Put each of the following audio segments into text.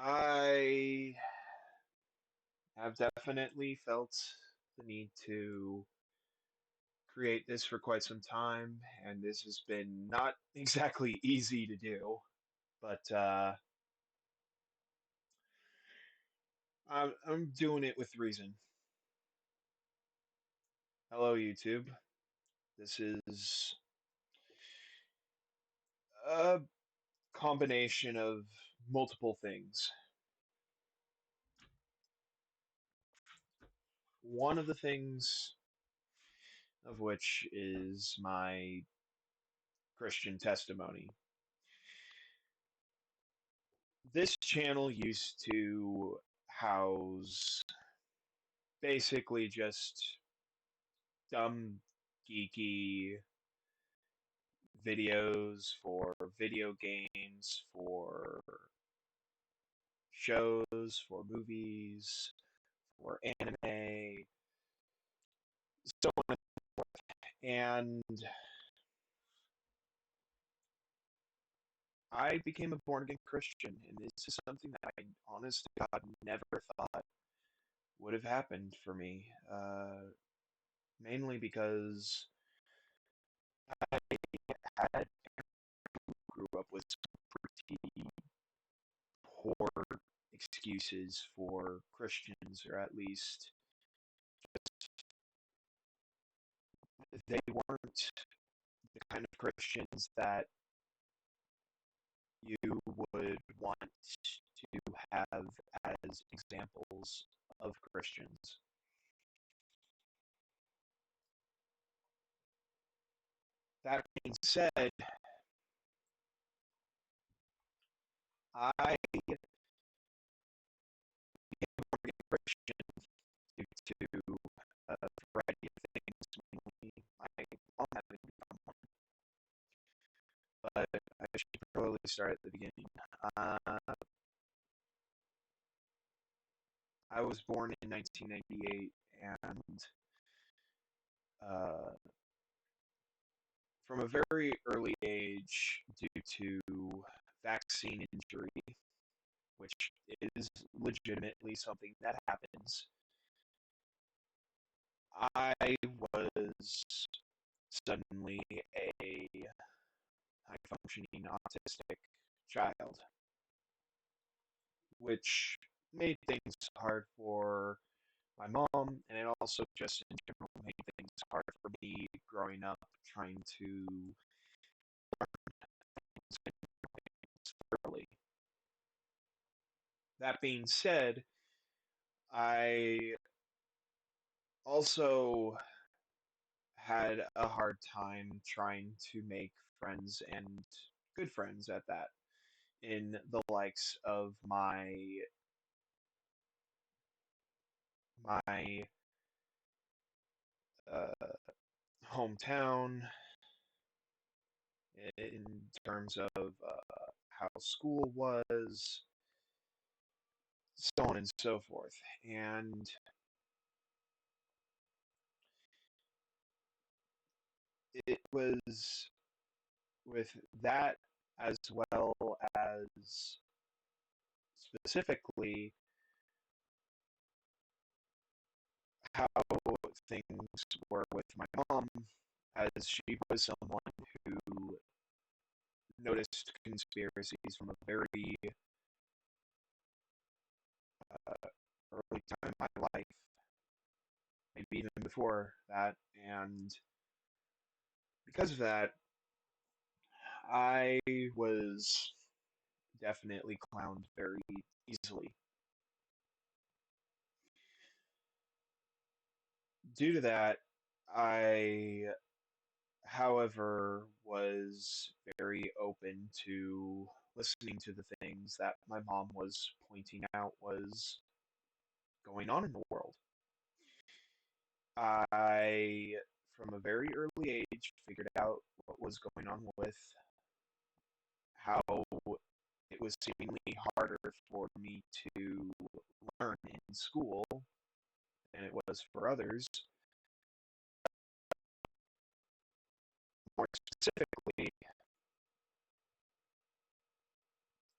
I have definitely felt the need to create this for quite some time, and this has been not exactly easy to do, but I'm doing it with reason. Hello, YouTube. This is a combination of multiple things. One of the things of which is my Christian testimony. This channel used to house basically just dumb, geeky videos for video games, for shows, for movies, for anime, so on. And I became a born again Christian, and this is something that I honest to God never thought would have happened for me. Mainly because I had grew up with pretty poor excuses for Christians, or at least they weren't the kind of Christians that you would want to have as examples of Christians. That being said, I became a Christian due to a variety of things, mainly my mom having become one. But I should probably start at the beginning. Uh, I was born in 1998, and uh, from a very early age, due to vaccine injury, which is legitimately something that happens, I was suddenly a high functioning autistic child, which made things hard for my mom, and it also just in general made things hard for me growing up trying to thoroughly. That being said, I also had a hard time trying to make friends, and good friends at that, in the likes of my uh, hometown, in terms of how school was, so on and so forth. And it was with that, as well as specifically how things were with my mom, as she was someone who noticed conspiracies from a very early time in my life, maybe even before that. And because of that, I was definitely clowned very easily. Due to that, I, however, was very open to listening to the things that my mom was pointing out was going on in the world. I, from a very early age, figured out what was going on with how it was seemingly harder for me to learn in school than it was for others. More specifically,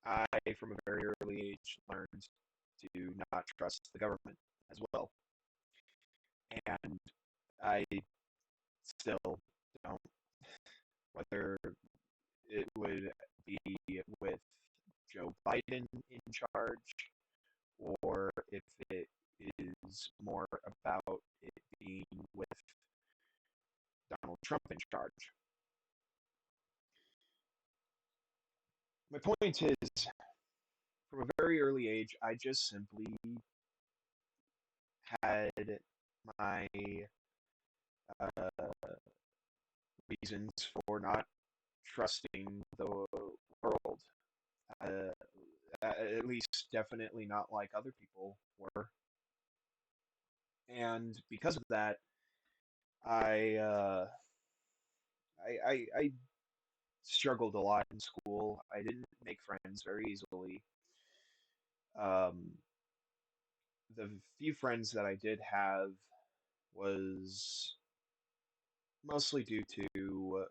I, from a very early age, learned to not trust the government as well. And I still don't, whether it would be with Joe Biden in charge or if it is more about it being with Donald Trump in charge. My point is, from a very early age, I just simply had my uh, reasons for not trusting the world. Uh, at least, definitely not like other people were. And because of that, I, uh, I struggled a lot in school. I didn't make friends very easily. Um, the few friends that I did have was mostly due to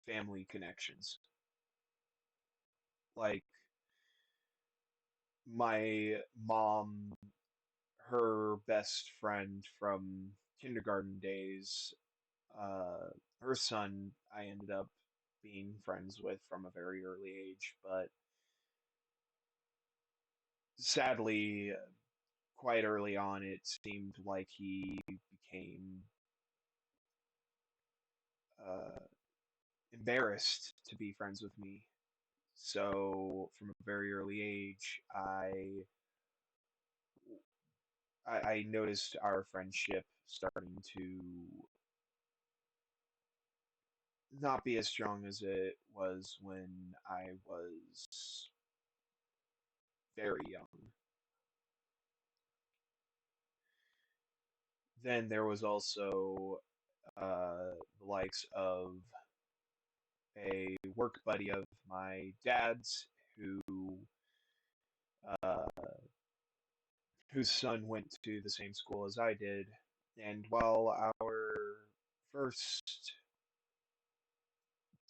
family connections. Like my mom, her best friend from kindergarten days, uh, her son, I ended up being friends with from a very early age, but sadly, quite early on, it seemed like he became uh, embarrassed to be friends with me. So, from a very early age, I noticed our friendship starting to not be as strong as it was when I was very young. Then there was also the likes of a work buddy of my dad's who uh, whose son went to the same school as I did. And while our first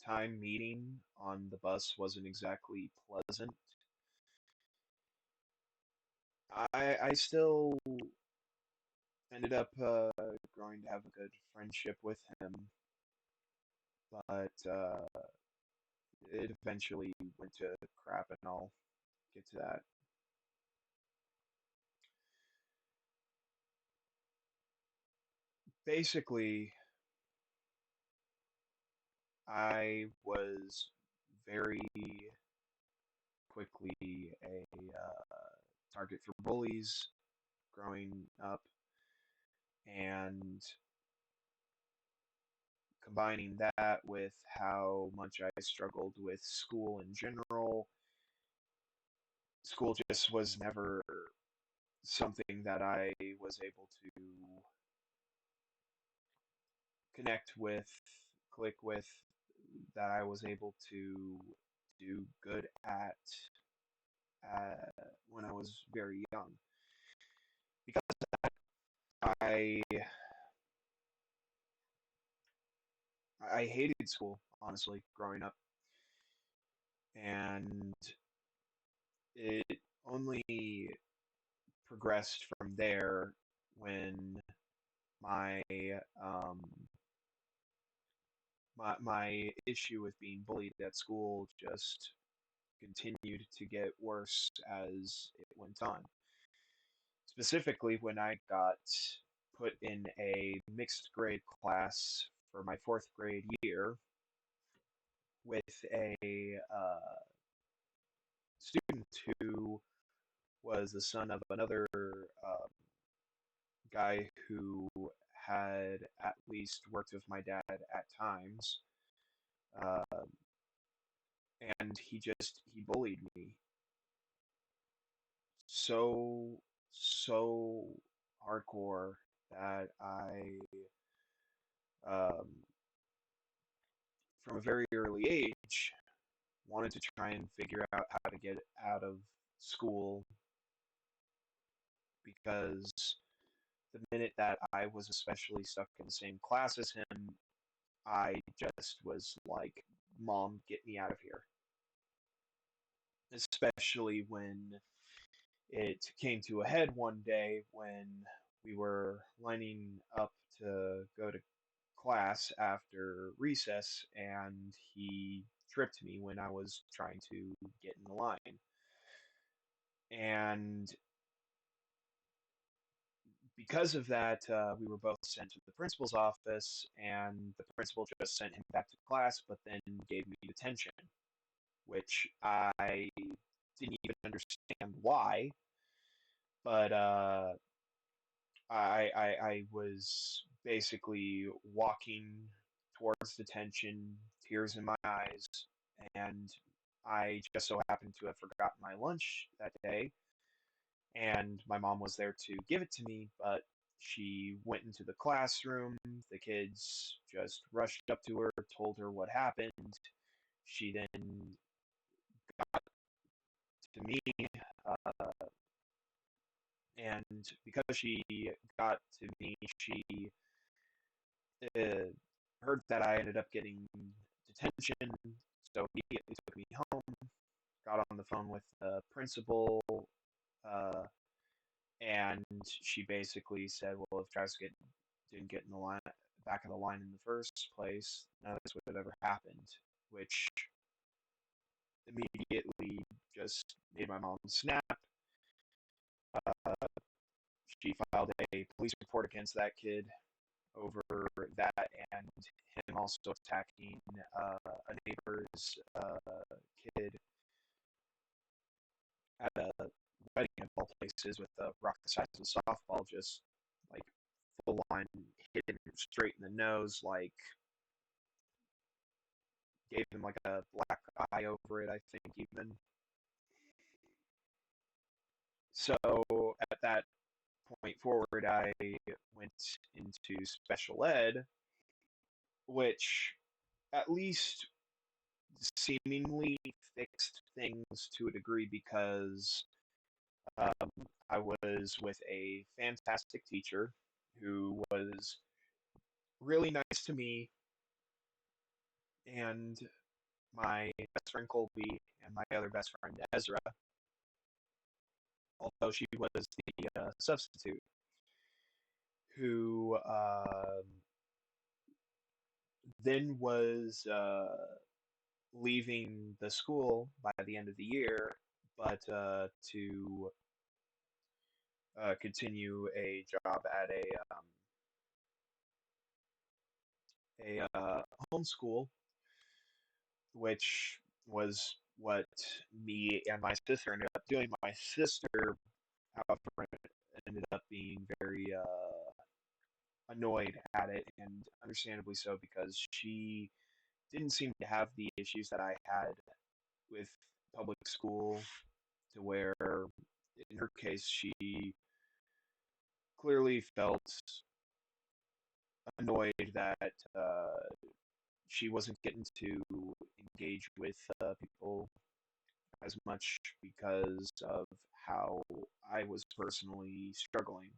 time meeting on the bus wasn't exactly pleasant, I still ended up growing to have a good friendship with him. But it eventually went to crap, and I'll get to that. Basically, I was very quickly a target for bullies growing up, and combining that with how much I struggled with school in general, school just was never something that I was able to connect with, click with, that I was able to do good at when I was very young. Because I I hated school, honestly, growing up, and it only progressed from there when my um, my issue with being bullied at school just continued to get worse as it went on. Specifically, when I got put in a mixed grade class for my fourth grade year with a student who was the son of another um, guy who had at least worked with my dad at times, uh, and he bullied me so hardcore that um, from a very early age, wanted to try and figure out how to get out of school because the minute that I was especially stuck in the same class as him, I just was like, Mom, get me out of here. especially when it came to a head one day when we were lining up to go to class after recess, and he tripped me when I was trying to get in the line. And because of that, we were both sent to the principal's office, and the principal just sent him back to class, but then gave me detention, which I didn't even understand why. But I was basically walking towards detention, tears in my eyes, and I just so happened to have forgotten my lunch that day, and my mom was there to give it to me, but she went into the classroom. The kids just rushed up to her, told her what happened. She then to me, uh, and because she got to me, she uh, heard that I ended up getting detention, so immediately took me home, got on the phone with the principal, uh, and she basically said, "Well, if Travis didn't get in the line, back of the line in the first place, none of this would have ever happened," which immediately just made my mom snap. She filed a police report against that kid over that, and him also attacking a neighbor's kid at a wedding of all places with a rock the size of a softball, just like full on hit him straight in the nose, like gave him like a black eye over it, I think even. So at that point forward, I went into special ed, which at least seemingly fixed things to a degree because um, I was with a fantastic teacher who was really nice to me and my best friend Colby and my other best friend Ezra, although she was the substitute, who then was leaving the school by the end of the year, but to continue a job at a homeschool, which was what me and my sister ended up doing. My sister, however, ended up being very annoyed at it, and understandably so, because she didn't seem to have the issues that I had with public school, to where, in her case, she clearly felt annoyed that she wasn't getting to engage with people as much because of how I was personally struggling.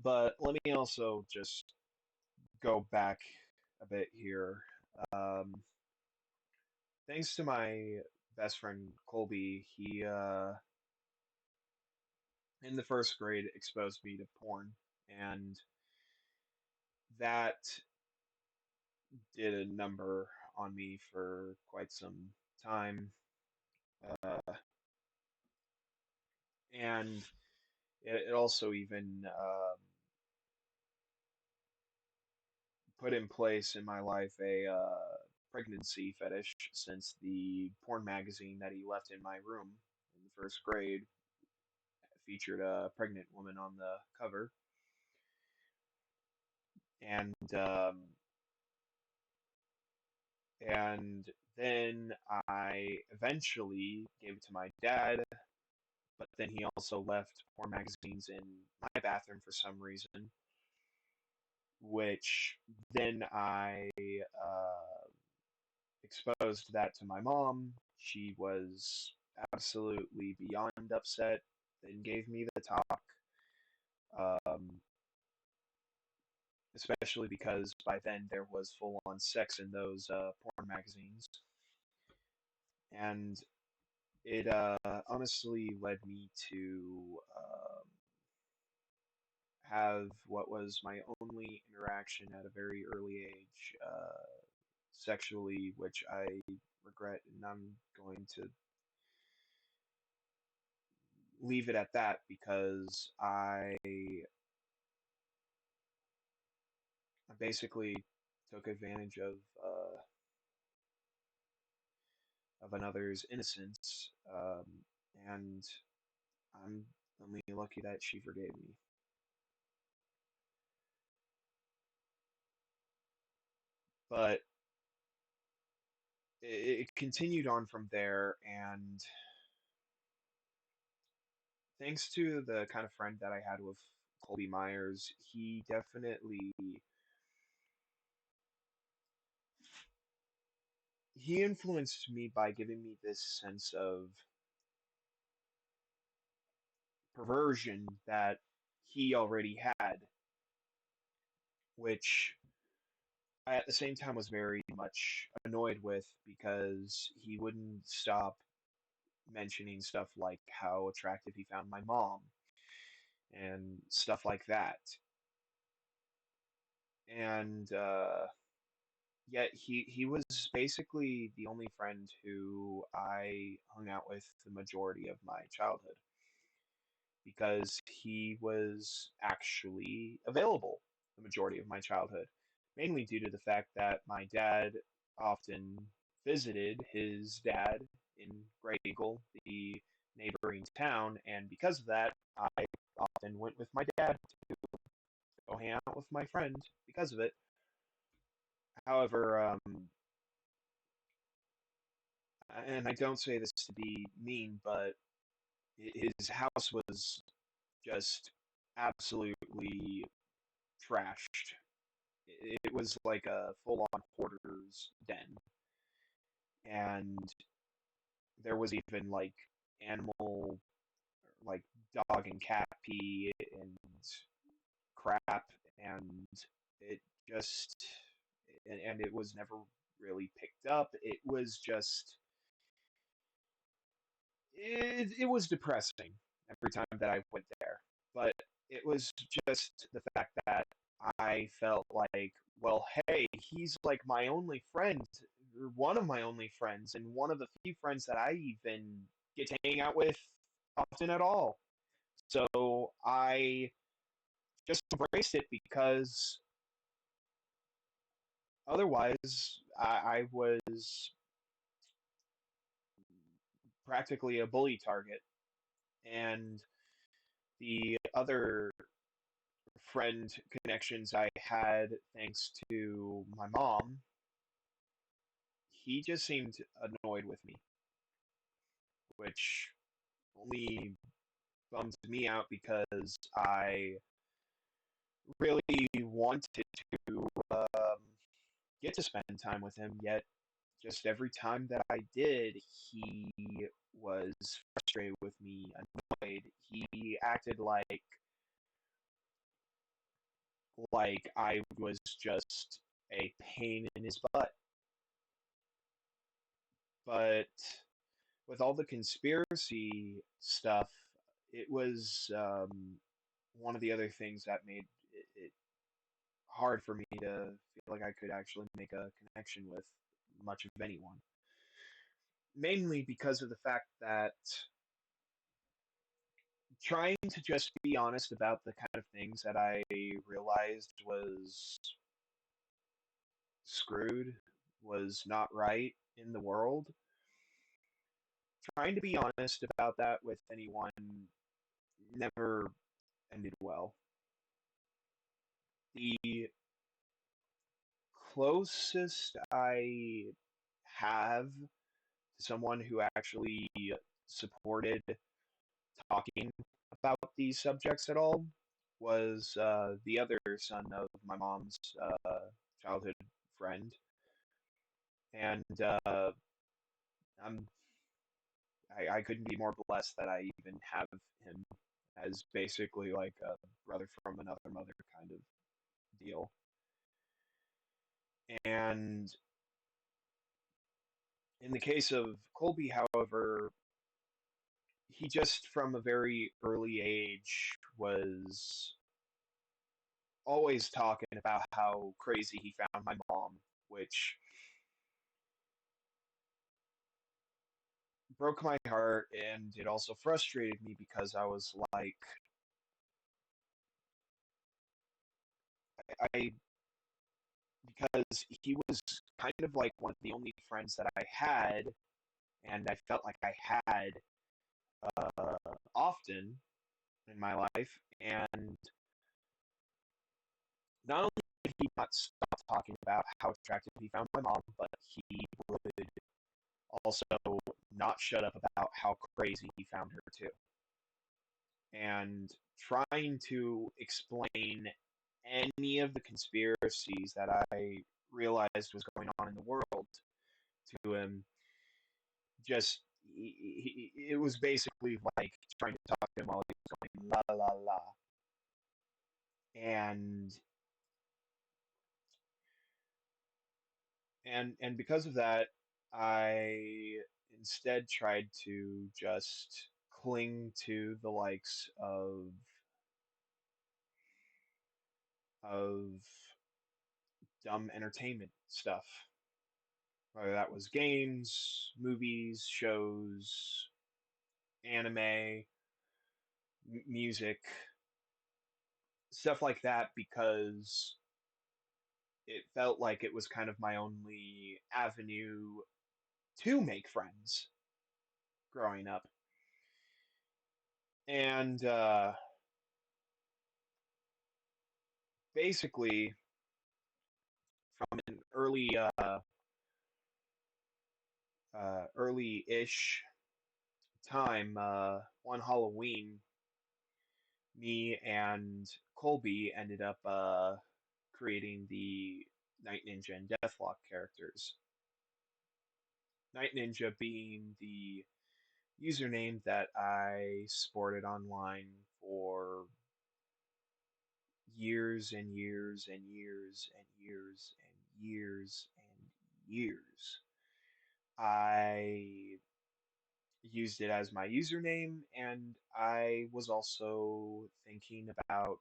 But let me also just go back a bit here. Um, Thanks to my best friend Colby, he in the first grade exposed me to porn, and that did a number on me for quite some time. Uh, and it also even put in place in my life a pregnancy fetish, since the porn magazine that he left in my room in the first grade featured a pregnant woman on the cover. And and then I eventually gave it to my dad, but then he also left porn magazines in my bathroom for some reason, which then I exposed that to my mom. She was absolutely beyond upset, then gave me the talk, um, especially because by then there was full on sex in those porn magazines. and it honestly led me to have what was my only interaction at a very early age, sexually, which I regret, and I'm going to leave it at that because I basically took advantage of another's innocence, and I'm only lucky that she forgave me. But it continued on from there, and thanks to the kind of friend that I had with Colby Myers, he influenced me by giving me this sense of perversion that he already had, which I at the same time was very much annoyed with because he wouldn't stop mentioning stuff like how attractive he found my mom and stuff like that. And yet he was basically the only friend who I hung out with the majority of my childhood because he was actually available the majority of my childhood, mainly due to the fact that my dad often visited his dad in Great Eagle, the neighboring town, and because of that, I often went with my dad to go hang out with my friend because of it. However, and I don't say this to be mean, but his house was just absolutely trashed. It was like a full-on hoarder's den, and there was even like animal, like dog and cat pee and crap, and it just and it was never really picked up. It was just it was depressing every time that I went there. But it was just the fact that I felt like, well, hey, he's like my only friend, or one of my only friends, and one of the few friends that I even get to hang out with often at all. So I just embraced it because otherwise I was practically a bully target. And the other friend connections I had thanks to my mom, he just seemed annoyed with me, which only bummed me out because I really wanted to get to spend time with him, yet just every time that I did, he was frustrated with me, annoyed. He acted like I was just a pain in his butt. But with all the conspiracy stuff, it was one of the other things that made it hard for me to feel like I could actually make a connection with much of anyone. Mainly because of the fact that trying to just be honest about the kind of things that I realized was screwed, was not right in the world, trying to be honest about that with anyone never ended well. The closest I have to someone who actually supported talking about these subjects at all was the other son of my mom's childhood friend, and I'm I couldn't be more blessed that I even have him as basically like a brother from another mother kind of deal. And In the case of Colby, however, he just from a very early age was always talking about how crazy he found my mom, which broke my heart, and it also frustrated me because I was like, I because he was kind of like one of the only friends that I had, and I felt like I had often in my life, and not only did he not stop talking about how attractive he found my mom, but he would also not shut up about how crazy he found her too. And trying to explain any of the conspiracies that I realized was going on in the world to him, just it was basically like trying to talk to him while he was going la la la. And and because of that, I instead tried to just cling to the likes of dumb entertainment stuff, whether that was games, movies, shows, anime, music, stuff like that, because it felt like it was kind of my only avenue to make friends growing up. And basically, from an early-ish time, one Halloween, me and Colby ended up creating the Night Ninja and Deathlock characters. Night Ninja being the username that I sported online for years and years and years and years and years and years. I used it as my username, and I was also thinking about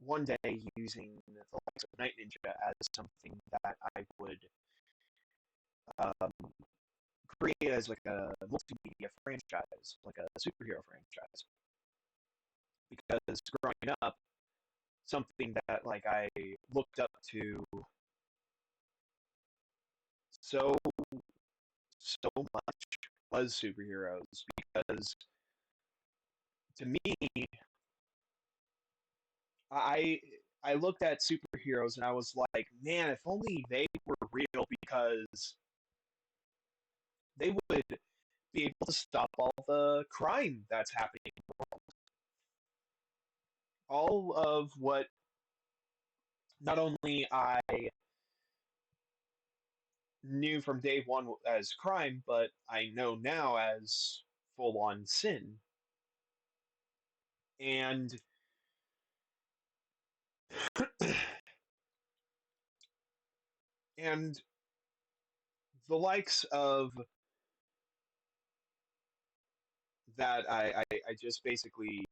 one day using the likes of Night Ninja as something that I would um, create as like a multimedia franchise, like a superhero franchise. Because growing up, something that like I looked up to so so much was superheroes. Because to me, I I looked at superheroes and I was like, man, if only they were real, because they would be able to stop all the crime that's happening. All of what not only I knew from day one as crime, but I know now as full on sin. And and the likes of that, I just basically,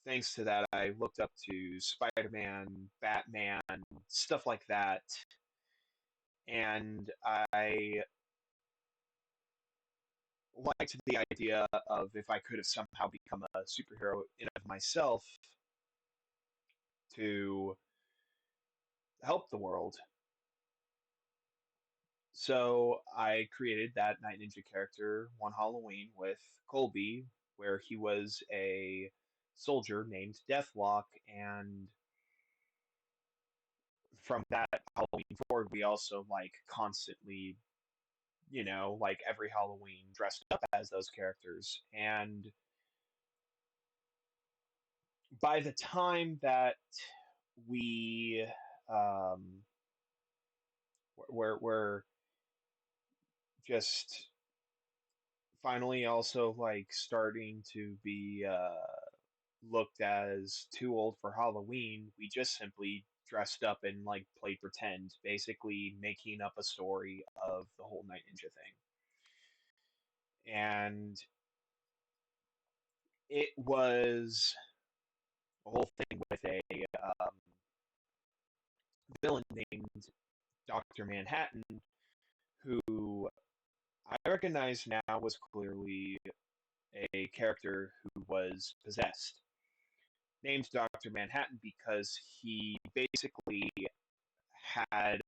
thanks to that, I looked up to Spider-Man, Batman, stuff like that. And I liked the idea of if I could have somehow become a superhero in of myself to help the world. So I created that Night Ninja character one Halloween with Colby, where he was a soldier named Deathlock, and from that Halloween forward, we also like constantly, like every Halloween dressed up as those characters. And by the time that we um, we're just finally also like starting to be looked as too old for Halloween, we just simply dressed up and like played pretend, basically making up a story of the whole Night Ninja thing. and it was a whole thing with a um, villain named Dr. Manhattan, who I recognize now was clearly a character who was possessed, named Dr. Manhattan because he basically had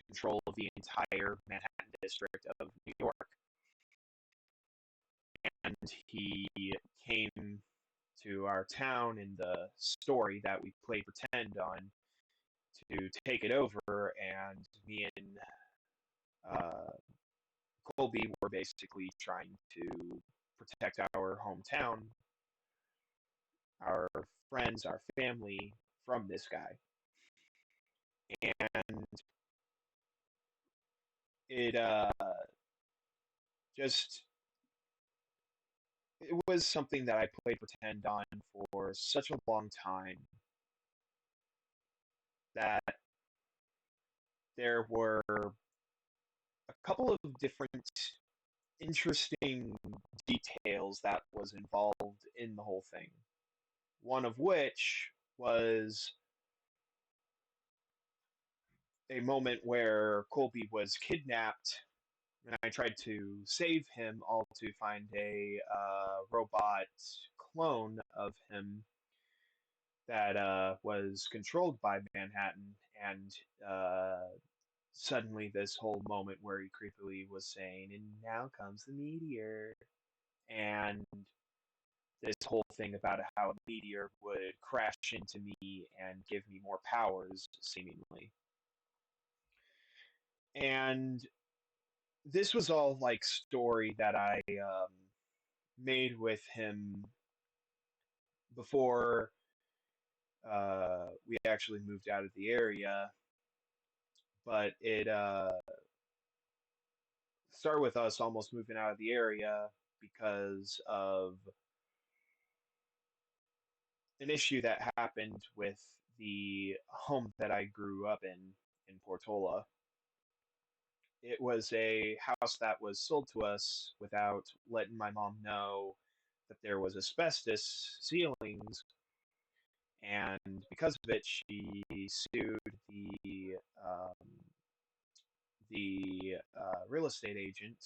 control of the entire Manhattan district of New York. And he came to our town in the story that we played pretend on to take it over, and me and uh, Colby were basically trying to protect our hometown, our friends, our family from this guy. And it just it was something that I played pretend on for such a long time that there were a couple of different interesting details that was involved in the whole thing. One of which was a moment where Colby was kidnapped, and I tried to save him, all to find a robot clone of him that was controlled by Manhattan, and suddenly this whole moment where he creepily was saying, "And now comes the meteor," and this whole thing about how a meteor would crash into me and give me more powers, seemingly. And this was all like story that I made with him before we actually moved out of the area. But it started with us almost moving out of the area because of an issue that happened with the home that I grew up in Portola. It was a house that was sold to us without letting my mom know that there was asbestos ceilings, and because of it, she sued the real estate agent,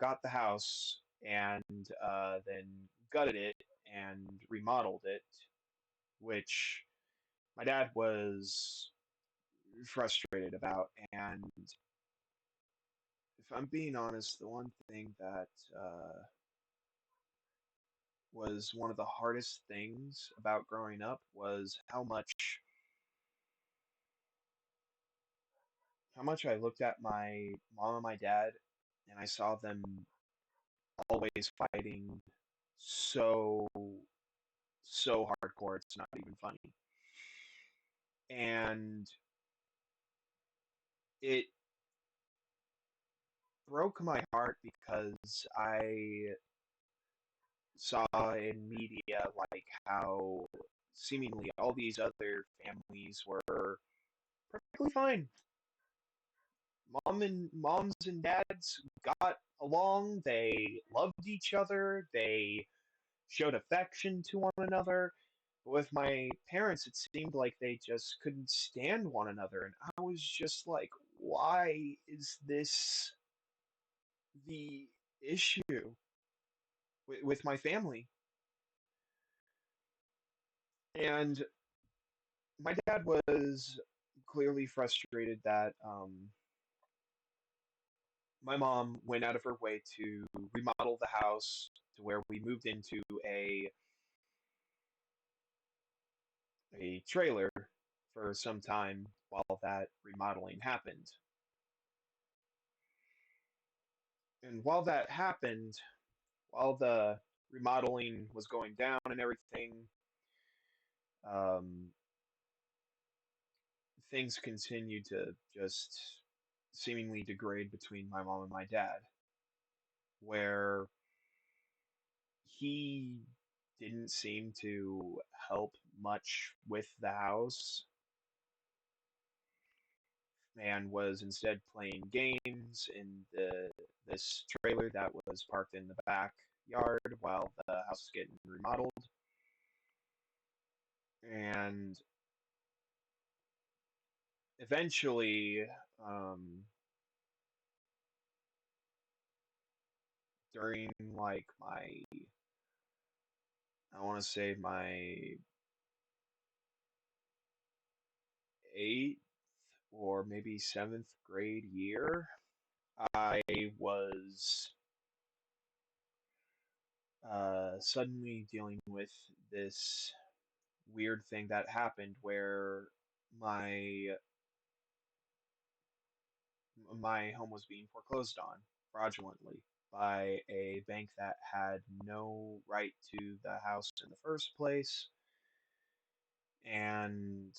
got the house, and then gutted it and remodeled it, which my dad was frustrated about. And if I'm being honest, the one thing that was one of the hardest things about growing up was how much I looked at my mom and my dad, and I saw them always fighting so so hardcore it's not even funny. And it broke my heart because I saw in media like how seemingly all these other families were perfectly fine. Moms and dads got along, they loved each other, they showed affection to one another. But with my parents, it seemed like they just couldn't stand one another. And I was just like, why is this the issue with my family? And my dad was clearly frustrated that my mom went out of her way to remodel the house to where we moved into a trailer for some time while that remodeling happened. And while that happened, while the remodeling was going down and everything, um, things continued to just seemingly degrade between my mom and my dad, where he didn't seem to help much with the house and was instead playing games in the this trailer that was parked in the backyard while the house was getting remodeled. And eventually, um, during like I want to say my eighth or maybe seventh grade year, I was suddenly dealing with this weird thing that happened where my my home was being foreclosed on fraudulently by a bank that had no right to the house in the first place, and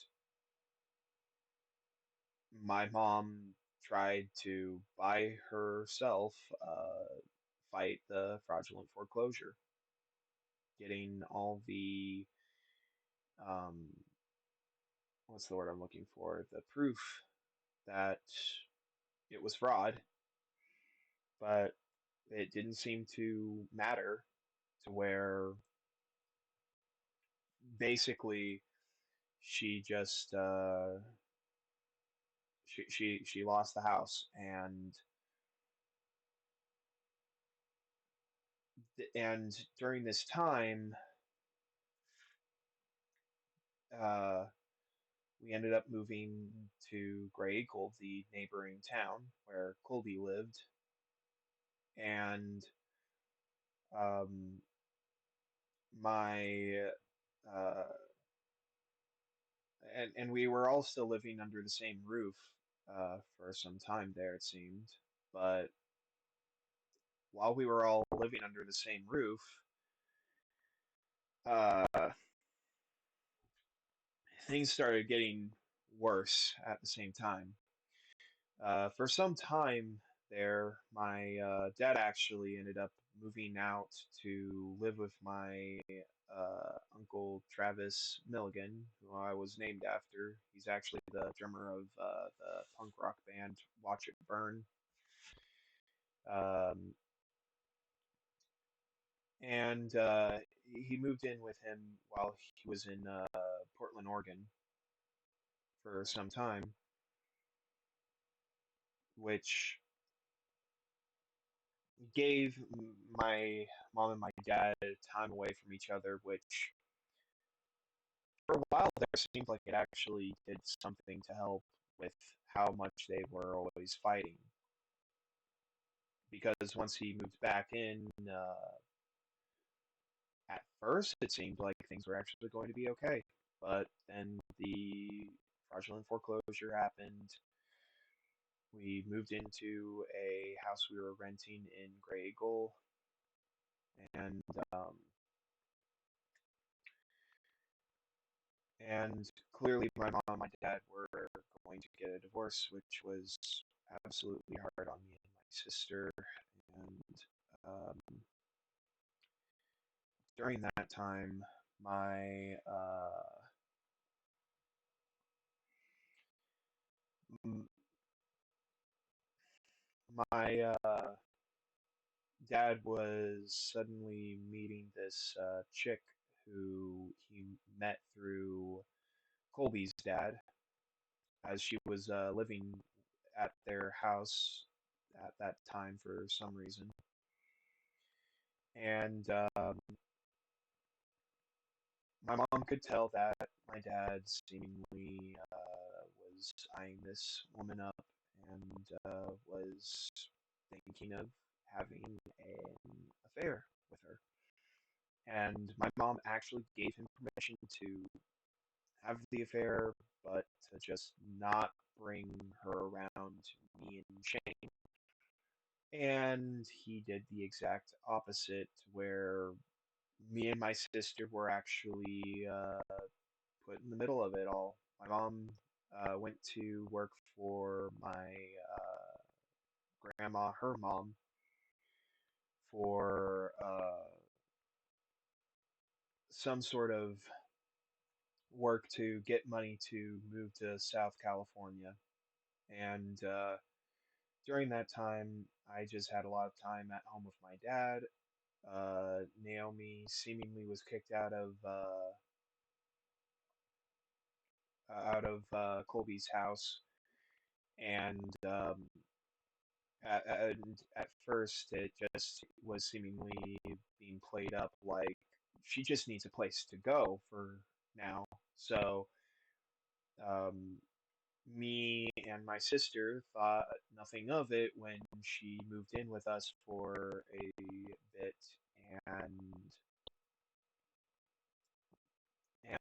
my mom tried to by herself fight the fraudulent foreclosure, getting all the um, what's the word I'm looking for? The proof that it was fraud, but it didn't seem to matter to where basically she just she lost the house, and during this time uh, we ended up moving to Gray Eagle, the neighboring town where Colby lived, and um, my uh, and we were all still living under the same roof for some time there, it seemed. But while we were all living under the same roof, uh, things started getting worse at the same time. For some time there, my dad actually ended up moving out to live with my uncle Travis Milligan, who I was named after. He's actually the drummer of the punk rock band Watch It Burn. Um, and he moved in with him while he was in Portland, Oregon for some time, which gave my mom and my dad time away from each other, which for a while there seemed like it actually did something to help with how much they were always fighting. Because once he moved back in, at first it seemed like things were actually going to be okay. But then the fraudulent foreclosure happened. We moved into a house we were renting in Gray Eagle, and um, and clearly my mom and my dad were going to get a divorce, which was absolutely hard on me and my sister. And during that time, m- my dad was suddenly meeting this chick who he met through Colby's dad, as she was living at their house at that time for some reason. And my mom could tell that my dad seemingly was eyeing this woman up and was thinking of having an affair with her. And my mom actually gave him permission to have the affair, but to just not bring her around me and Shane. And he did the exact opposite, where me and my sister were actually put in the middle of it all. My mom went to work for my grandma, her mom, for some sort of work to get money to move to South California. And During that time, I just had a lot of time at home with my dad. Naomi seemingly was kicked out of Colby's house, and at first it just was seemingly being played up like she just needs a place to go for now. So um, me and my sister thought nothing of it when she moved in with us for a bit, and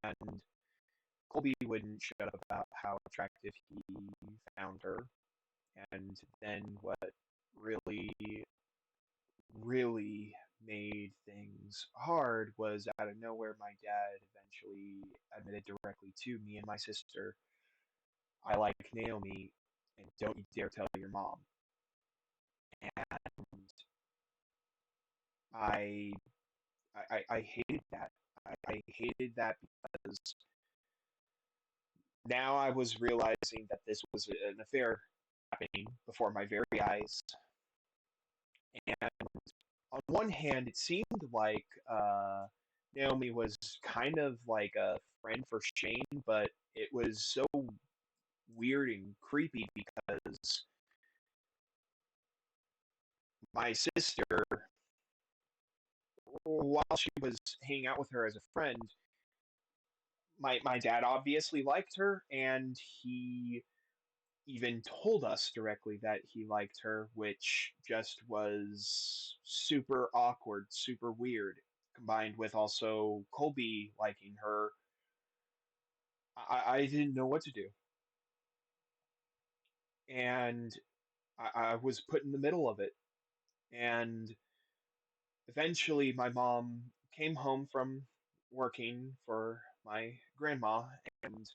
and Colby wouldn't shut up about how attractive he found her. And then what really, really made things hard was out of nowhere, my dad eventually admitted directly to me and my sister, I like Naomi, and don't you dare tell your mom. And I, I hated that. I hated that because now I was realizing that this was an affair happening before my very eyes. And on one hand, it seemed like Naomi was kind of like a friend for Shane, but it was so weird and creepy because my sister, while she was hanging out with her as a friend, my dad obviously liked her, and he even told us directly that he liked her, which just was super awkward, super weird, combined with also Colby liking her. I didn't know what to do. And I was put in the middle of it. And eventually, my mom came home from working for my grandma, and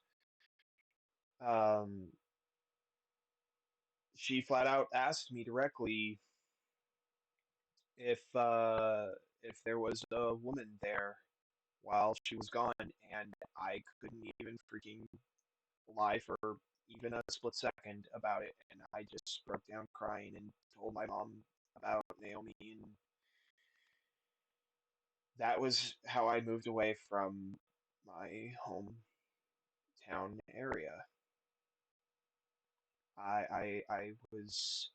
um, she flat out asked me directly if uh, if there was a woman there while she was gone, and I couldn't even freaking lie for even a split second about it, and I just broke down crying and told my mom about Naomi, and that was how I moved away from my hometown area. I was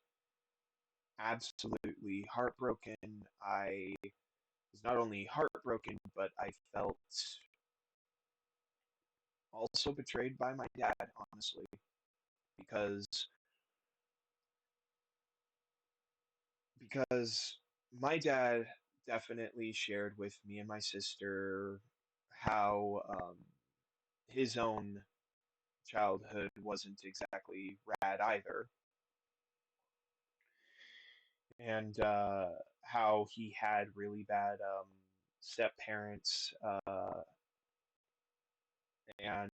absolutely heartbroken. I was not only heartbroken, but I felt also betrayed by my dad, honestly, because because my dad definitely shared with me and my sister how his own childhood wasn't exactly rad either, and how he had really bad step parents, and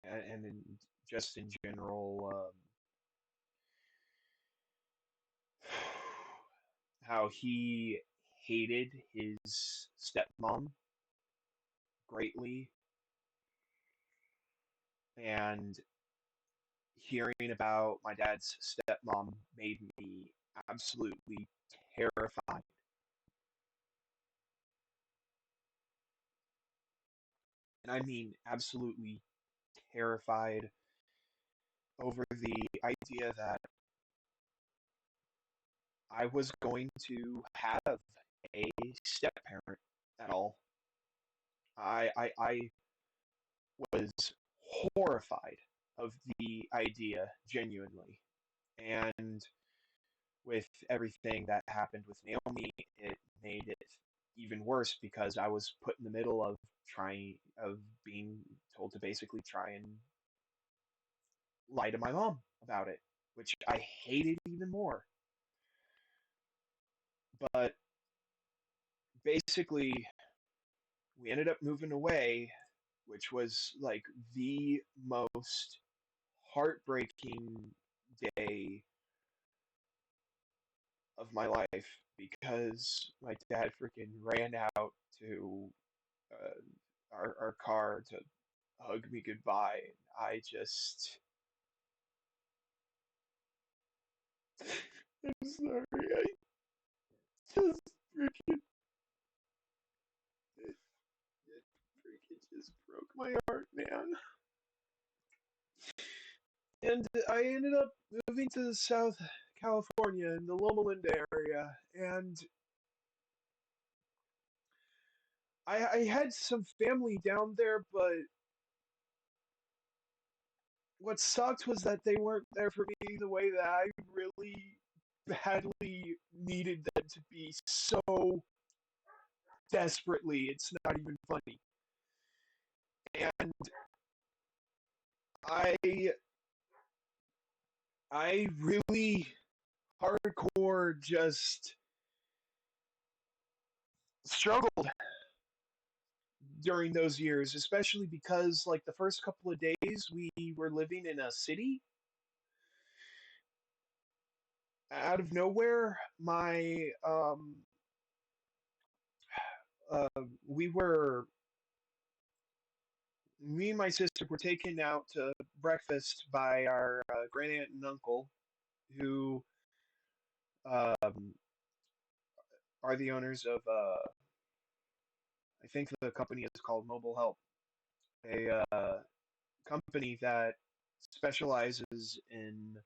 and just in general, how he hated his stepmom greatly, and hearing about my dad's stepmom made me absolutely terrified. And I mean absolutely terrified over the idea that I was going to have a step parent at all. I was horrified of the idea, genuinely. And with everything that happened with Naomi, it made it even worse because I was put in the middle of being told to basically try and lie to my mom about it, which I hated even more. But basically, we ended up moving away, which was like the most heartbreaking day of my life because my dad freaking ran out to our car to hug me goodbye. I just I'm sorry. I just freaking it, it freaking just broke my heart, man. And I ended up moving to South California in the Loma Linda area, and I had some family down there, but what sucked was that they weren't there for me the way that I really badly needed them to be so desperately. It's not even funny. And I I really hardcore just struggled during those years, especially because like the first couple of days we were living in a city. Out of nowhere, my uh, we were me and my sister were taken out to breakfast by our grand aunt and uncle, who um, are the owners of I think the company is called Mobile Help, a company that specializes in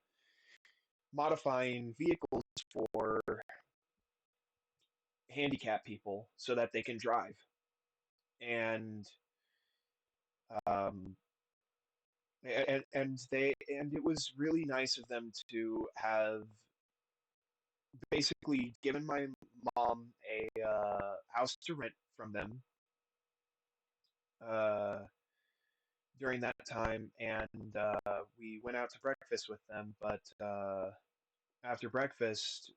modifying vehicles for handicapped people so that they can drive. And um, and it was really nice of them to have basically given my mom a house to rent from them uh, during that time, and we went out to breakfast with them. But after breakfast,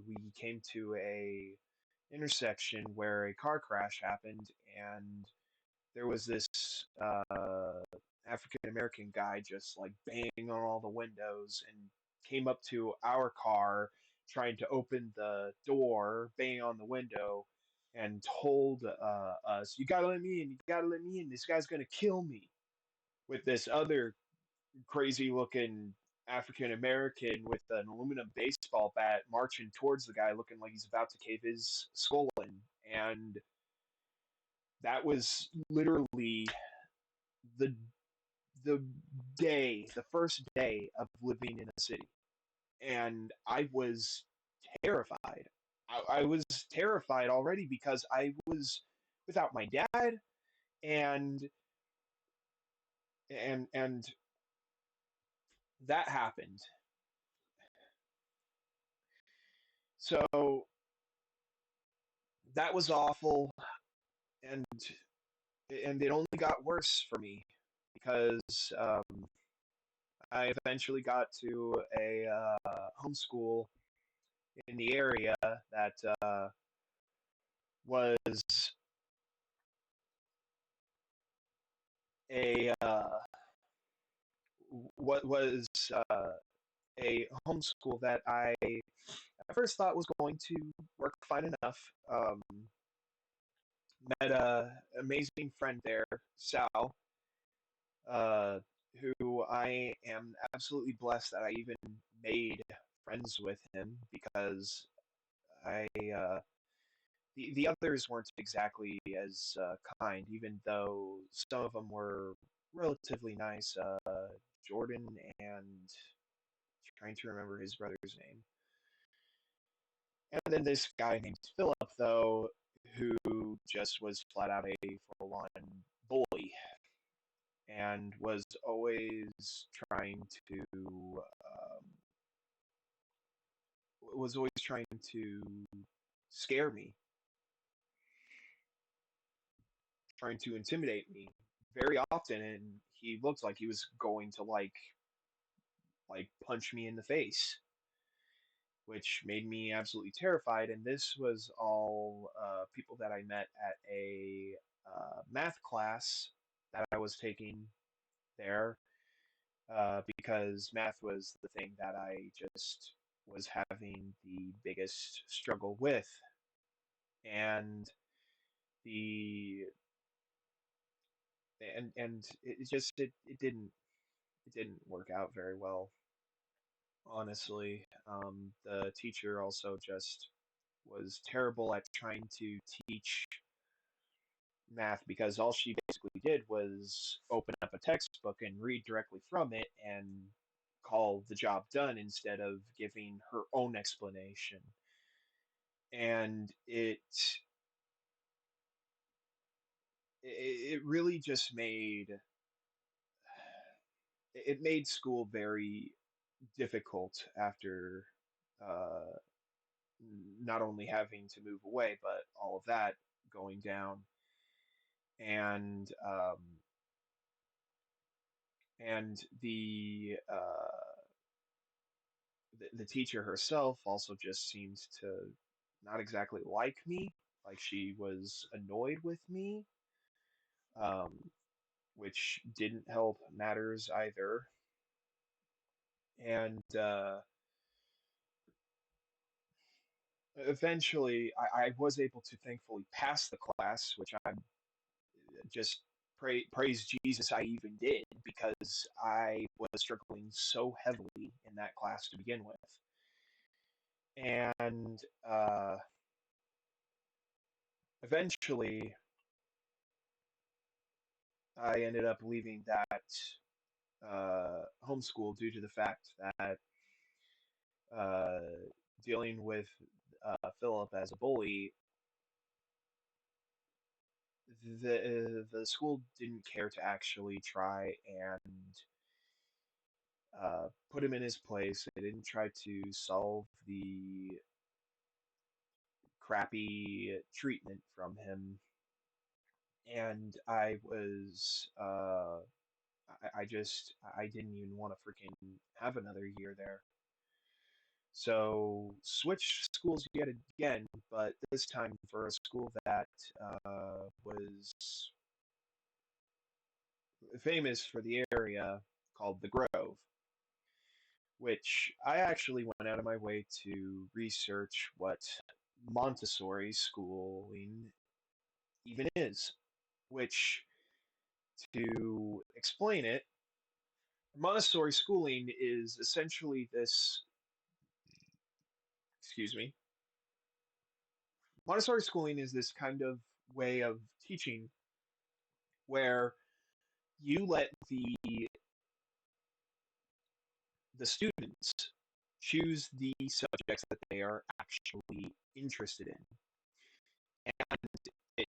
we came to a intersection where a car crash happened, and there was this African American guy just like banging on all the windows and came up to our car trying to open the door, banging on the window, and told us, "You gotta let me in! You gotta let me in! This guy's gonna kill me!" With this other crazy looking African American with an aluminum baseball bat marching towards the guy, looking like he's about to cave his skull in, and that was literally the the the first day of living in a city, and I was terrified. I was terrified already because I was without my dad, and and that happened. So that was awful, and it only got worse for me because I eventually got to a homeschool in the area that was a what was a homeschool that I at first thought was going to work fine enough. Met a amazing friend there, Sal, uh, who I am absolutely blessed that I even made friends with him because I the others weren't exactly as kind, even though some of them were relatively nice. Jordan and trying to remember his brother's name. And then this guy named Philip, though, who just was flat out a full on bully and was always trying to was always trying to scare me, trying to intimidate me very often, and he looked like he was going to like punch me in the face, which made me absolutely terrified. And this was all people that I met at a math class that I was taking there because math was the thing that I just was having the biggest struggle with. And the and it just it didn't work out very well honestly. The teacher also just was terrible at trying to teach math because all she basically did was open up a textbook and read directly from it and call the job done instead of giving her own explanation. And it really just made school very difficult after uh, not only having to move away, but all of that going down. And and the teacher herself also just seems to not exactly like me. Like she was annoyed with me, um, which didn't help matters either. And eventually, I was able to thankfully pass the class, which I'm just praise Jesus I even did because I was struggling so heavily in that class to begin with. And eventually, I ended up leaving that homeschool due to the fact that uh, dealing with Philip as a bully, the school didn't care to actually try and put him in his place. They didn't try to solve the crappy treatment from him, and I didn't even want to freaking have another year there. So switched schools yet again, but this time for a school that was famous for the area called the Grove, which I actually went out of my way to research what Montessori schooling even is, which to explain it, Montessori schooling is essentially this, excuse me, Montessori schooling is this kind of way of teaching where you let the students choose the subjects that they are actually interested in. And it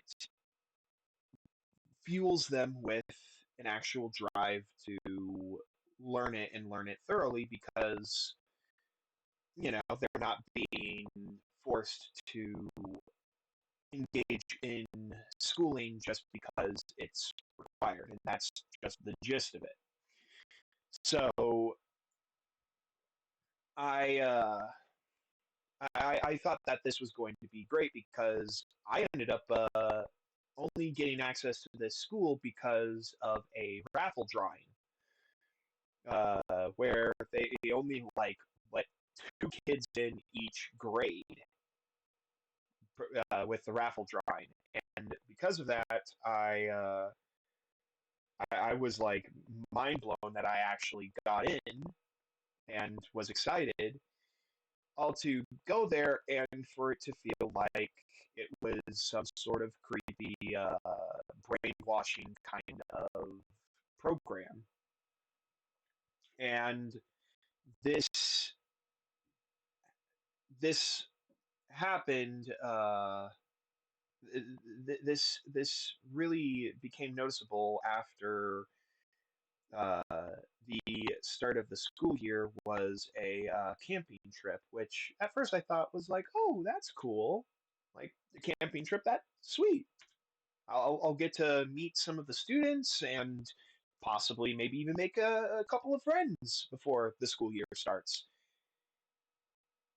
fuels them with an actual drive to learn it and learn it thoroughly because, they're not being forced to engage in schooling just because it's required. And that's just the gist of it. So I, uh, I thought that this was going to be great because I ended up only getting access to this school because of a raffle drawing, where they only like let two kids in each grade with the raffle drawing, and because of that, I was like mind blown that I actually got in and was excited all to go there and for it to feel like it was some sort of creepy brainwashing kind of program. And this this happened. This really became noticeable after uh, the start of the school year was a camping trip, which at first I thought was like, oh, that's cool. Like the camping trip, that's sweet. I'll get to meet some of the students and possibly maybe even make a couple of friends before the school year starts.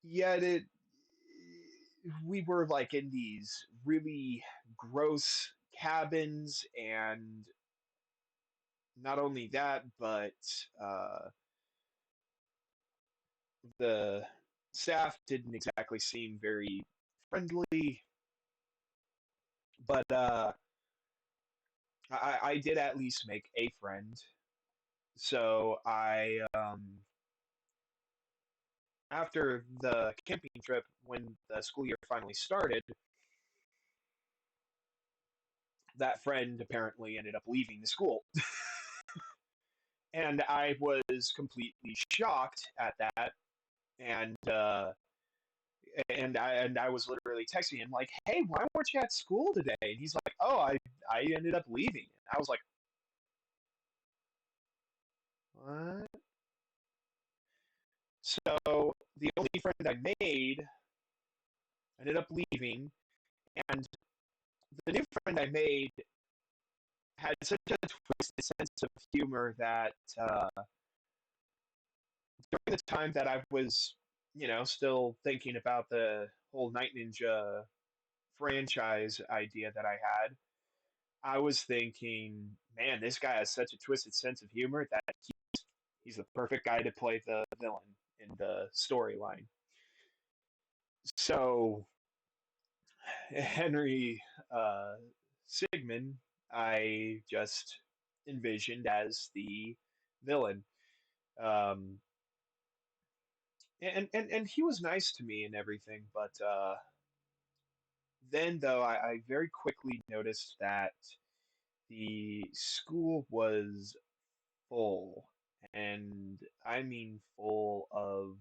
Yet we were like in these really gross cabins, and not only that, but uh, the staff didn't exactly seem very friendly. But I did at least make a friend. So after the camping trip, when the school year finally started, that friend apparently ended up leaving the school. And I was completely shocked at that. And I was literally texting him like, "Hey, why weren't you at school today?" And he's like, "Oh, I ended up leaving." And I was like, "What?" So the only friend I made ended up leaving, and the new friend I made had such a twisted sense of humor that during the time that I was, still thinking about the whole Night Ninja franchise idea that I had, I was thinking, man, this guy has such a twisted sense of humor that he's the perfect guy to play the villain in the storyline. So Henry Sigmund, I just envisioned as the villain. Um, and he was nice to me and everything, but then though I very quickly noticed that the school was full, and I mean full of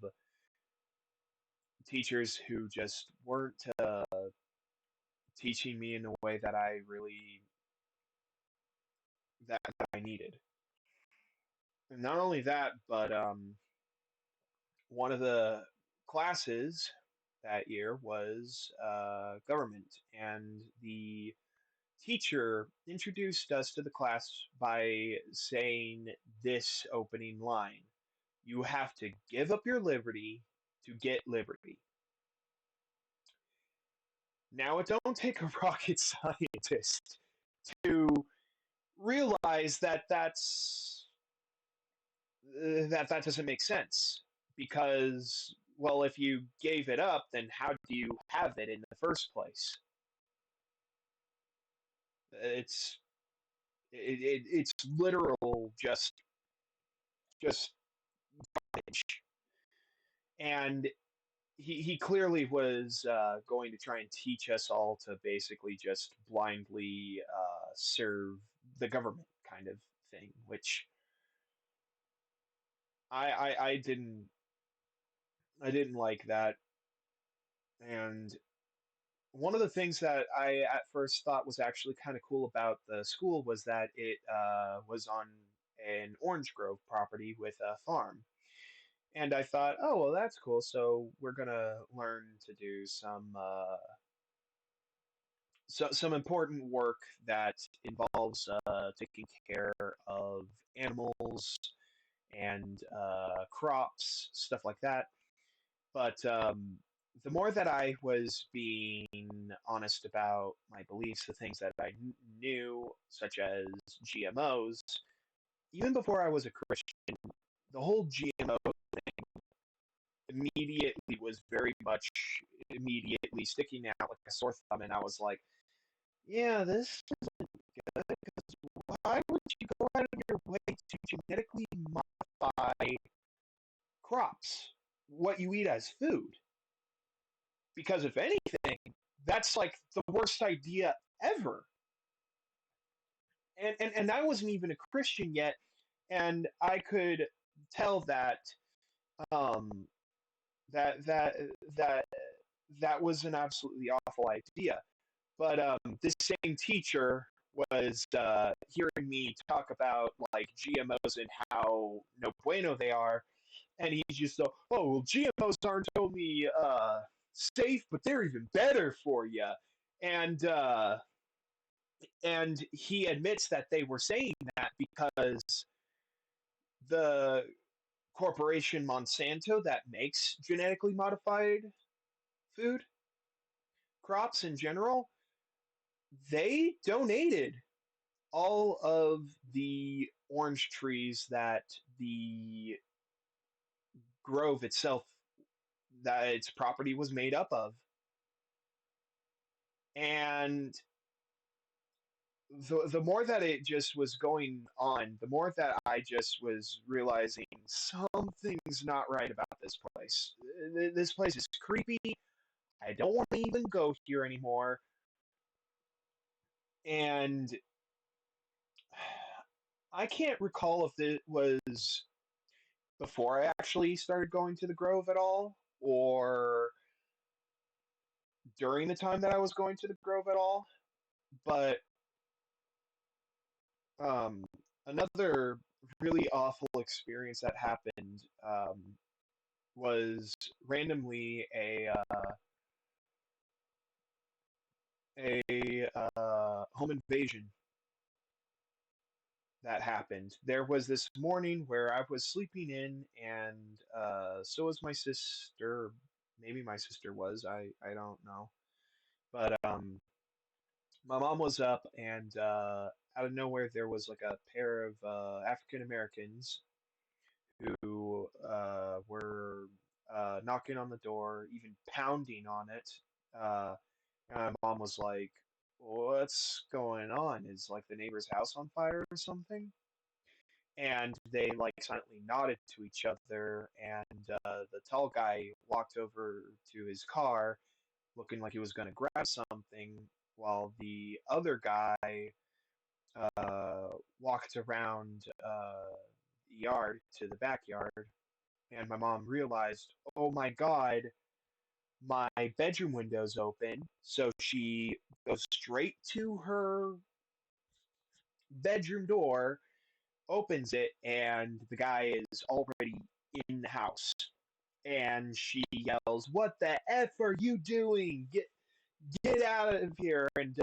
teachers who just weren't teaching me in a way that I really that I needed. And not only that, but one of the classes that year was government, and the teacher introduced us to the class by saying this opening line: "You have to give up your liberty to get liberty." Now, it don't take a rocket scientist to realize that that doesn't make sense, because, well, if you gave it up, then how do you have it in the first place? It's it's literal, just garbage. And he clearly was going to try and teach us all to basically just blindly serve the government kind of thing, which I didn't like that. And one of the things that I at first thought was actually kind of cool about the school was that it was on an orange grove property with a farm. And I thought, oh, well, that's cool. So we're gonna learn to do some important work that involves taking care of animals and crops, stuff like that. But the more that I was being honest about my beliefs, the things that I knew, such as GMOs, even before I was a Christian, the whole GMO immediately was very much immediately sticking out like a sore thumb, and I was like, yeah, this isn't good, because why would you go out of your way to genetically modify crops, what you eat as food? Because if anything, that's like the worst idea ever. And I wasn't even a Christian yet, and I could tell um, that that that that was an absolutely awful idea. But this same teacher was hearing me talk about like GMOs and how no bueno they are, and he's just oh well, GMOs aren't only safe, but they're even better for you. And and he admits that they were saying that because the corporation Monsanto that makes genetically modified food, crops in general, they donated all of the orange trees that the grove itself, that its property was made up of. And the more that it just was going on, the more that I just was realizing something's not right about this place. this place is creepy. I don't want to even go here anymore. And I can't recall if it was before I actually started going to the Grove at all, or during the time that I was going to the Grove at all. But um, another really awful experience that happened was randomly a home invasion that happened. There was this morning where I was sleeping in, and so was my sister. Maybe my sister was. I don't know. But my mom was up, and out of nowhere there was like a pair of African Americans who were knocking on the door, even pounding on it. Uh, and my mom was like, "What's going on? Is like the neighbor's house on fire or something?" And they like silently nodded to each other, and the tall guy walked over to his car looking like he was going to grab something, while the other guy walked around the yard to the backyard. And my mom realized, oh my god, my bedroom window's open. So she goes straight to her bedroom door, opens it, and the guy is already in the house. And she yells, "What the F are you doing? Get out of here!" And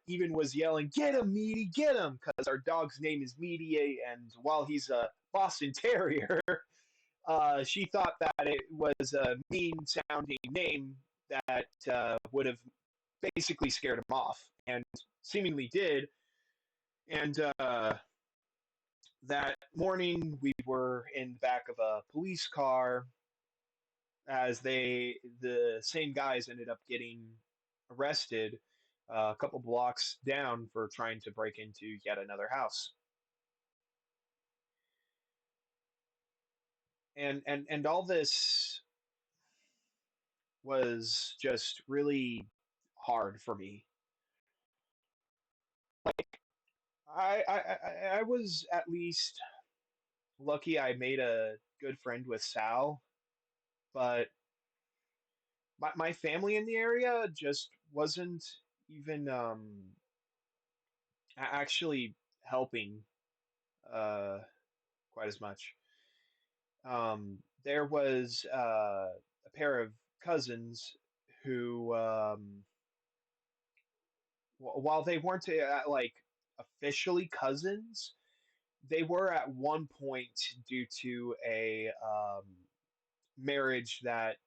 even was yelling, "Get him, Meaty, get him!" Because our dog's name is Meaty, and while he's a Boston Terrier, she thought that it was a mean-sounding name that would have basically scared him off, and seemingly did. And that morning, we were in the back of a police car as the same guys ended up getting arrested a couple blocks down for trying to break into yet another house. And all this was just really hard for me. I was at least lucky I made a good friend with Sal, but my family in the area just wasn't even actually helping uh, quite as much. There was a pair of cousins who, while they weren't like officially cousins, they were at one point due to a marriage that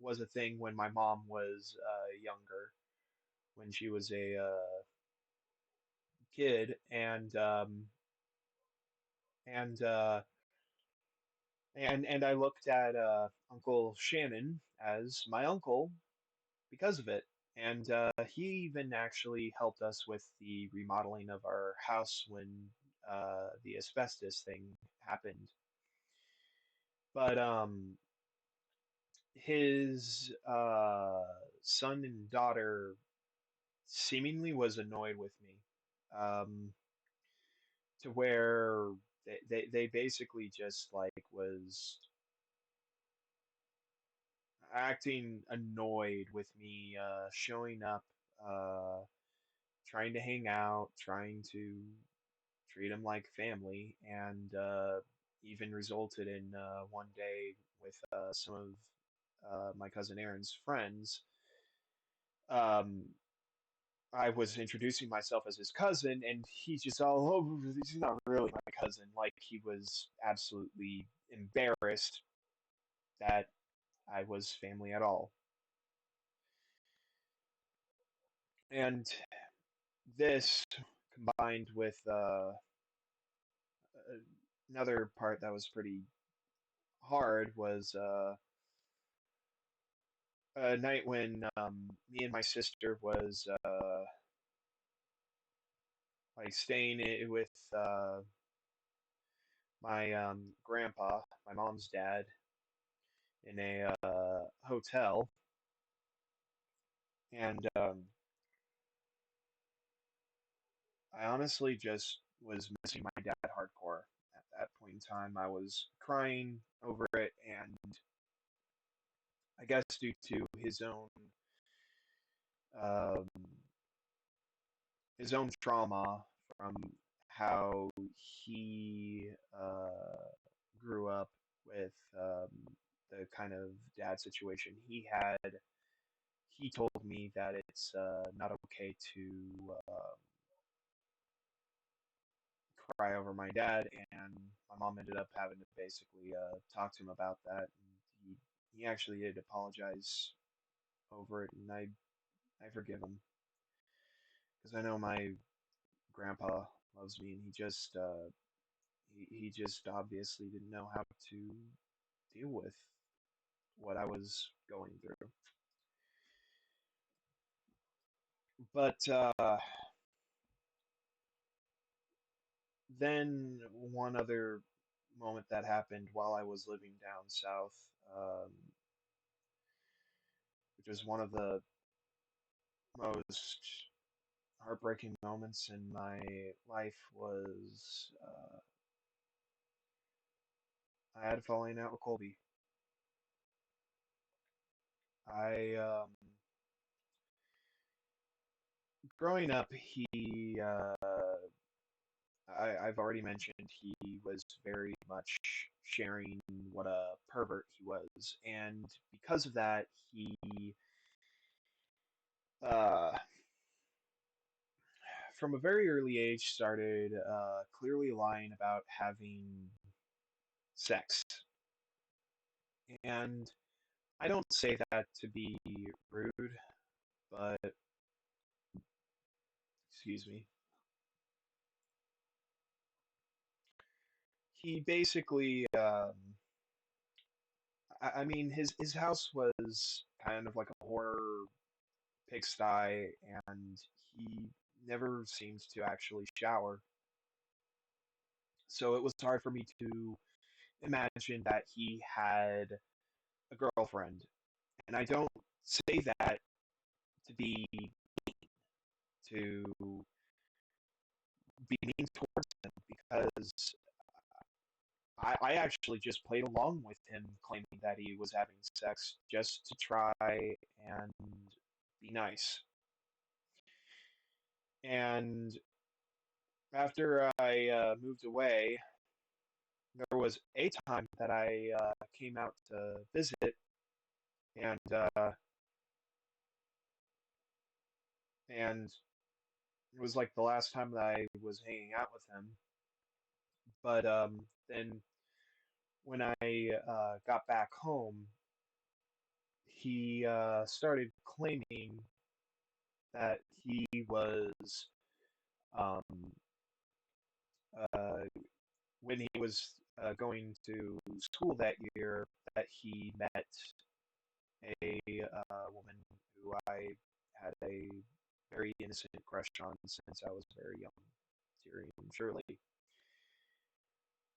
was a thing when my mom was younger, when she was a kid, and and I looked at Uncle Shannon as my uncle because of it. And he even actually helped us with the remodeling of our house when the asbestos thing happened. But his son and daughter seemingly was annoyed with me, um, to where they basically just like was acting annoyed with me showing up, uh, trying to hang out, trying to treat them like family, and even resulted in one day with some of my cousin Aaron's friends. Um, I was introducing myself as his cousin, and he's just all, oh, he's not really my cousin. Like he was absolutely embarrassed that I was family at all. And this combined with another part that was pretty hard was a night when me and my sister was like staying with my grandpa, my mom's dad, in a hotel, and I honestly just was missing my dad hardcore. At that point in time, I was crying over it, and I guess due to um, his own trauma from how he grew up with the kind of dad situation he had, he told me that it's not okay to cry over my dad, and my mom ended up having to basically talk to him about that. And he actually did apologize over it, and I forgive him because I know my grandpa loves me, and he just obviously didn't know how to deal with what I was going through. But then one other moment that happened while I was living down south, which was one of the most heartbreaking moments in my life, was I had a falling out with Colby. I growing up, I've already mentioned he was very much sharing what a pervert he was, and because of that, he uh, from a very early age started clearly lying about having sex. And I don't say that to be rude, but excuse me. He basically, I mean, his house was kind of like a horror pigsty, and he never seems to actually shower. So it was hard for me to imagine that he had a girlfriend. And I don't say that to to be mean towards him because I actually just played along with him claiming that he was having sex just to try and be nice. And after I moved away, there was a time that I came out to visit, and and it was like the last time that I was hanging out with him. But then when I got back home, he started claiming that he was um, uh, when he was going to school that year that he met a woman who I had a very innocent crush on since I was very young, Tyrion Shirley.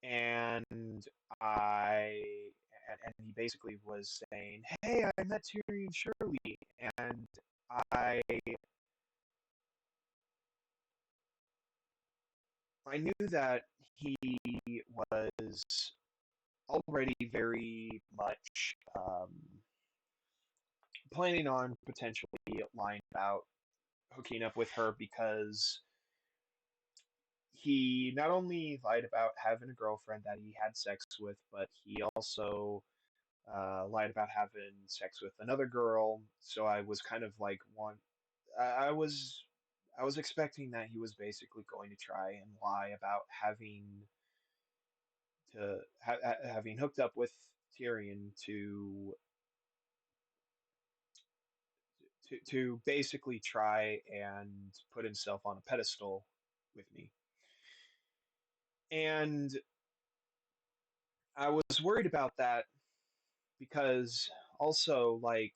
And I and he basically was saying, "Hey, I met Tyrion Shirley," and I I knew that he was already very much planning on potentially lying about hooking up with her because he not only lied about having a girlfriend that he had sex with, but he also lied about having sex with another girl. So I was kind of like one. I was I was expecting that he was basically going to try and lie about having hooked up with Tyrion to basically try and put himself on a pedestal with me. And I was worried about that because also like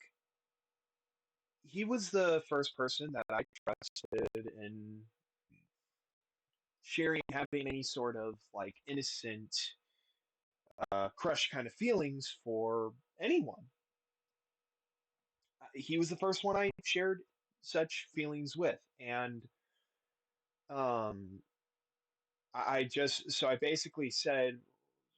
he was the first person that I trusted in sharing having any sort of like innocent crush kind of feelings for anyone. He was the first one I shared such feelings with, and um, I basically said,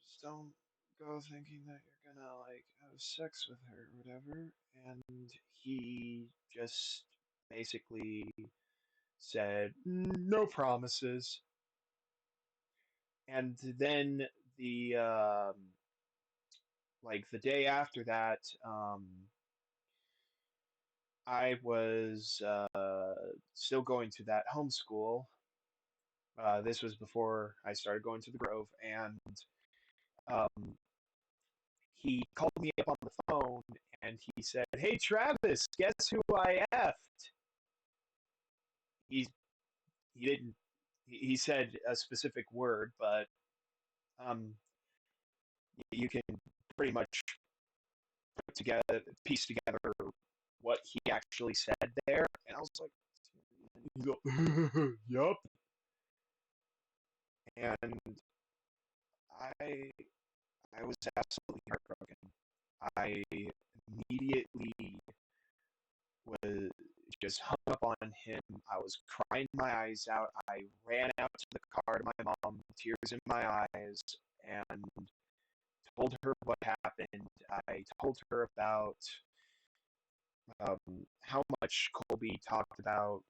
just don't go thinking that you're gonna like have sex with her or whatever. And he just basically said, no promises. And then the like the day after that, I was still going to that homeschool. This was before I started going to the Grove, and um, he called me up on the phone and he said, "Hey Travis, guess who I effed?" He he didn't. He said a specific word, but um, you can pretty much put together, piece together what he actually said there. And I was like, he's like, "Yup." And I I was absolutely heartbroken. I immediately was just hung up on him. I was crying my eyes out. I ran out to the car to my mom, tears in my eyes, and told her what happened. I told her about how much Colby talked about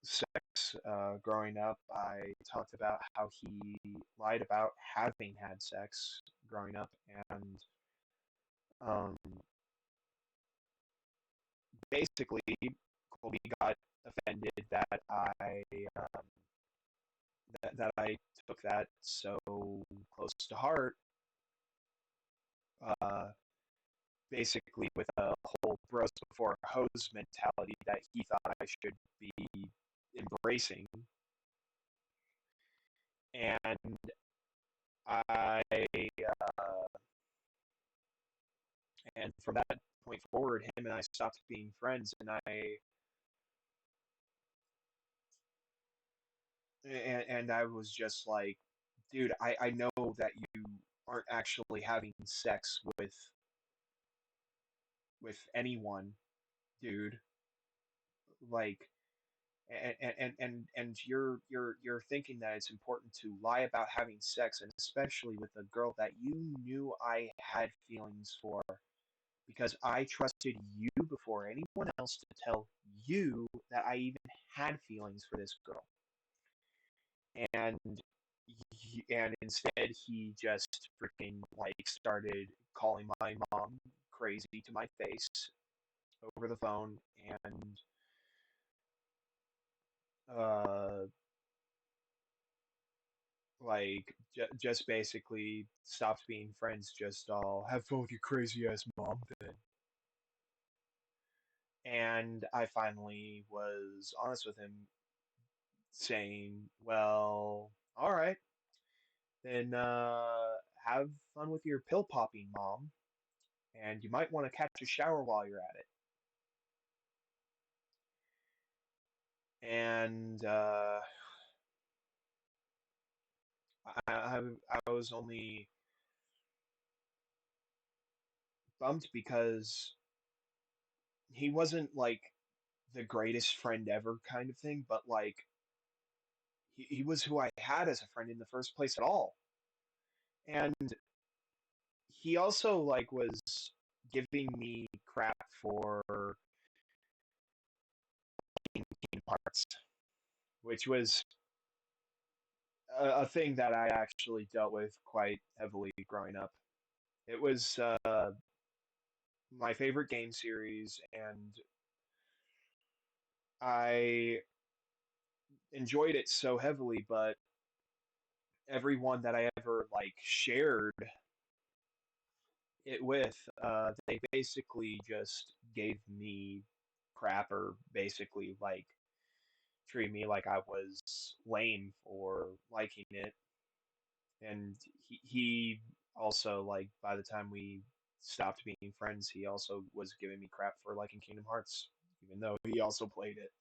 sex growing up. I talked about how he lied about having had sex growing up, and um, basically, Colby got offended that um, I took that so close to heart. Uh, Basically, with a whole bros before hose mentality that he thought I should be embracing, and I and from that point forward, him and I stopped being friends, and I was just like, dude, I know that you aren't actually having sex with anyone, dude. Like, and you're thinking that it's important to lie about having sex, and especially with a girl that you knew I had feelings for, because I trusted you before anyone else to tell you that I even had feelings for this girl. And and instead he just freaking like started calling my mom crazy to my face over the phone, and uh like just basically stopped being friends. Just all have fun with your crazy ass mom then. And I finally was honest with him, saying, well, all right, then have fun with your pill popping, mom, and you might want to catch a shower while you're at it. And I was only bummed because he wasn't like the greatest friend ever kind of thing, but like he was who I had as a friend in the first place at all. And he also like was giving me crap for Kingdom Hearts, which was a thing that I actually dealt with quite heavily growing up. It was my favorite game series, and I enjoyed it so heavily, but everyone that I ever like shared it with, they basically just gave me crap, or basically like treated me like I was lame for liking it. And he also, like, by the time we stopped being friends, he also was giving me crap for liking Kingdom Hearts, even though he also played it.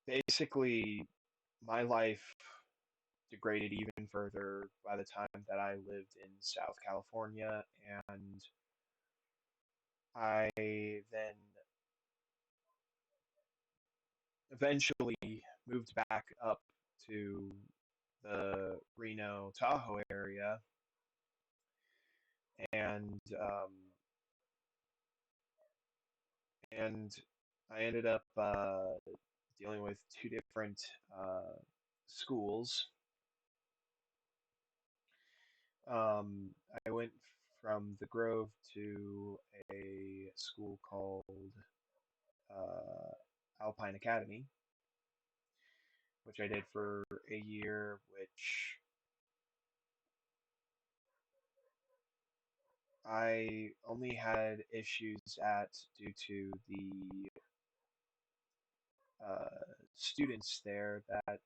Basically, my life degraded even further by the time that I lived in South California, and I then eventually moved back up to the Reno Tahoe area, and and I ended up dealing with two different schools. I went from the Grove to a school called uh, Alpine Academy, which I did for a year, which I only had issues at due to the students there that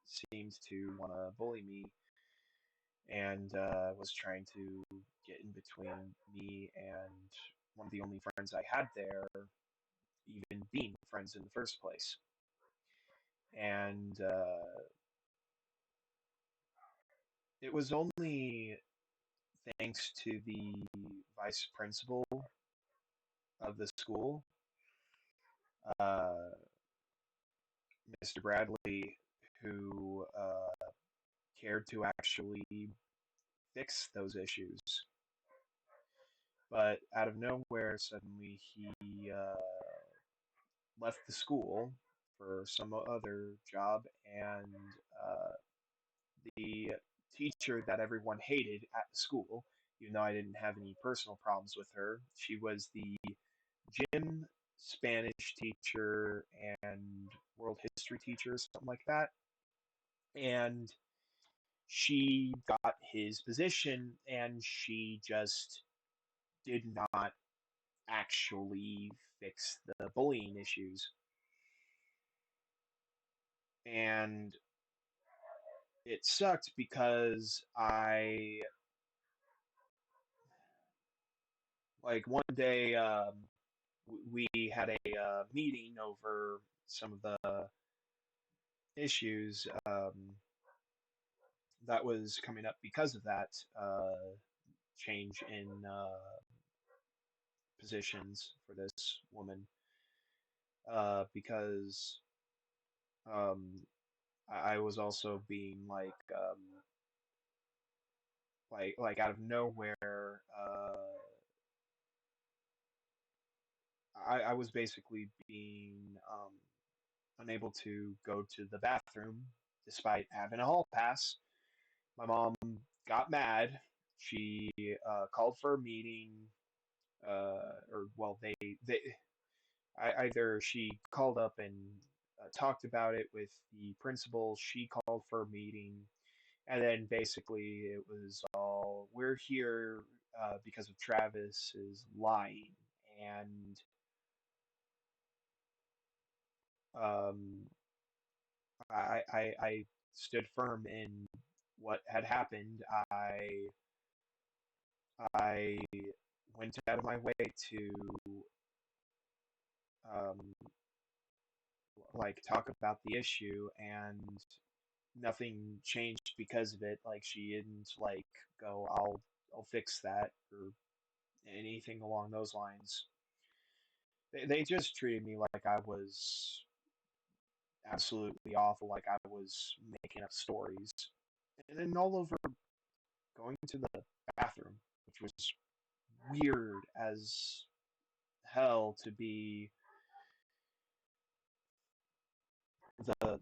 seemed to want to bully me and was trying to get in between me and one of the only friends I had there, even being friends in the first place. And it was only thanks to the vice principal of the school, uh, Mr. Bradley, who cared to actually fix those issues. But out of nowhere, suddenly he left the school for some other job, and uh, the teacher that everyone hated at the school, even though I didn't have any personal problems with her, she was the gym, Spanish teacher, and world history teacher, something like that. And she got his position, and she just did not actually fix the bullying issues. And it sucked because like, one day, we had a meeting over some of the issues that was coming up because of that change in positions for this woman. Because um, I was also being like out of nowhere. I was basically being unable to go to the bathroom despite having a hall pass. My mom got mad. She called for a meeting, or well, they either she called up and talked about it with the principal. She called for a meeting, and then basically it was all, we're here because of Travis is lying, and um, I stood firm in what had happened. I went out of my way to um, like talk about the issue, and nothing changed because of it. Like, she didn't like go, I'll fix that, or anything along those lines. They just treated me like I was absolutely awful, like I was making up stories. And then all over going to the bathroom, which was weird as hell to be the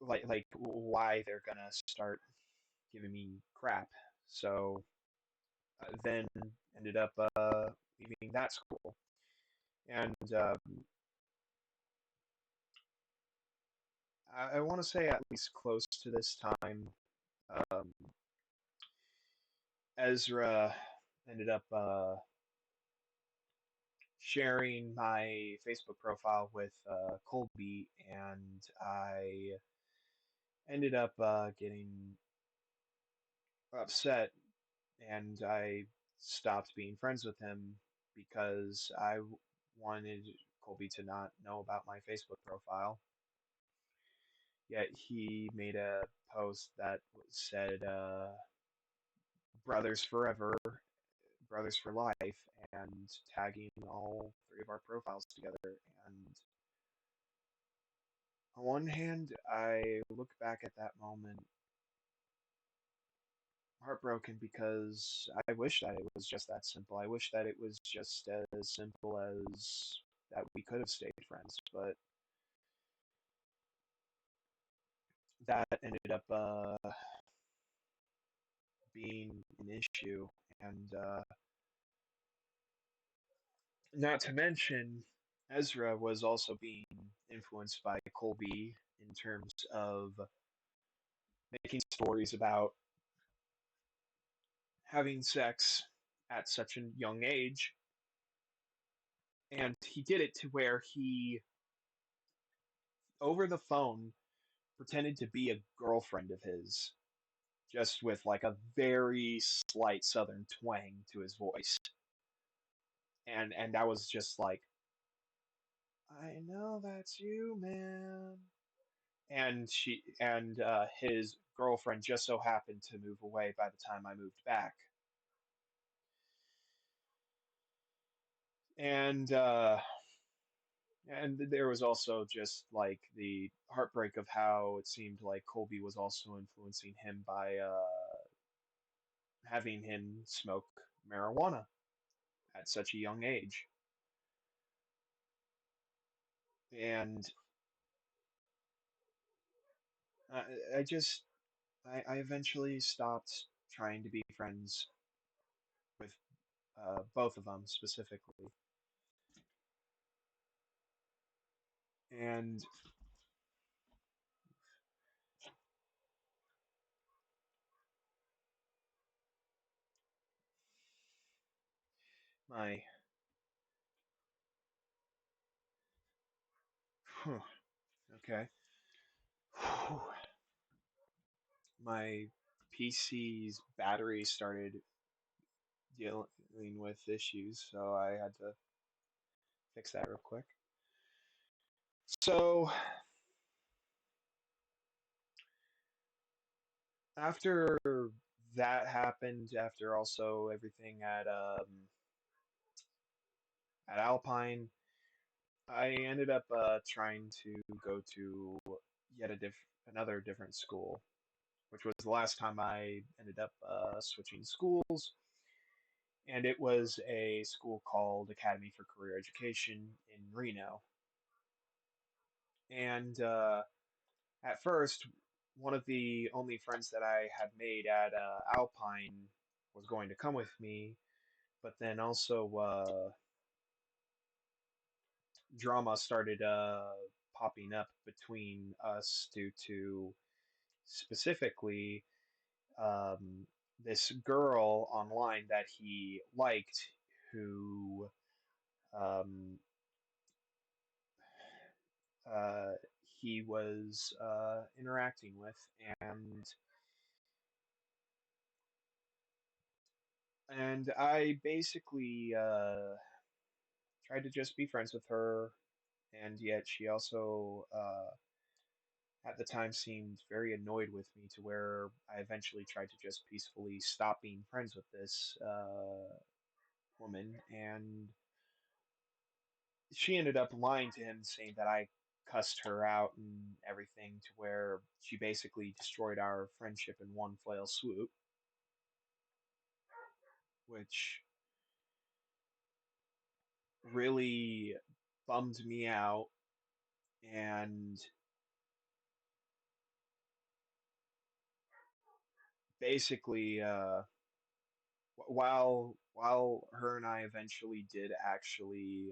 like why they're gonna start giving me crap. So then ended up leaving that school, and I want to say at least close to this time, um, Ezra ended up sharing my Facebook profile with Colby, and I ended up getting upset, and I stopped being friends with him because I wanted Colby to not know about my Facebook profile. Yet he made a post that said "Brothers forever, brothers for life," and tagging all three of our profiles together. And on one hand, I look back at that moment heartbroken because I wish that it was just that simple. I wish that it was just as simple as that we could have stayed friends, but that ended up being an issue. And not to mention, Ezra was also being influenced by Colby in terms of making stories about having sex at such a young age. And he did it to where he, over the phone, pretended to be a girlfriend of his, just with like a very slight southern twang to his voice. And that was just like, I know that's you, man. And his girlfriend just so happened to move away by the time I moved back. And and there was also just like the heartbreak of how it seemed like Colby was also influencing him by having him smoke marijuana at such a young age. And I just I eventually stopped trying to be friends with both of them specifically. And my okay, my PC's battery started dealing with issues, so I had to fix that real quick. So after that happened, after also everything at Alpine, I ended up trying to go to yet another different school, which was the last time I ended up switching schools, and it was a school called Academy for Career Education in Reno. And at first, one of the only friends that I had made at Alpine was going to come with me, but then also drama started popping up between us due to specifically this girl online that he liked who um, he was interacting with, and I basically tried to just be friends with her, and yet she also at the time seemed very annoyed with me to where I eventually tried to just peacefully stop being friends with this woman, and she ended up lying to him, saying that I cussed her out and everything, to where she basically destroyed our friendship in one fell swoop, which really bummed me out. And basically, while her and I eventually did actually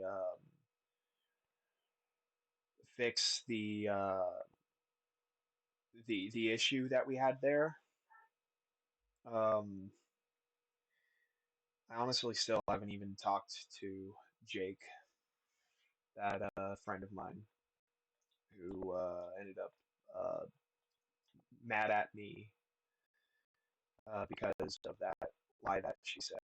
fix the issue that we had there, um, I honestly still haven't even talked to Jake, that friend of mine who ended up uh, mad at me because of that lie that she said.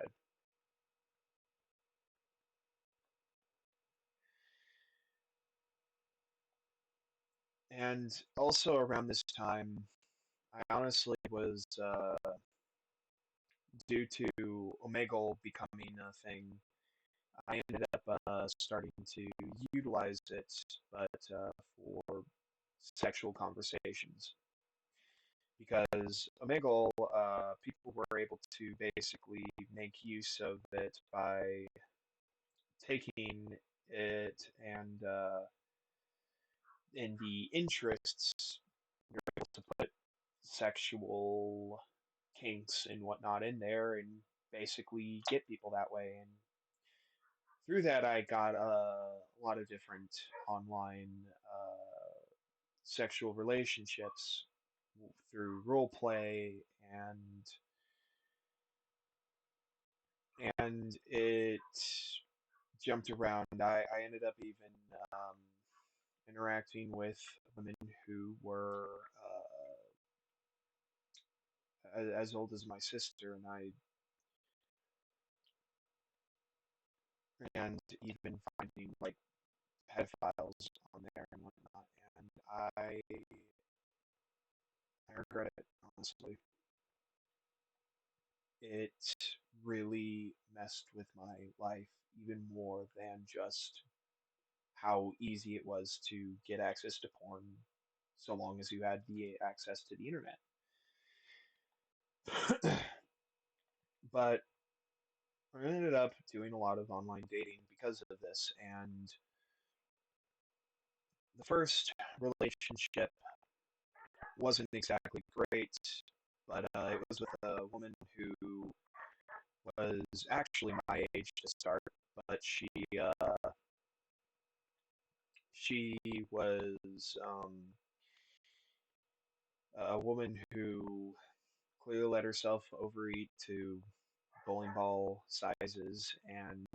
And also around this time, I honestly was due to Omegle becoming a thing. I ended up starting to utilize it, but for sexual conversations. Because Omegle, people were able to basically make use of it by taking it and in the interests, you're able to put sexual kinks and whatnot in there and basically get people that way. And through that, I got a lot of different online sexual relationships through role play and it jumped around. I ended up even interacting with women who were as old as my sister and I, and even finding like pedophiles on there and whatnot. And I regret it, honestly. It really messed with my life even more than just how easy it was to get access to porn so long as you had the access to the internet. But I ended up doing a lot of online dating because of this, and the first relationship wasn't exactly great, but it was with a woman who was actually my age to start, but she was a woman who clearly let herself overeat to bowling ball sizes, and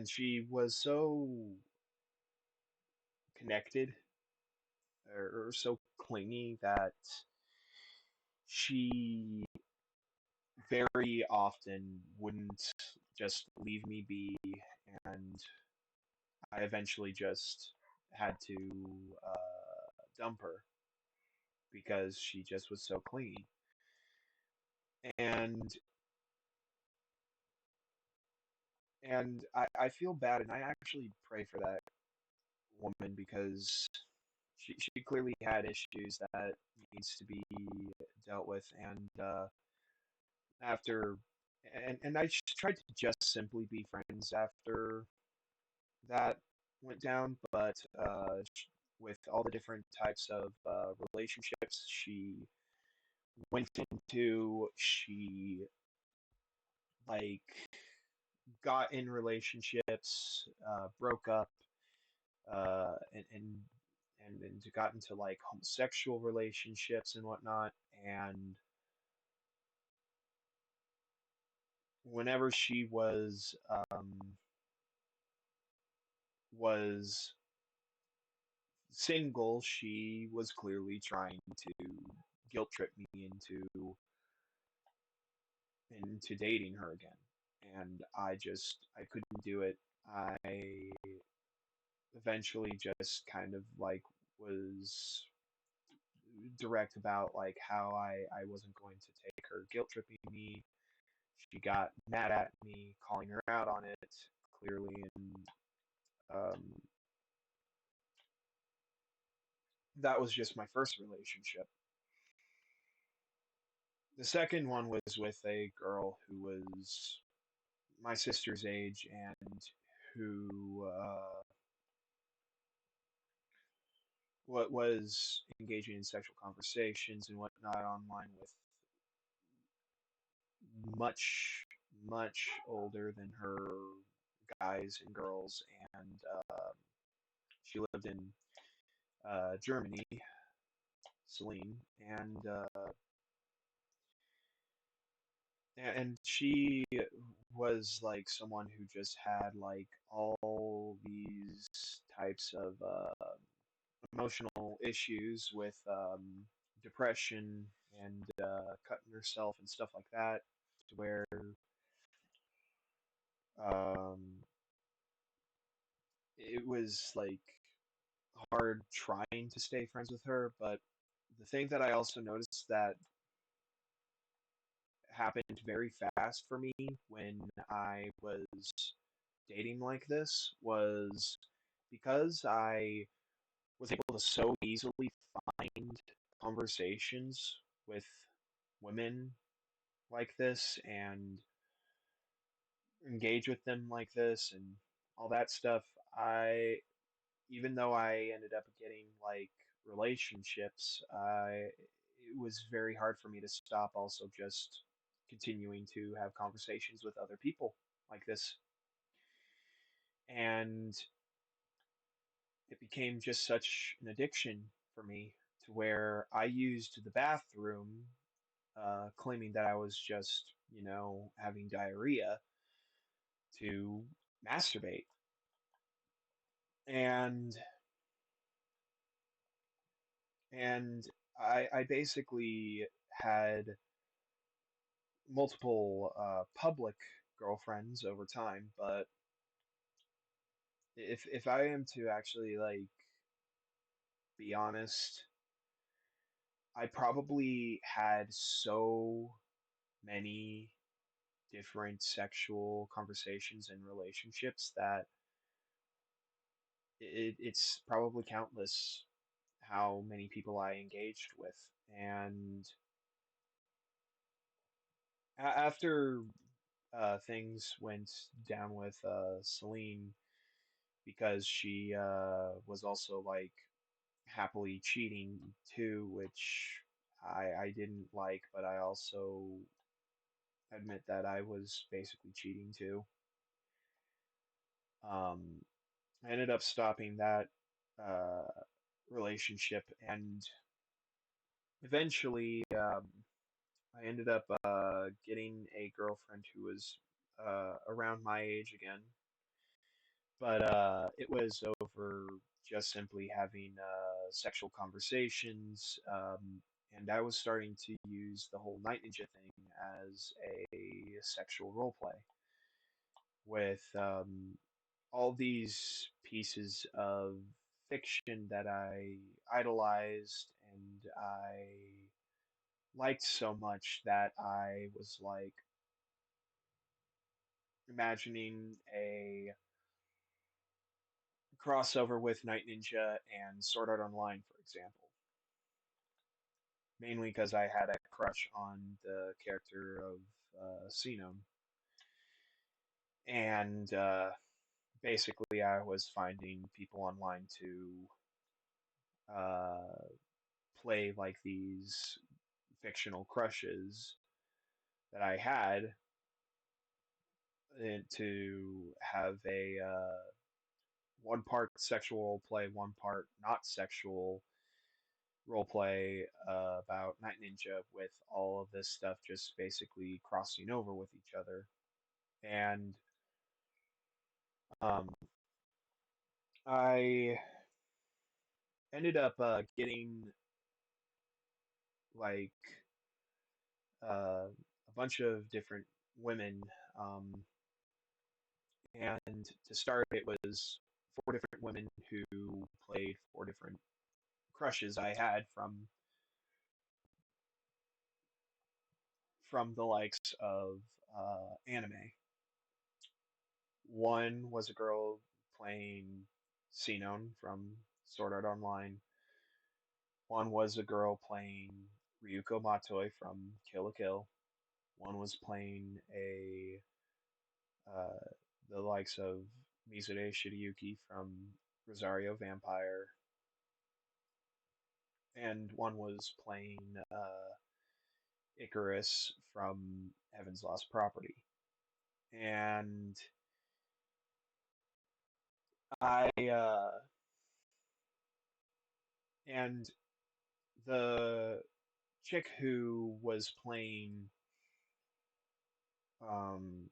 she was so connected or so clingy that she very often wouldn't just leave me be, and I eventually just had to dump her because she just was so clingy. And I feel bad, and I actually pray for that woman because she clearly had issues that needs to be dealt with, and after and I tried to just simply be friends after that went down, but with all the different types of relationships she went into, she like got in relationships, broke up, and got into like homosexual relationships and whatnot. And whenever she was single, she was clearly trying to guilt trip me into dating her again. And I couldn't do it. I eventually just kind of like was direct about like how I wasn't going to take her guilt tripping me. She got mad at me, calling her out on it clearly, and um, that was just my first relationship. The second one was with a girl who was my sister's age and who what was engaging in sexual conversations and whatnot online with much older than her guys and girls, and she lived in Germany, Celine, and she was like someone who just had like all these types of emotional issues with depression and cutting herself and stuff like that, to where Um, it was like hard trying to stay friends with her, but the thing that I also noticed that happened very fast for me when I was dating like this was because I was able to so easily find conversations with women like this and engage with them like this and all that stuff. I Even though I ended up getting like relationships, it was very hard for me to stop also just continuing to have conversations with other people like this. And it became just such an addiction for me to where I used the bathroom, claiming that I was just, having diarrhea to masturbate. And and I basically had multiple public girlfriends over time, but if I am to actually like be honest, I probably had so many different sexual conversations and relationships that it's probably countless how many people I engaged with. And after things went down with Celine, because she was also like happily cheating too, which I didn't like, but I also admit that I was basically cheating too. Um, I ended up stopping that uh, relationship, and eventually I ended up getting a girlfriend who was around my age again, but it was over just simply having sexual conversations, and I was starting to use the whole Night Ninja thing as a sexual role play with all these pieces of fiction that I idolized and I liked so much that I was like imagining a crossover with Night Ninja and Sword Art Online, for example. Mainly because I had a crush on the character of Xenon. And basically, I was finding people online to uh, play like these fictional crushes that I had, and to have a one part sexual role play, one part not sexual role play about Night Ninja with all of this stuff just basically crossing over with each other. And um, I ended up getting like a bunch of different women. Um, and to start, it was four different women who played four different crushes I had from the likes of anime. One was a girl playing Sinon from Sword Art Online. One was a girl playing Ryuko Matoi from Kill la Kill. One was playing a uh, the likes of Mizure Shirayuki from Rosario Vampire, and one was playing Icarus from Heaven's Lost Property. And I and the chick who was playing um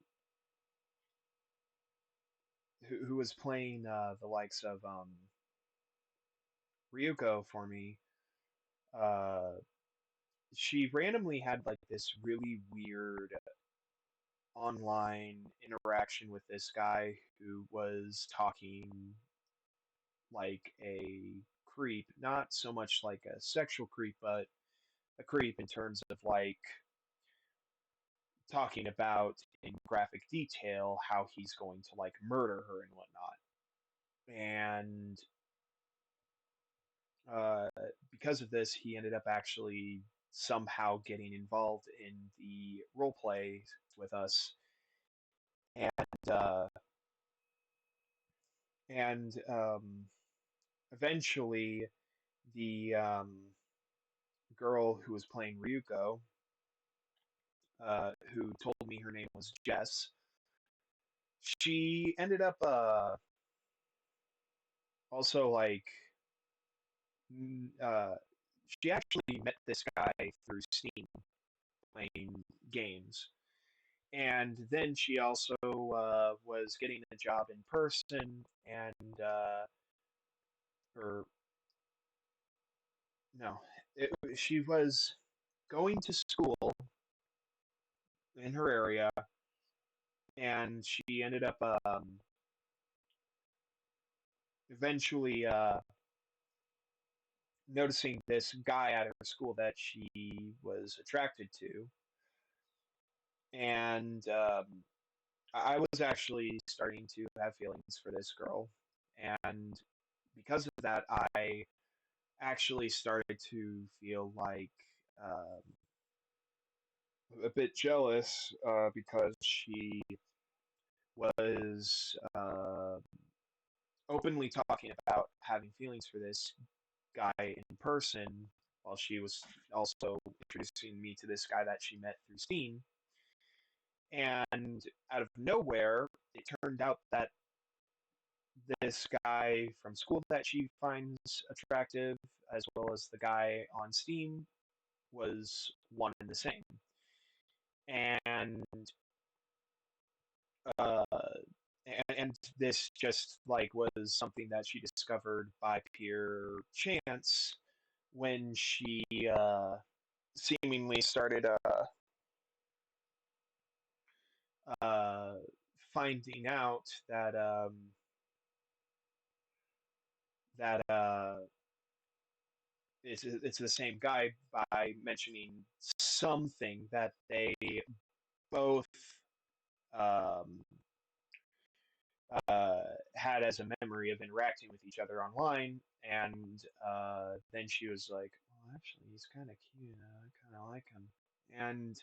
who was playing the likes of Ryuko for me, uh she randomly had like this really weird online interaction with this guy who was talking like a creep, not so much like a sexual creep, but a creep in terms of like talking about in graphic detail how he's going to like murder her and whatnot. And uh, because of this, he ended up actually somehow getting involved in the role play with us, and uh, and eventually the girl who was playing Ryuko, who told me her name was Jess, she ended up also like uh, she actually met this guy through Steam playing games. And then she also was getting a job in person, and or no, she was going to school in her area, and she ended up eventually noticing this guy at her school that she was attracted to, and I was actually starting to have feelings for this girl, and because of that, I actually started to feel like a bit jealous because she was openly talking about having feelings for this guy in person while she was also introducing me to this guy that she met through Steam. And out of nowhere, it turned out that this guy from school that she finds attractive, as well as the guy on Steam, was one and the same. And uh, and this just like was something that she discovered by pure chance when she seemingly started uh, finding out that that it's the same guy by mentioning something that they both um, had as a memory of interacting with each other online. And then she was like, "Well, actually, he's kind of cute. I kind of like him." And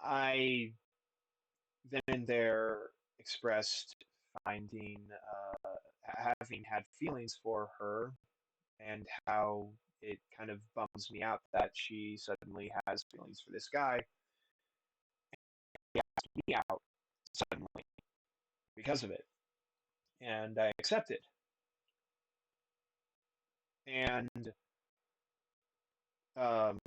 I then and there expressed finding, having had feelings for her, and how it kind of bums me out that she suddenly has feelings for this guy. He asked me out suddenly because of it, and I accepted. And um,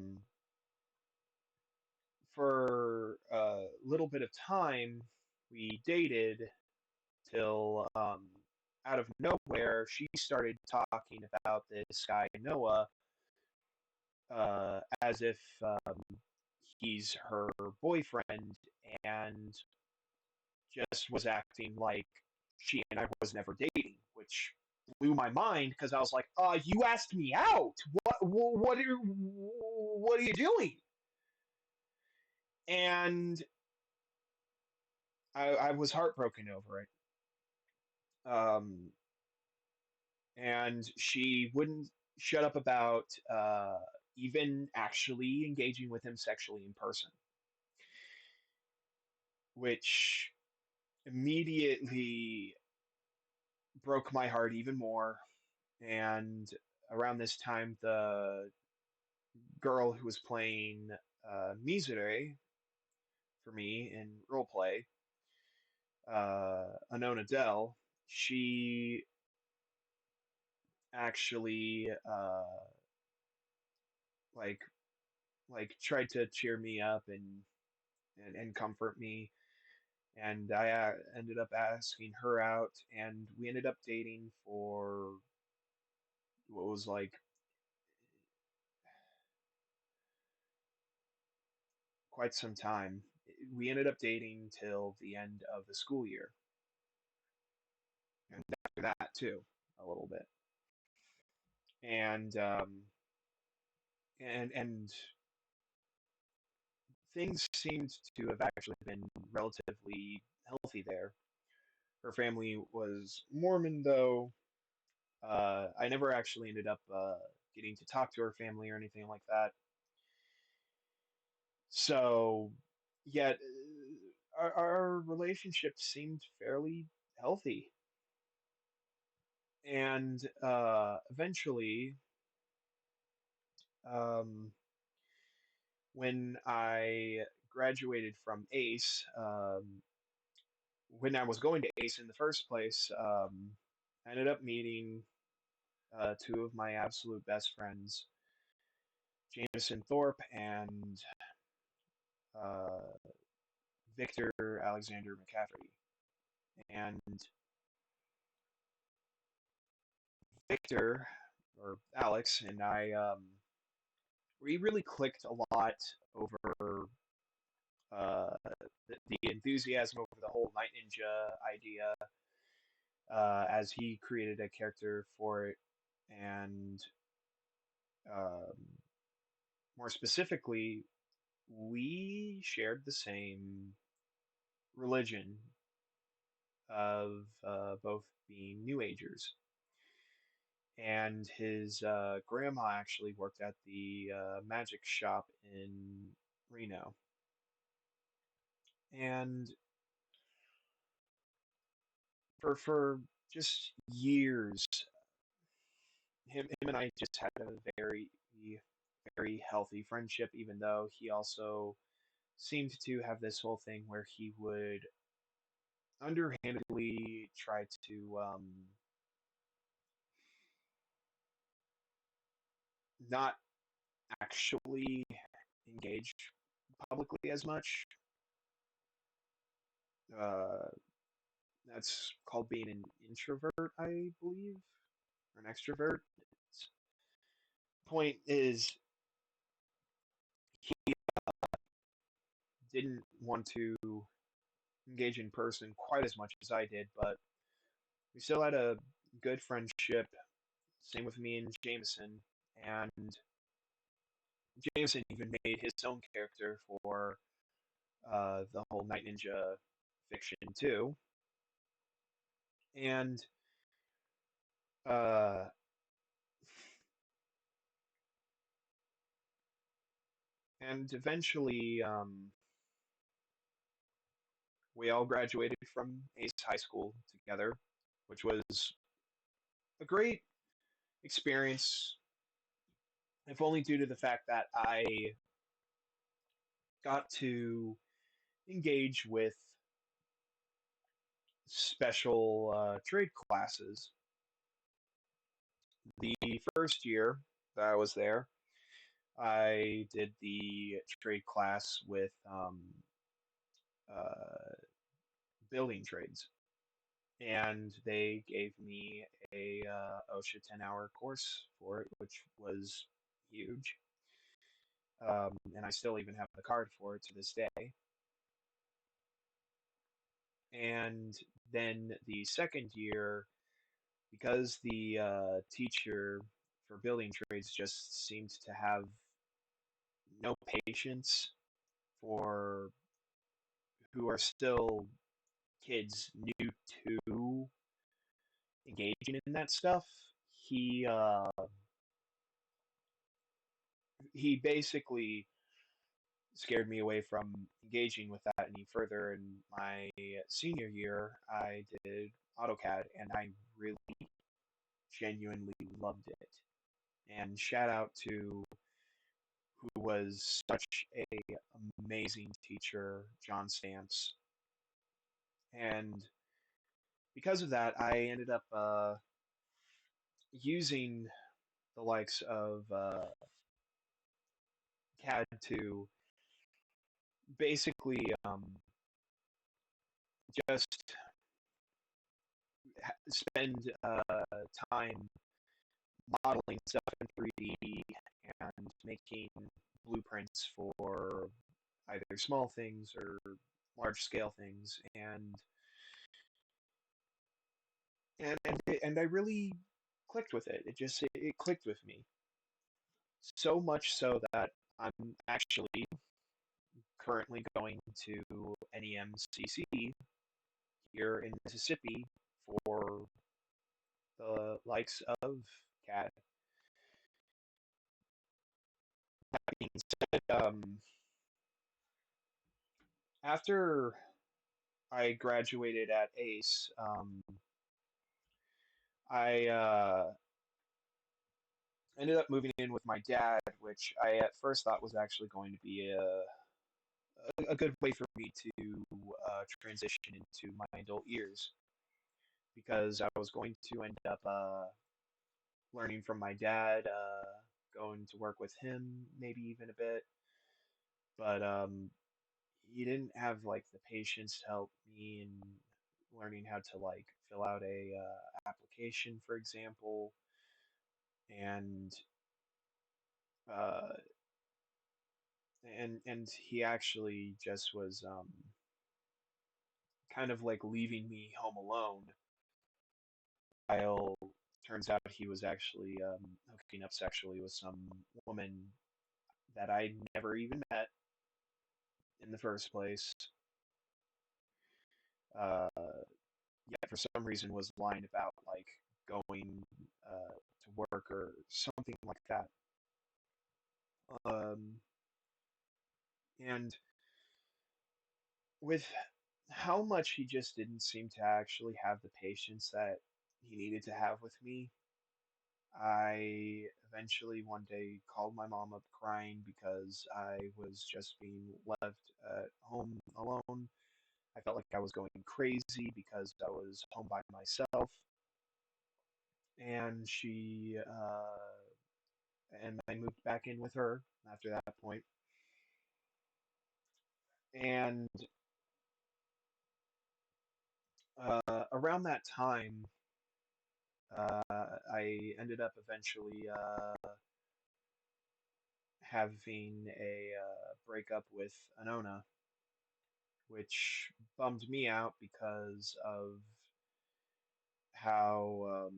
for a little bit of time, we dated till out of nowhere, she started talking about this guy, Noah, as if he's her boyfriend, and just was acting like she and I was never dating, which blew my mind because I was like, you asked me out. What are you doing?" And I was heartbroken over it. Um, and she wouldn't shut up about even actually engaging with him sexually in person, which immediately broke my heart even more. And around this time, the girl who was playing Mizure for me in roleplay, Anona Dell, she actually like tried to cheer me up and comfort me. And I ended up asking her out, and we ended up dating for what was like quite some time. we ended up dating till the end of the school year, and after that too, a little bit. And and things seemed to have actually been relatively healthy there. Her family was Mormon, though. I never actually ended up getting to talk to her family or anything like that. So, yet our relationship seemed fairly healthy. And eventually, um, when I graduated from ACE, when I was going to ACE in the first place, I ended up meeting two of my absolute best friends, Jameson Thorpe and uh, Victor Alexander McCaffrey. And Victor, or Alex, and I, we really clicked a lot over the enthusiasm over the whole Night Ninja idea, as he created a character for it, and um, more specifically, we shared the same religion of both being New Agers. And his grandma actually worked at the magic shop in Reno. And for just years, him and I just had a very healthy friendship, even though he also seemed to have this whole thing where he would underhandedly try to not actually engage publicly as much. Uh, that's called being an introvert, I believe, or an extrovert. Point is, he didn't want to engage in person quite as much as I did, but we still had a good friendship. Same with me and Jameson. And Jameson even made his own character for the whole Night Ninja fiction too. And uh, and eventually, we all graduated from Ace High School together, which was a great experience, if only due to the fact that I got to engage with special trade classes. The first year that I was there, I did the trade class with uh, building trades, and they gave me a OSHA 10-hour course for it, which was huge. And I still even have the card for it to this day. And then the second year, because the teacher for building trades just seemed to have no patience for who are still kids new to engaging in that stuff, he basically scared me away from engaging with that any further. In my senior year, I did AutoCAD, and I really genuinely loved it. And shout out to who was such a amazing teacher, John Stamps. And because of that, I ended up using the likes of CAD to basically just spend time modeling stuff in 3D and making blueprints for either small things or large scale things, and I really clicked with it. It clicked with me so much so that I'm actually currently going to NEMCC here in Mississippi for the likes of Cat. That being said, after I graduated at ACE, I ended up moving in with my dad, which I at first thought was actually going to be a good way for me to transition into my adult years because I was going to end up learning from my dad, going to work with him, maybe even a bit. But he didn't have like the patience to help me in learning how to like fill out a application, for example, and uh, and he actually just was kind of like leaving me home alone while turns out he was actually hooking up sexually with some woman that I never even met in the first place. Uh, Yet for some reason was lying about like going to work or something like that. Um, and with how much he just didn't seem to actually have the patience that he needed to have with me, I eventually one day called my mom up crying because I was just being left at home alone. I felt like I was going crazy because I was home by myself. And and I moved back in with her after that point. And around that time, I ended up eventually having a breakup with Anona, which bummed me out because of how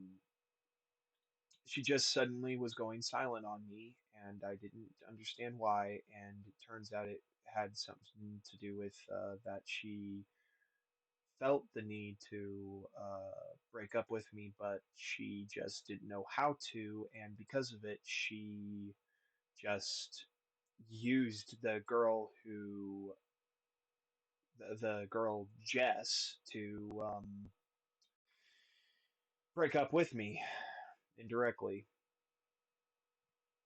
she just suddenly was going silent on me, and I didn't understand why. And it turns out it had something to do with that she felt the need to break up with me, but she just didn't know how to, and because of it, she just used the girl Jess to break up with me indirectly,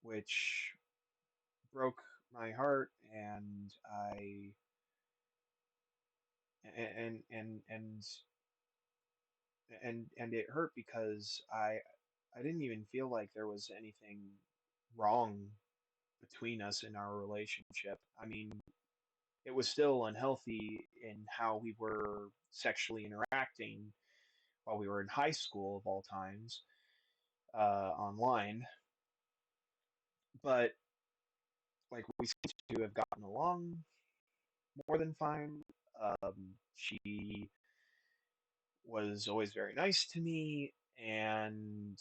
which broke my heart, and and and and and it hurt because I didn't even feel like there was anything wrong between us in our relationship. I mean, it was still unhealthy in how we were sexually interacting while we were in high school of all times, online, but like we seem to have gotten along more than fine. She was always very nice to me, and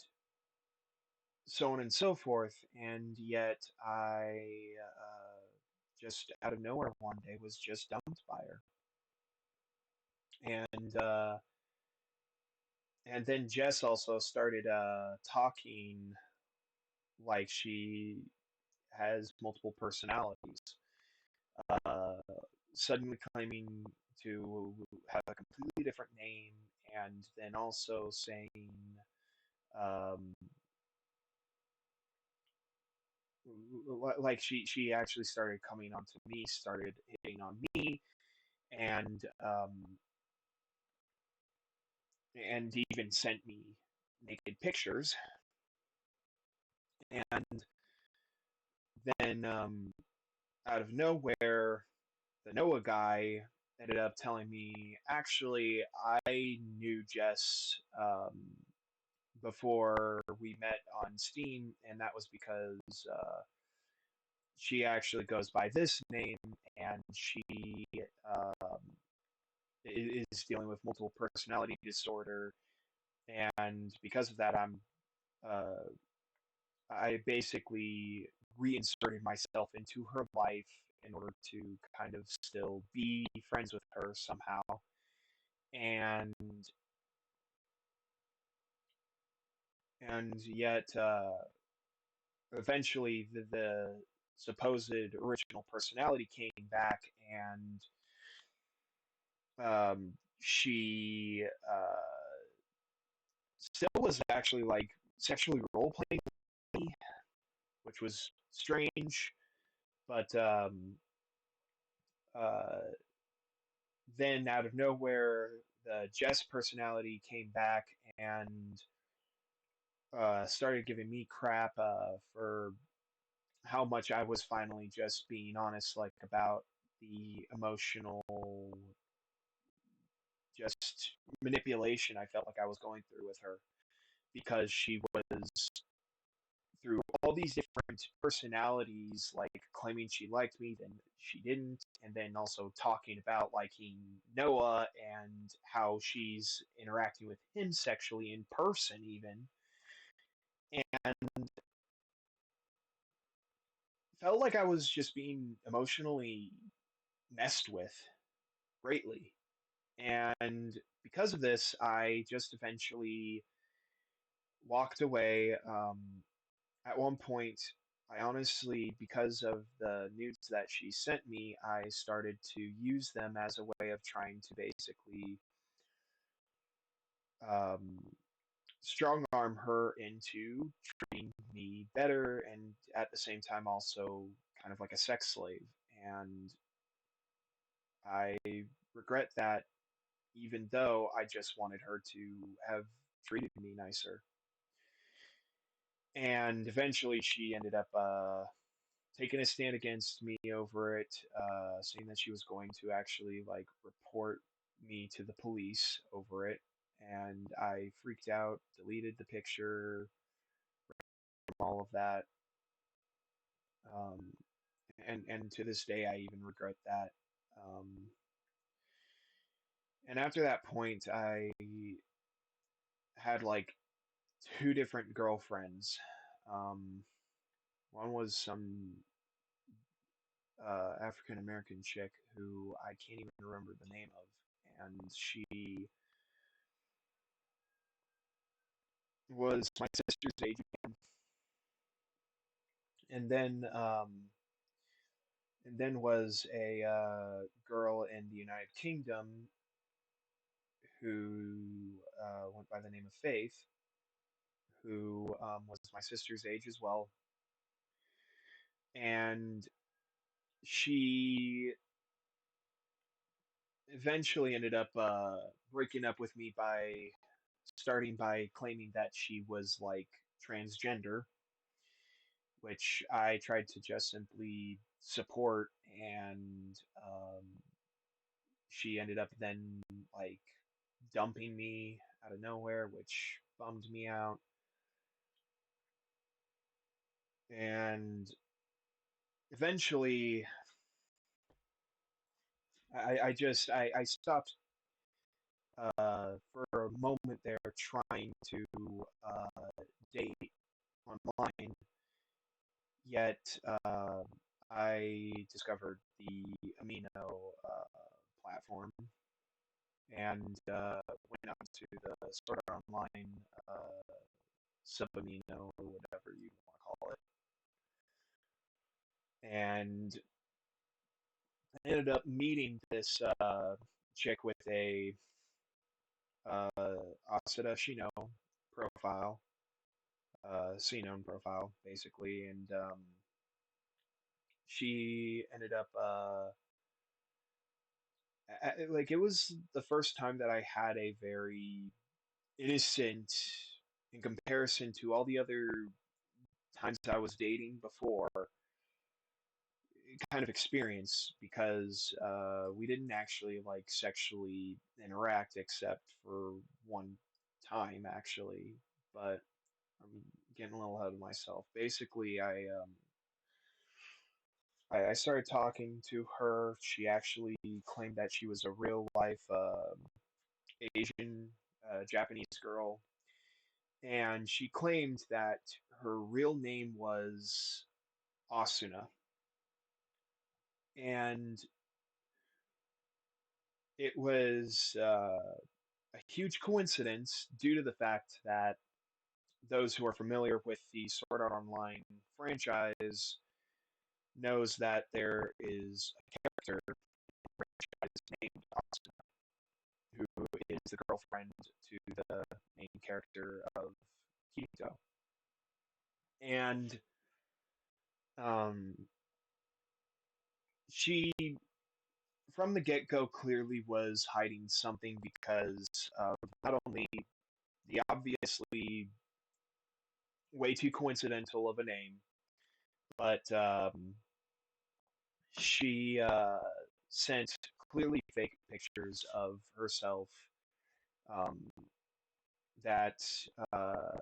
so on and so forth. And yet, I just out of nowhere one day was just dumped by her, and then Jess also started talking like she has multiple personalities, uh, suddenly claiming to have a completely different name, and then also saying, um, like she actually started coming onto me, started hitting on me, and even sent me naked pictures, and then out of nowhere, the Noah guy ended up telling me, actually, I knew Jess before we met on Steam, and that was because she actually goes by this name, and she um, is dealing with multiple personality disorder, and because of that, uh, I basically reinserted myself into her life in order to kind of still be friends with her somehow. And yet eventually the supposed original personality came back, and she still was actually like sexually role playing me, which was strange. But uh, then out of nowhere, the Jess personality came back and started giving me crap for how much I was finally just being honest, like about the emotional, just manipulation I felt like I was going through with her, because she was through all these different personalities, like claiming she liked me, then she didn't, and then also talking about liking Noah and how she's interacting with him sexually in person, even, and felt like I was just being emotionally messed with greatly. And because of this, I just eventually walked away. At one point, I honestly, because of the nudes that she sent me, I started to use them as a way of trying to basically um, strong arm her into treating me better, and at the same time also kind of like a sex slave. And I regret that, even though I just wanted her to have treated me nicer. And eventually she ended up taking a stand against me over it, saying that she was going to actually like report me to the police over it. And I freaked out, deleted the picture, all of that. Um, and to this day, I even regret that. Um, and after that point, I had like two different girlfriends. Um, One was some African American chick who I can't even remember the name of, and she was my sister's age again. And then, was a girl in the United Kingdom who went by the name of Faith, who was my sister's age as well, and she eventually ended up breaking up with me by starting by claiming that she was like transgender, which I tried to just simply support, and she ended up then like dumping me out of nowhere, which bummed me out. And eventually, I stopped for a moment there trying to date online. Yet I discovered the Amino platform, and went out to the Sword Art Online Subamino, or whatever you want to call it, and I ended up meeting this chick with a Asada Shino profile, Sinon profile, basically, and she ended up like, it was the first time that I had a very innocent, in comparison to all the other times I was dating before, kind of experience, because we didn't actually like sexually interact except for one time actually. But I'm getting a little ahead of myself. Basically, I started talking to her. She actually claimed that she was a real life Asian Japanese girl, and she claimed that her real name was Asuna, and it was a huge coincidence due to the fact that those who are familiar with the Sword Art Online franchise knows that there is a character named Asuna who is the girlfriend to the main character of Kirito. And um, she, from the get go, clearly was hiding something because of not only the obviously way too coincidental of a name, but she sent clearly fake pictures of herself um, that uh,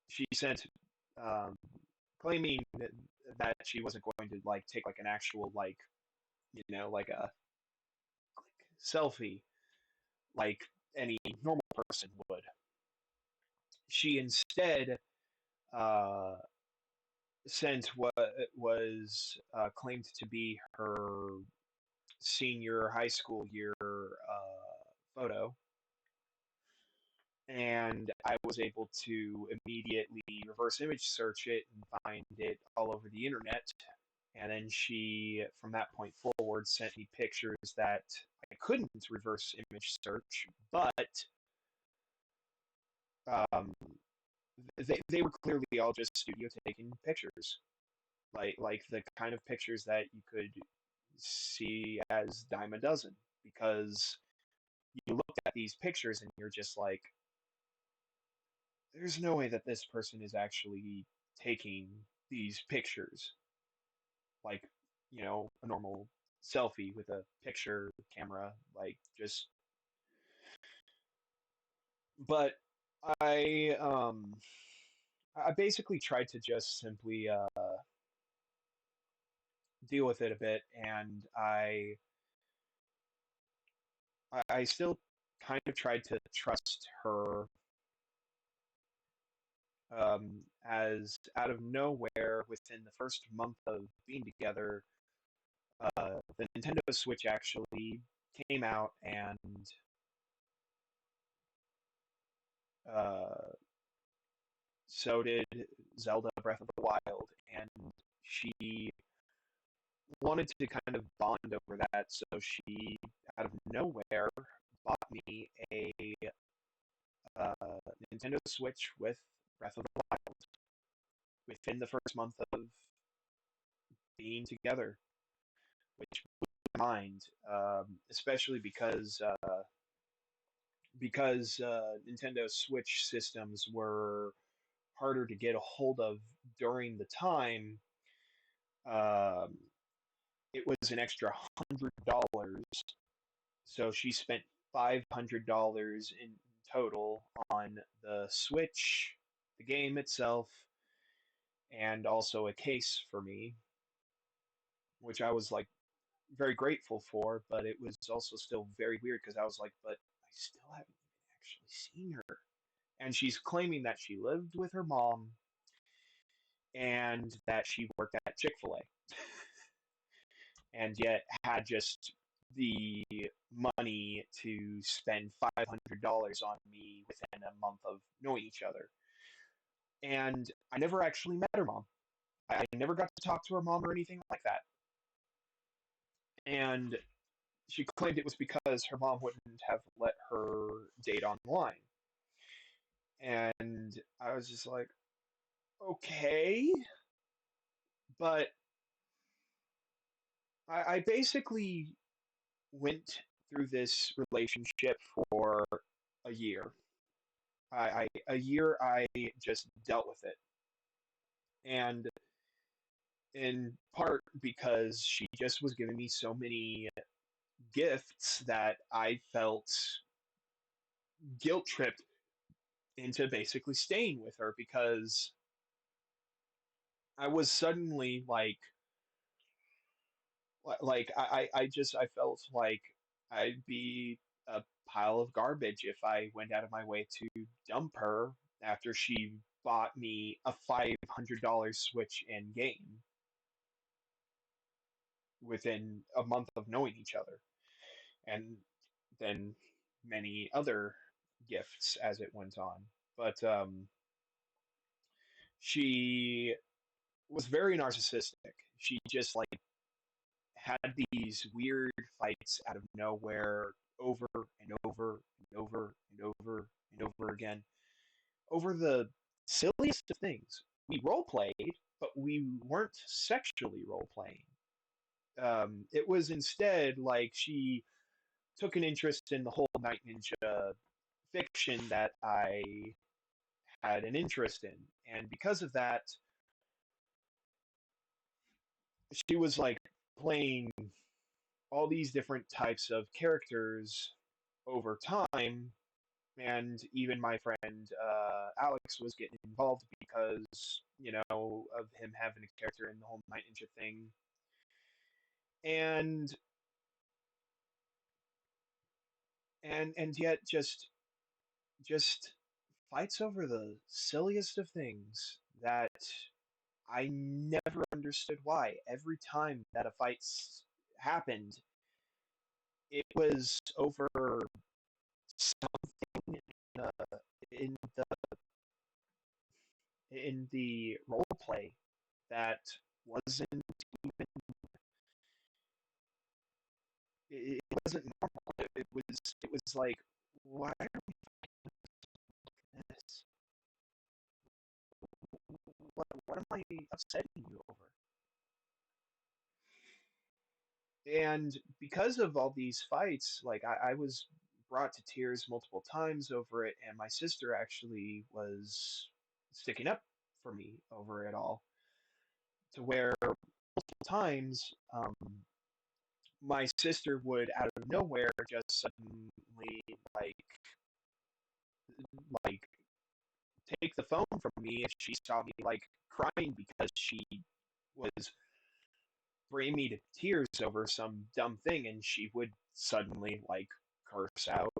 she sent um, claiming that she wasn't going to like take like an actual like like a selfie like any normal person would. She instead uh, sent what was claimed to be her senior high school year photo, and I was able to immediately reverse image search it and find it all over the internet. And then she, from that point forward, sent me pictures that I couldn't reverse image search, but um, they were clearly all just studio taken pictures, like the kind of pictures that you could see as dime a dozen. Because you look at these pictures and you're just like, there's no way that this person is actually taking these pictures like a normal selfie with a picture camera, like just. But I um I basically tried to just simply deal with it a bit, and I still kind of tried to trust her, as out of nowhere within the first month of being together, the Nintendo Switch actually came out, and uh, so did Zelda Breath of the Wild, and she wanted to kind of bond over that, so she, out of nowhere, bought me a uh, Nintendo Switch with Breath of the Wild within the first month of being together, which blew my mind, especially because Nintendo Switch systems were harder to get a hold of during the time. Um, it was an extra $100, so she spent $500 in total on the Switch, the game itself, and also a case for me, which I was like very grateful for, but it was also still very weird because I was like, but I still haven't even actually seen her. And she's claiming that she lived with her mom and that she worked at Chick-fil-A and yet had just the money to spend $500 on me within a month of knowing each other. And I never actually met her mom. I never got to talk to her mom or anything like that. And she claimed it was because her mom wouldn't have let her date online. And I was just like, okay. But I basically went through this relationship for a year. A year I just dealt with it. And in part because she just was giving me so many gifts that I felt guilt tripped into basically staying with her because I was suddenly like I felt like I'd be a pile of garbage if I went out of my way to dump her after she bought me a $500 Switch and game within a month of knowing each other, and then many other gifts as it went on. But she was very narcissistic. She just like had these weird fights out of nowhere over and over and over and over and over again over the silliest of things. We role played, but we weren't sexually role playing. It was instead like she took an interest in the whole Night Ninja fiction that I had an interest in. And because of that, she was like playing all these different types of characters over time. And even my friend Alex was getting involved because, of him having a character in the whole Night Ninja thing. And and yet just fights over the silliest of things that I never understood why. Every time that a fight happened, it was over something in the in the role play that wasn't even it wasn't normal. It was like, why are we doing this? What am I upsetting you over? And because of all these fights, like I was brought to tears multiple times over it, and my sister actually was sticking up for me over it all, to where multiple times my sister would out of nowhere just suddenly like like take the phone from me if she saw me like crying because she was bringing me to tears over some dumb thing, and she would suddenly like curse out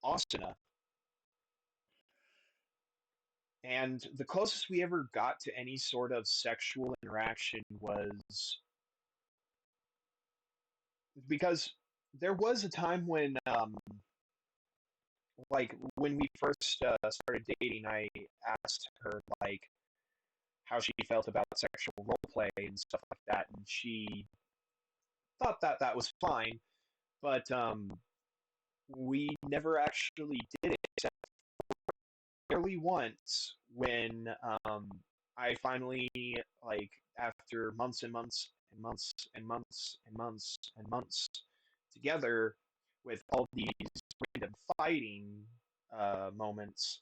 Asuna. And the closest we ever got to any sort of sexual interaction was because there was a time when, like, when we first started dating, I asked her, like, how she felt about sexual role play and stuff like that, and she thought that that was fine, but we never actually did it except barely once when I finally, like, after months and months and months and months and months and months together with all these random fighting moments,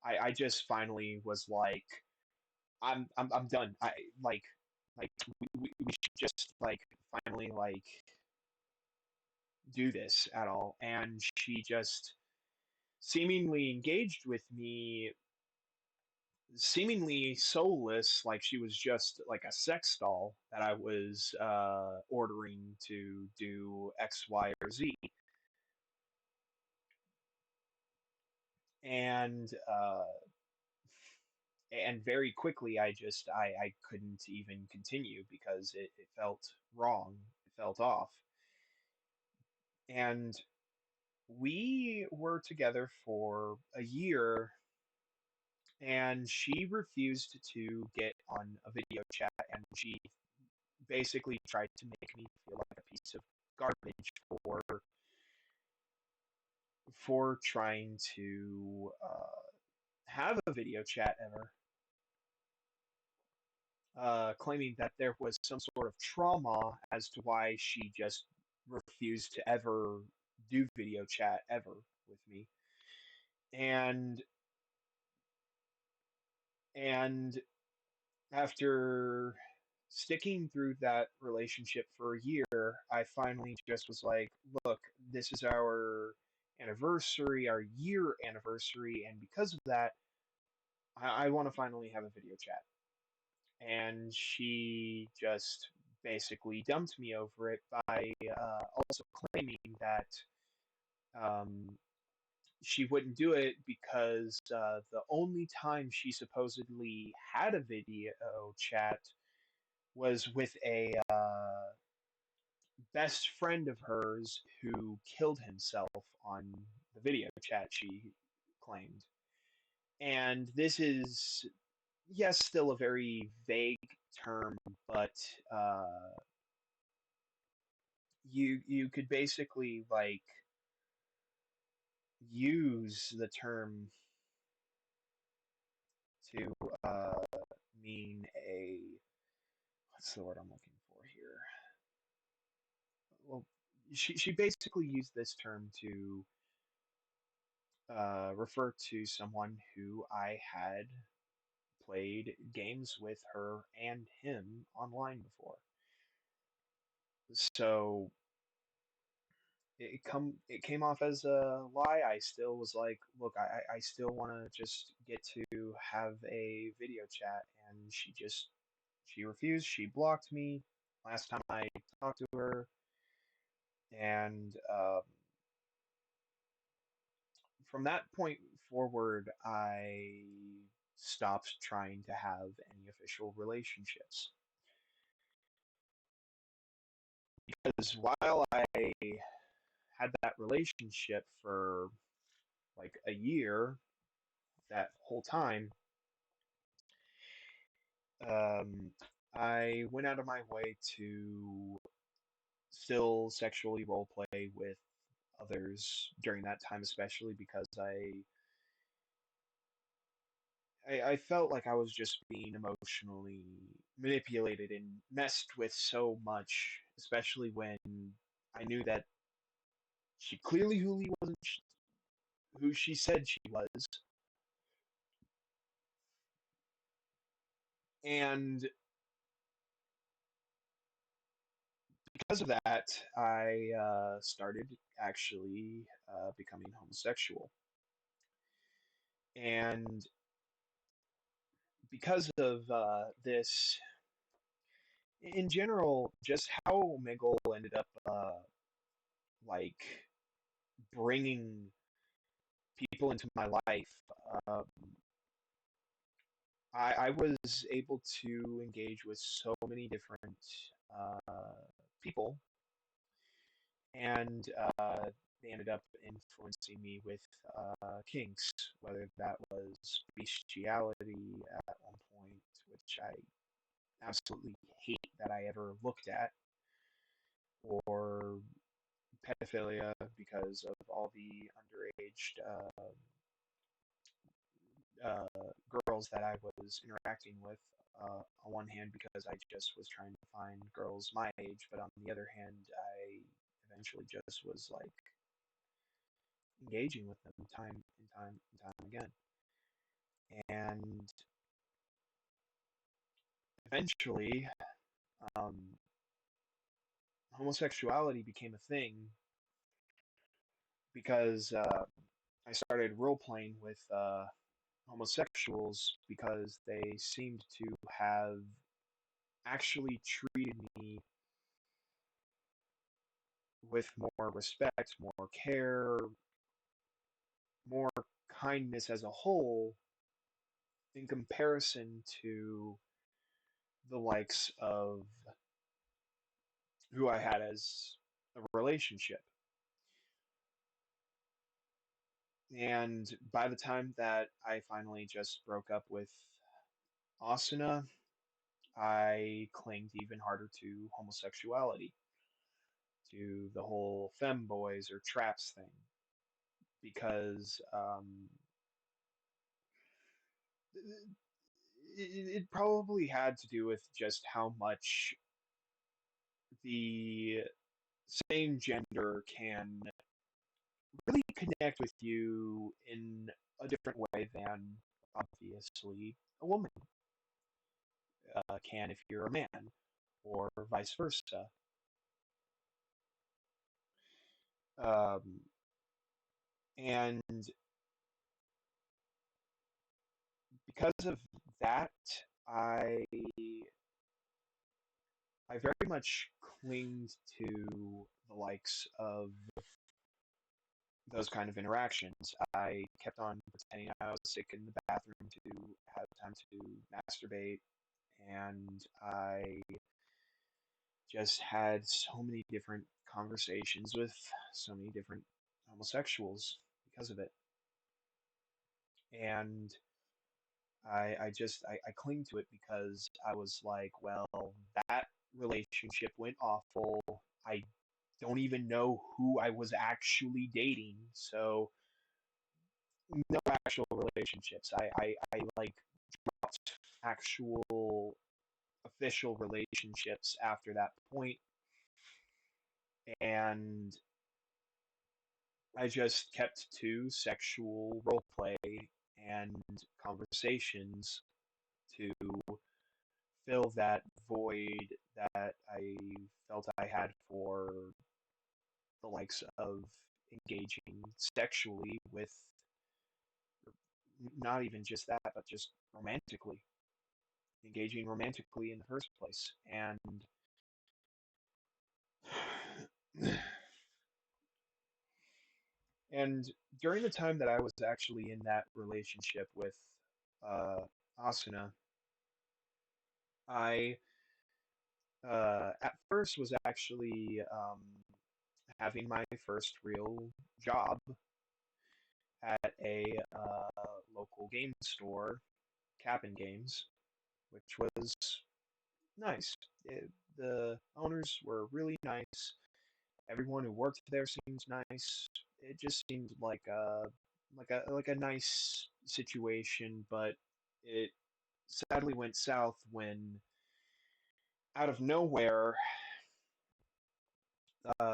I just finally was like, I'm done. Like we should just like finally like do this at all. And she just seemingly engaged with me, seemingly soulless, like she was just like a sex doll that I was ordering to do X, Y, or Z. And and very quickly I couldn't even continue because it felt wrong. It felt off. And we were together for a year, and she refused to get on a video chat, and she basically tried to make me feel like a piece of garbage for trying to have a video chat ever, claiming that there was some sort of trauma as to why she just refused to ever do video chat ever with me. And and after sticking through that relationship for a year, I finally just was like, look, this is our anniversary, our year anniversary, and because of that, I want to finally have a video chat. And she just basically dumped me over it by also claiming that um, she wouldn't do it because the only time she supposedly had a video chat was with a best friend of hers who killed himself on the video chat, she claimed. And this is, yes, still a very vague term, but you could basically like use the term to mean a, what's the word I'm looking for here? Well, she basically used this term to refer to someone who I had played games with her and him online before. So it came off as a lie. I still was like, look, I still want to just get to have a video chat, and she refused. She blocked me last time I talked to her, and from that point forward, I stopped trying to have any official relationships. Because while I had that relationship for like a year, that whole time, um, I went out of my way to still sexually role play with others during that time, especially because I felt like I was just being emotionally manipulated and messed with so much, especially when I knew that she clearly who he wasn't who she said she was, and because of that, I started actually becoming homosexual, and because of this, in general, just how Omegle ended up like bringing people into my life. I was able to engage with so many different people, and they ended up influencing me with kinks, whether that was bestiality at one point, which I absolutely hate that I ever looked at, or pedophilia because of all the underage uh, girls that I was interacting with. On one hand, because I just was trying to find girls my age, but on the other hand, I eventually just was like engaging with them time and time and time again. And eventually, um, homosexuality became a thing because I started role playing with homosexuals because they seemed to have actually treated me with more respect, more care, more kindness as a whole in comparison to the likes of who I had as a relationship. And by the time that I finally just broke up with Asuna, I clinged even harder to homosexuality, to the whole femboys or traps thing, because it probably had to do with just how much the same gender can really connect with you in a different way than obviously a woman can if you're a man, or vice versa. Um, and because of that, I I very much clinged to the likes of those kind of interactions. I kept on pretending I was sick in the bathroom to have time to masturbate, and I just had so many different conversations with so many different homosexuals because of it. And I cling to it because I was like, well, that relationship went awful. I don't even know who I was actually dating, so no actual relationships. I like actual official relationships after that point, and I just kept to sexual role play and conversations to fill that void that I felt I had for the likes of engaging sexually with not even just that, but just romantically, engaging romantically in the first place. And during the time that I was actually in that relationship with Asuna, I at first was actually having my first real job at a local game store, Cap'n Games, which was nice. The owners were really nice. Everyone who worked there seemed nice. It just seemed like a nice situation, but it sadly went south when out of nowhere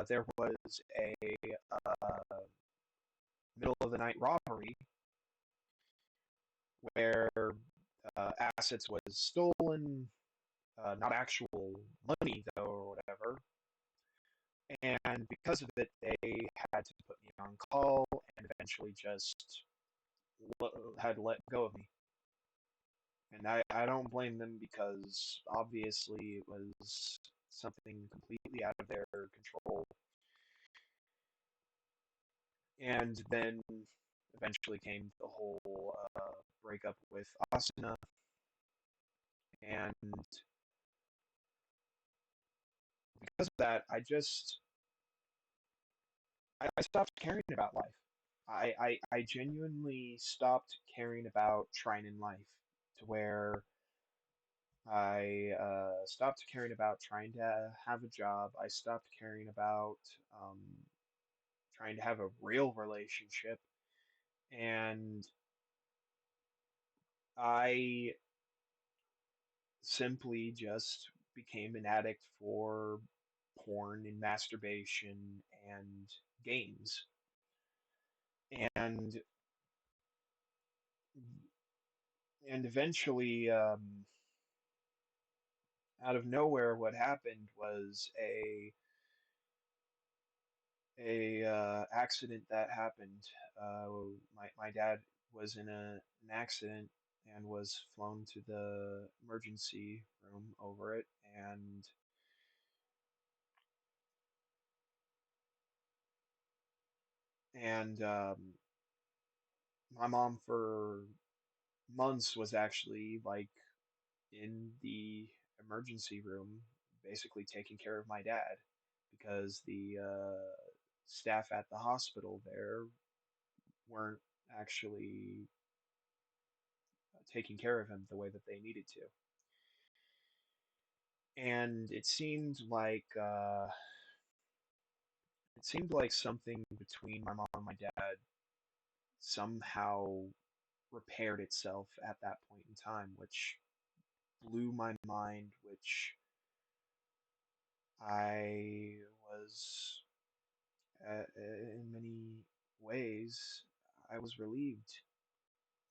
there was a middle of the night robbery where assets was stolen, not actual money though or whatever. And because of it, they had to put me on call and eventually just had to let go of me. And I don't blame them because obviously it was something completely out of their control. And then eventually came the whole breakup with Asuna, and because of that, I stopped caring about life. I genuinely stopped caring about trying in life to where I stopped caring about trying to have a job. I stopped caring about trying to have a real relationship. And I simply just became an addict for porn and masturbation and games. And eventually, out of nowhere, what happened was a accident that happened. My dad was in an accident and was flown to the emergency room over it, and my mom for months was actually like in the emergency room, basically taking care of my dad because the staff at the hospital there weren't actually taking care of him the way that they needed to. And it seemed like something between my mom and my dad somehow repaired itself at that point in time, which blew my mind, which I was in many ways I was relieved.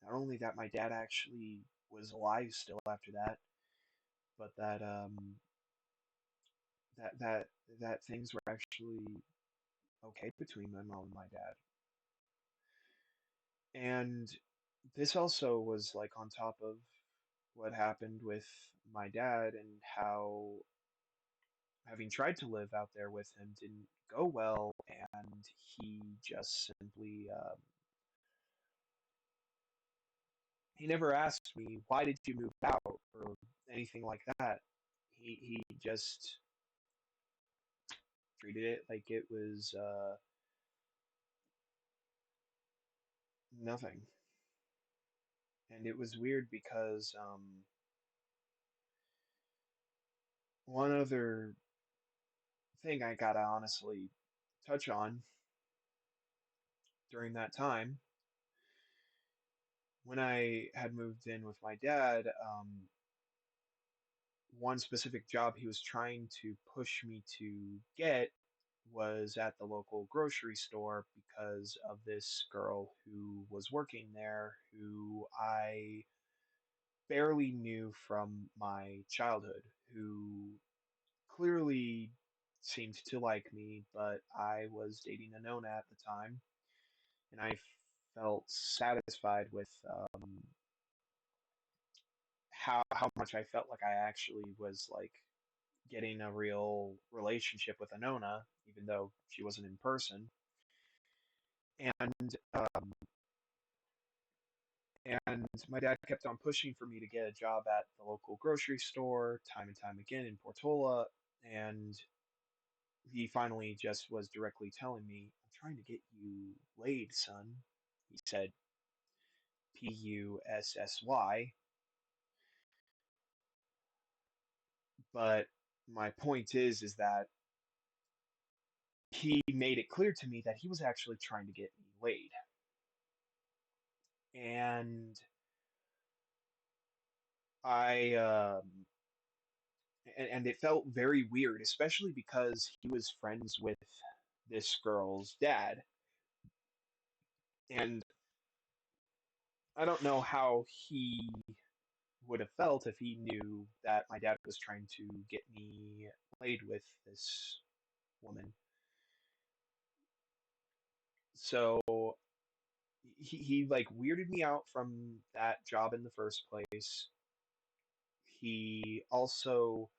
Not only that my dad actually was alive still after that, but that things were actually okay between my mom and my dad. And this also was like on top of what happened with my dad and how having tried to live out there with him didn't go well, and he just simply he never asked me why did you move out or anything like that. He just treated it like it was nothing, and it was weird because one other thing I gotta honestly touch on during that time when I had moved in with my dad. One specific job he was trying to push me to get was at the local grocery store because of this girl who was working there who I barely knew from my childhood, who clearly seemed to like me, but I was dating a Nona at the time, and I felt satisfied with how much I felt like I actually was like getting a real relationship with Anona, even though she wasn't in person. And and my dad kept on pushing for me to get a job at the local grocery store time and time again in Portola. And he finally just was directly telling me, "I'm trying to get you laid, son." He said Pussy. But my point is that he made it clear to me that he was actually trying to get me laid. And I and it felt very weird, especially because he was friends with this girl's dad. And I don't know how he would have felt if he knew that my dad was trying to get me laid with this woman. So he like weirded me out from that job in the first place. He also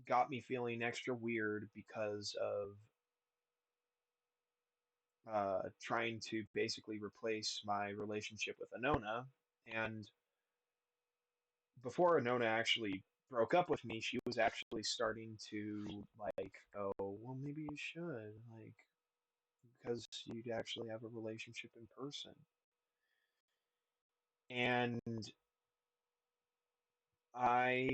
got me feeling extra weird because of trying to basically replace my relationship with Anona. And before Anona actually broke up with me, she was actually starting to like go, well, maybe you should, like, because you'd actually have a relationship in person. And I,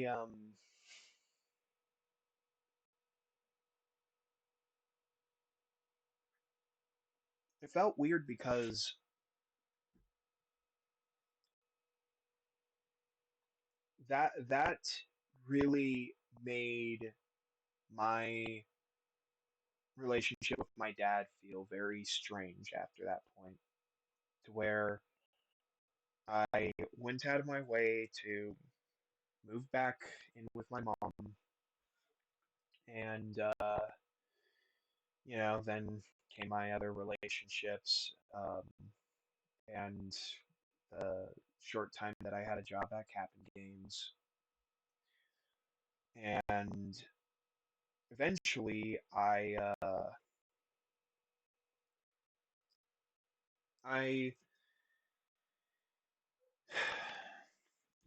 it felt weird because that really made my relationship with my dad feel very strange after that point, to where I went out of my way to move back in with my mom, and then came my other relationships, and the short time that I had a job at Captain Games, and eventually I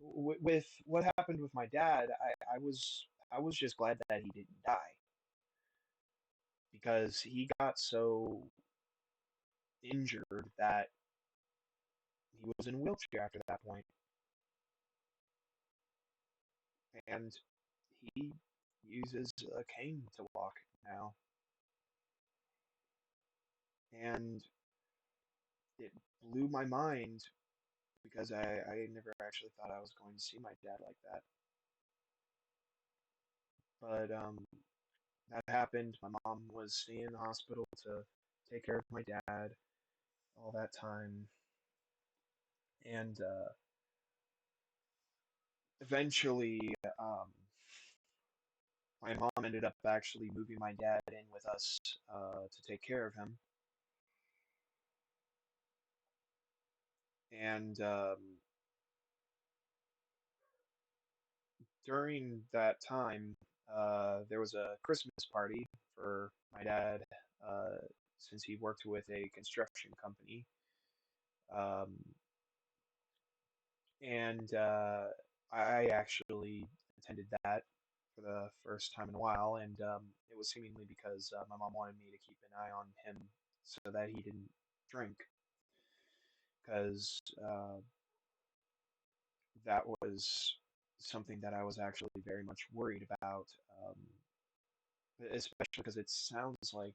with what happened with my dad, I was just glad that he didn't die because he got so injured that he was in a wheelchair after that point, and he uses a cane to walk now, and it blew my mind because I never actually thought I was going to see my dad like that. But that happened. My mom was staying in the hospital to take care of my dad all that time, and eventually, um, my mom ended up actually moving my dad in with us to take care of him. And during that time, there was a Christmas party for my dad, uh, since he worked with a construction company. Um, and I actually attended that for the first time in a while, and it was seemingly because my mom wanted me to keep an eye on him so that he didn't drink, because that was something that I was actually very much worried about, especially because it sounds like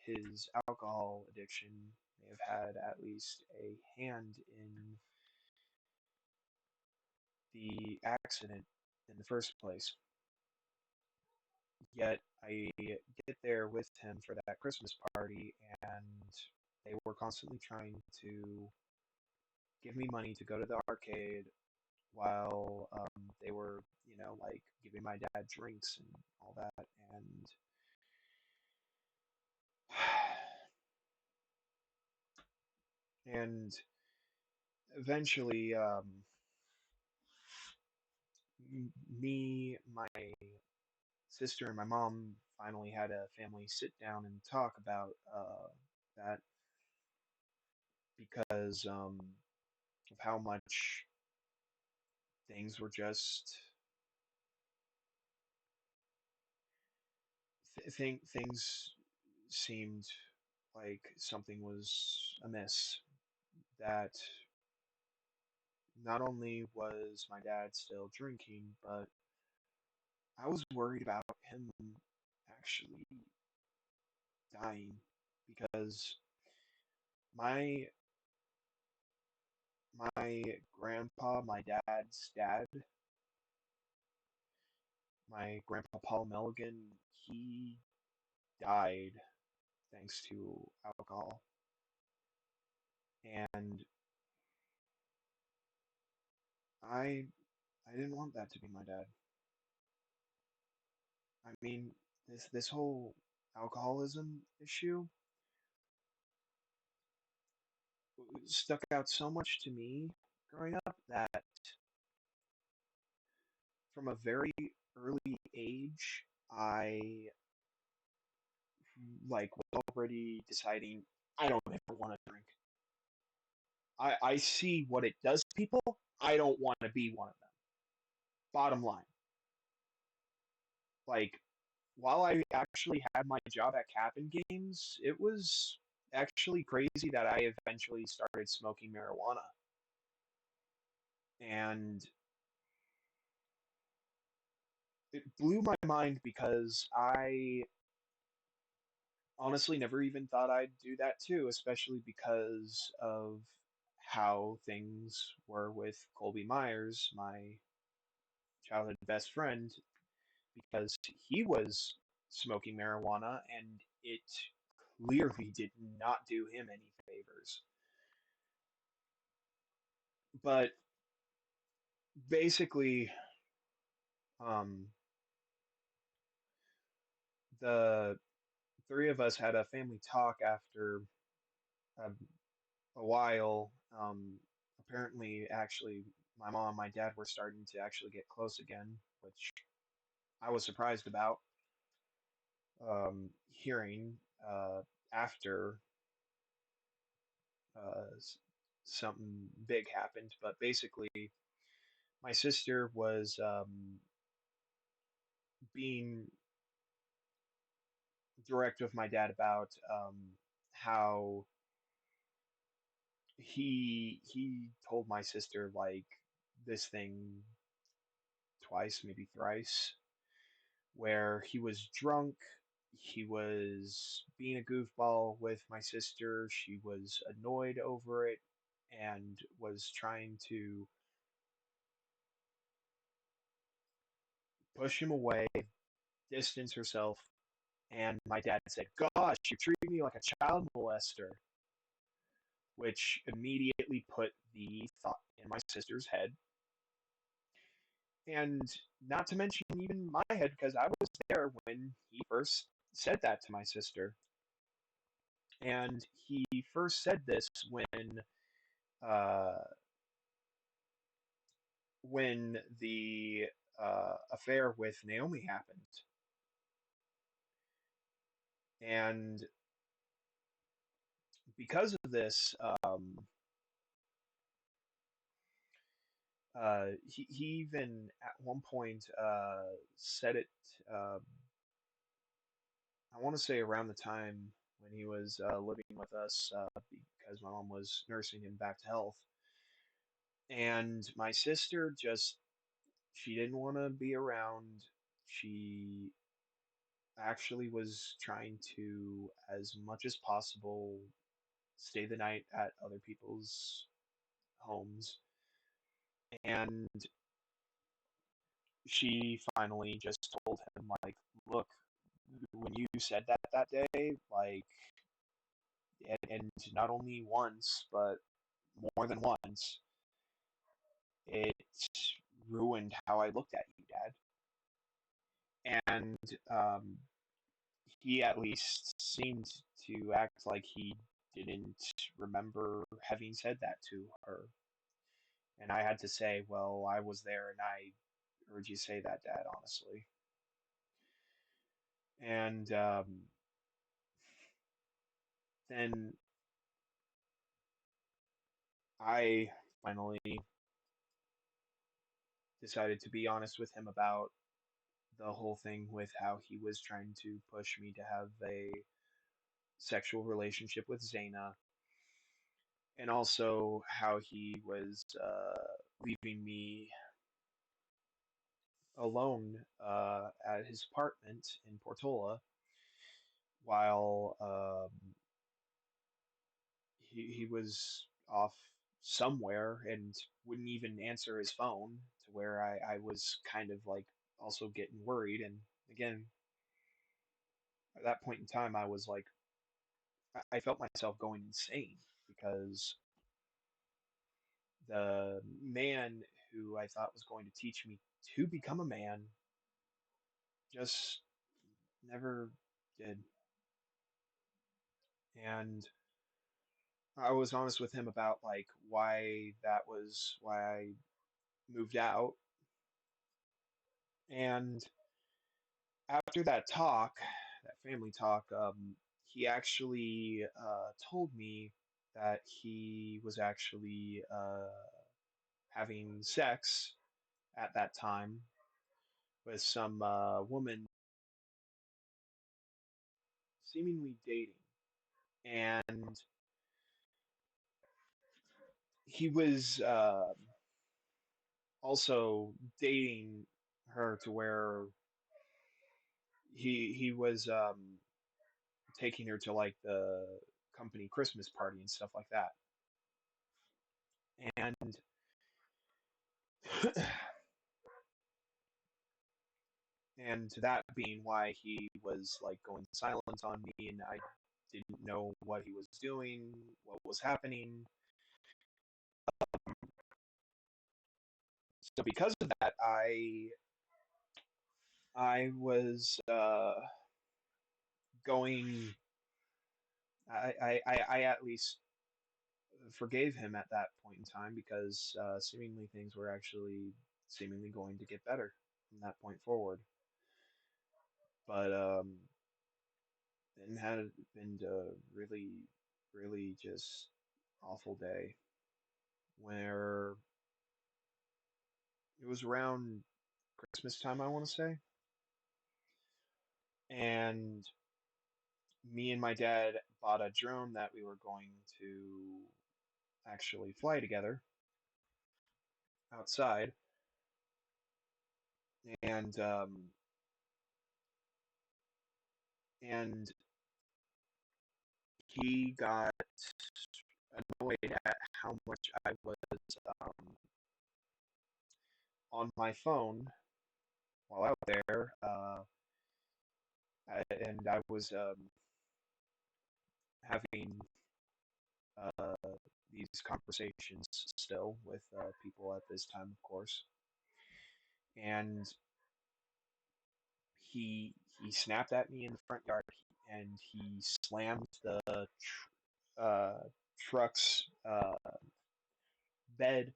his alcohol addiction may have had at least a hand in the accident in the first place. Yet I get there with him for that Christmas party, and they were constantly trying to give me money to go to the arcade while they were, like giving my dad drinks and all that. And eventually, me, my sister, and my mom finally had a family sit down and talk about that, because of how much things were just things seemed like something was amiss. That not only was my dad still drinking, but I was worried about him actually dying, because my my grandpa, my dad's dad, my grandpa Paul Milligan, he died thanks to alcohol. And I I didn't want that to be my dad. I mean, this whole alcoholism issue stuck out so much to me growing up, that from a very early age, I like was already deciding I don't ever want to drink. I see what it does to people. I don't want to be one of them. Bottom line. Like, while I actually had my job at Captain Games, it was actually crazy that I eventually started smoking marijuana. And it blew my mind, because I honestly never even thought I'd do that too, especially because of how things were with Colby Myers, my childhood best friend, because he was smoking marijuana and it clearly did not do him any favors. But basically, um, the three of us had a family talk after a, a while. Apparently, actually, my mom and my dad were starting to actually get close again, which I was surprised about, hearing after uh, something big happened. But basically, my sister was being direct with my dad about how he told my sister like this thing twice, maybe thrice, where he was drunk. He was being a goofball with my sister. She was annoyed over it and was trying to push him away, distance herself. And my dad said, "Gosh, you're treating me like a child molester," which immediately put the thought in my sister's head. And not to mention even my head, because I was there when he first said that to my sister. And he first said this uh, when the affair with Naomi happened. And because of this, he even at one point said it, uh, I want to say around the time when he was living with us, because my mom was nursing him back to health. And my sister just, she didn't want to be around. She actually was trying to, as much as possible, stay the night at other people's homes. And she finally just told him, like, look, when you said that day, like, and not only once, but more than once, it ruined how I looked at you, Dad. And he at least seemed to act like he didn't remember having said that to her. And I had to say, well, I was there and I heard you say that, Dad, honestly. And then I finally decided to be honest with him about the whole thing with how he was trying to push me to have a sexual relationship with Zaina, and also how he was leaving me alone at his apartment in Portola while he was off somewhere and wouldn't even answer his phone, to where I was kind of like also getting worried. And again, at that point in time, I was like, I felt myself going insane because the man who I thought was going to teach me to become a man just never did. And I was honest with him about like why that was why I moved out. And after that talk, that family talk, he actually told me that he was actually having sex at that time with some woman, seemingly dating. And he was also dating her to where he was taking her to like the company Christmas party and stuff like that. And and that being why he was like going silent on me, and I didn't know what he was doing, what was happening. So because of that, I was going. I at least forgave him at that point in time because seemingly things were actually seemingly going to get better from that point forward. But it had been a really, really just awful day where it was around Christmas time, I want to say, and me and my dad bought a drone that we were going to actually fly together outside, and and he got annoyed at how much I was um, on my phone while out there, and I was having uh, these conversations still with people at this time, of course. And he snapped at me in the front yard, and he slammed the truck's bed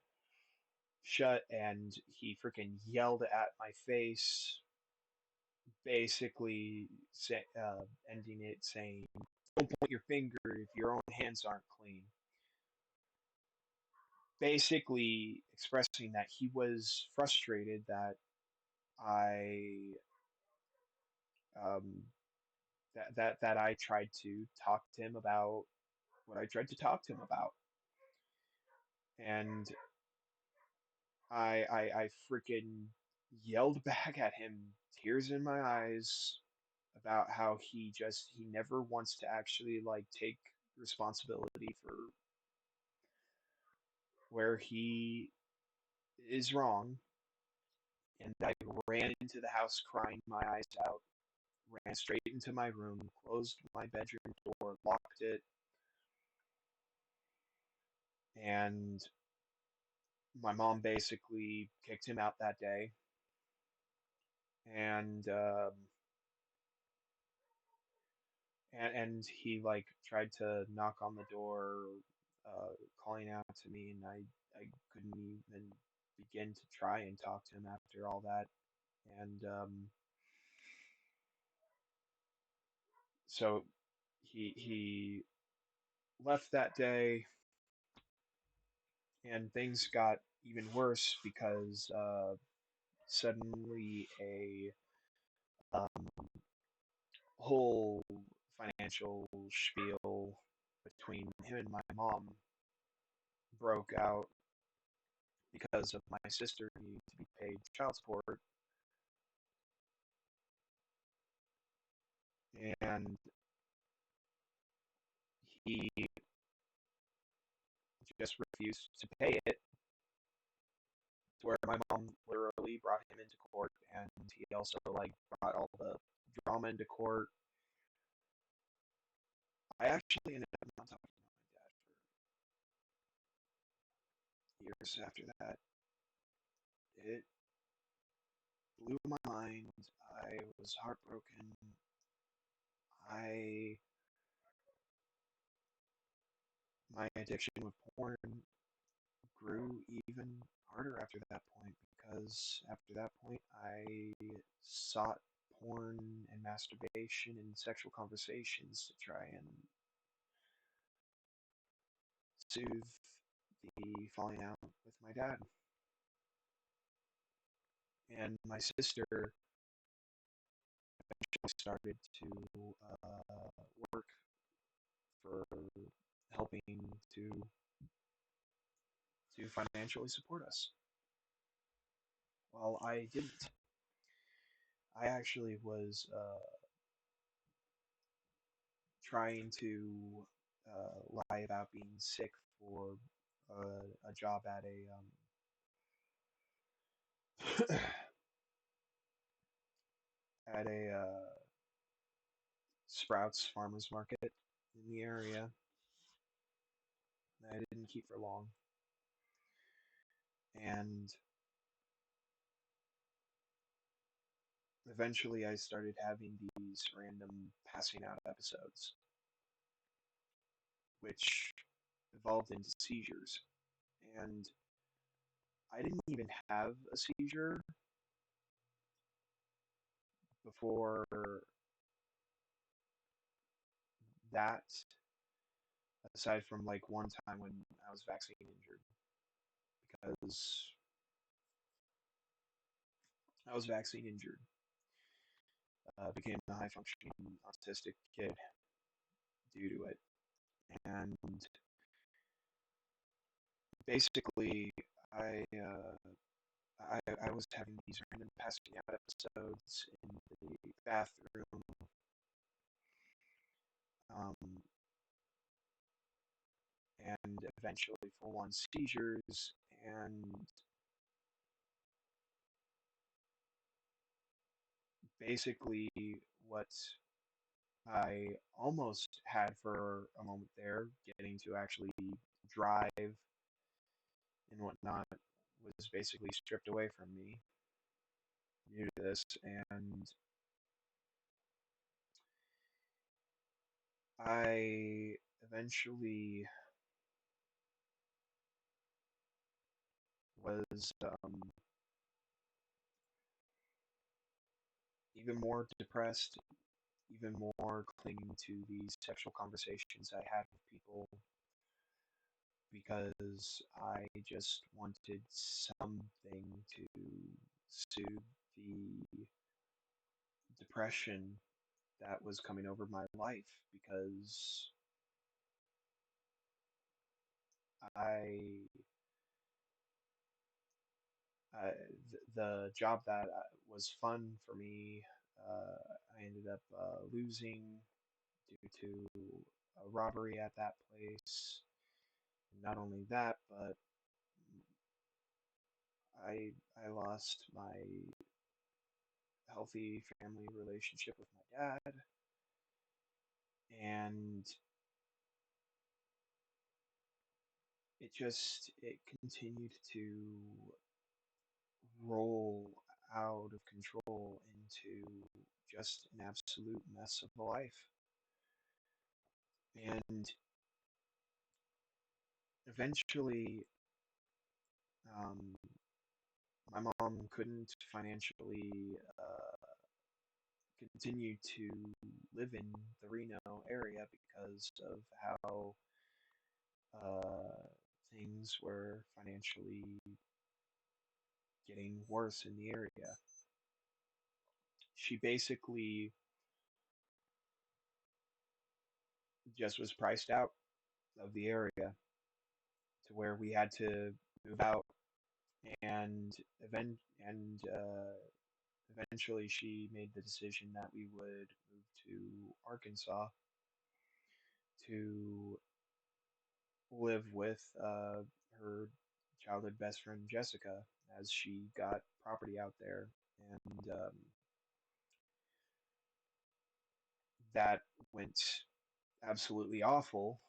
shut, and he freaking yelled at my face, basically ending it saying, "Don't point your finger if your own hands aren't clean." Basically expressing that he was frustrated that I um, that I tried to talk to him about what I tried to talk to him about, and I freaking yelled back at him, tears in my eyes, about how he never wants to actually like take responsibility for where he is wrong. And I ran into the house crying my eyes out, ran straight into my room, closed my bedroom door, locked it, and my mom basically kicked him out that day. And and he like tried to knock on the door, calling out to me, and I couldn't even begin to try and talk to him after all that. And so he left that day, and things got even worse because suddenly a whole financial spiel between him and my mom broke out because of my sister needing to be paid child support, and he just refused to pay it. To where my mom literally brought him into court, and he also like brought all the drama into court. I actually ended up not talking to my dad for years after that. It blew my mind. I was heartbroken. I My addiction with porn grew even harder after that point, because after that point I sought porn and masturbation and sexual conversations to try and soothe the falling out with my dad. And my sister started to work for helping to financially support us. Well, I didn't. I actually was trying to lie about being sick for a job at a at a Sprouts farmers market in the area. I didn't keep for long, and eventually I started having these random passing out episodes, which evolved into seizures. And I didn't even have a seizure before that, aside from like one time when I was vaccine injured, because I was vaccine injured, became a high functioning autistic kid due to it. And basically, I, uh, I was having these random passing out episodes in the bathroom, um, and eventually full on seizures. And basically, what I almost had for a moment there, getting to actually drive and whatnot, was basically stripped away from me due to this. And I eventually was even more depressed, even more clinging to these sexual conversations I had with people because I just wanted something to soothe the depression that was coming over my life because I uh, the job that was fun for me, I ended up losing due to a robbery at that place. And not only that, but I lost my healthy family relationship with my dad, and it continued to roll out of control into just an absolute mess of a life. And eventually, um, my mom couldn't financially continue to live in the Reno area because of how uh, things were financially getting worse in the area. She basically just was priced out of the area to where we had to move out, and eventually she made the decision that we would move to Arkansas to live with her childhood best friend Jessica, as she got property out there, and that went absolutely awful.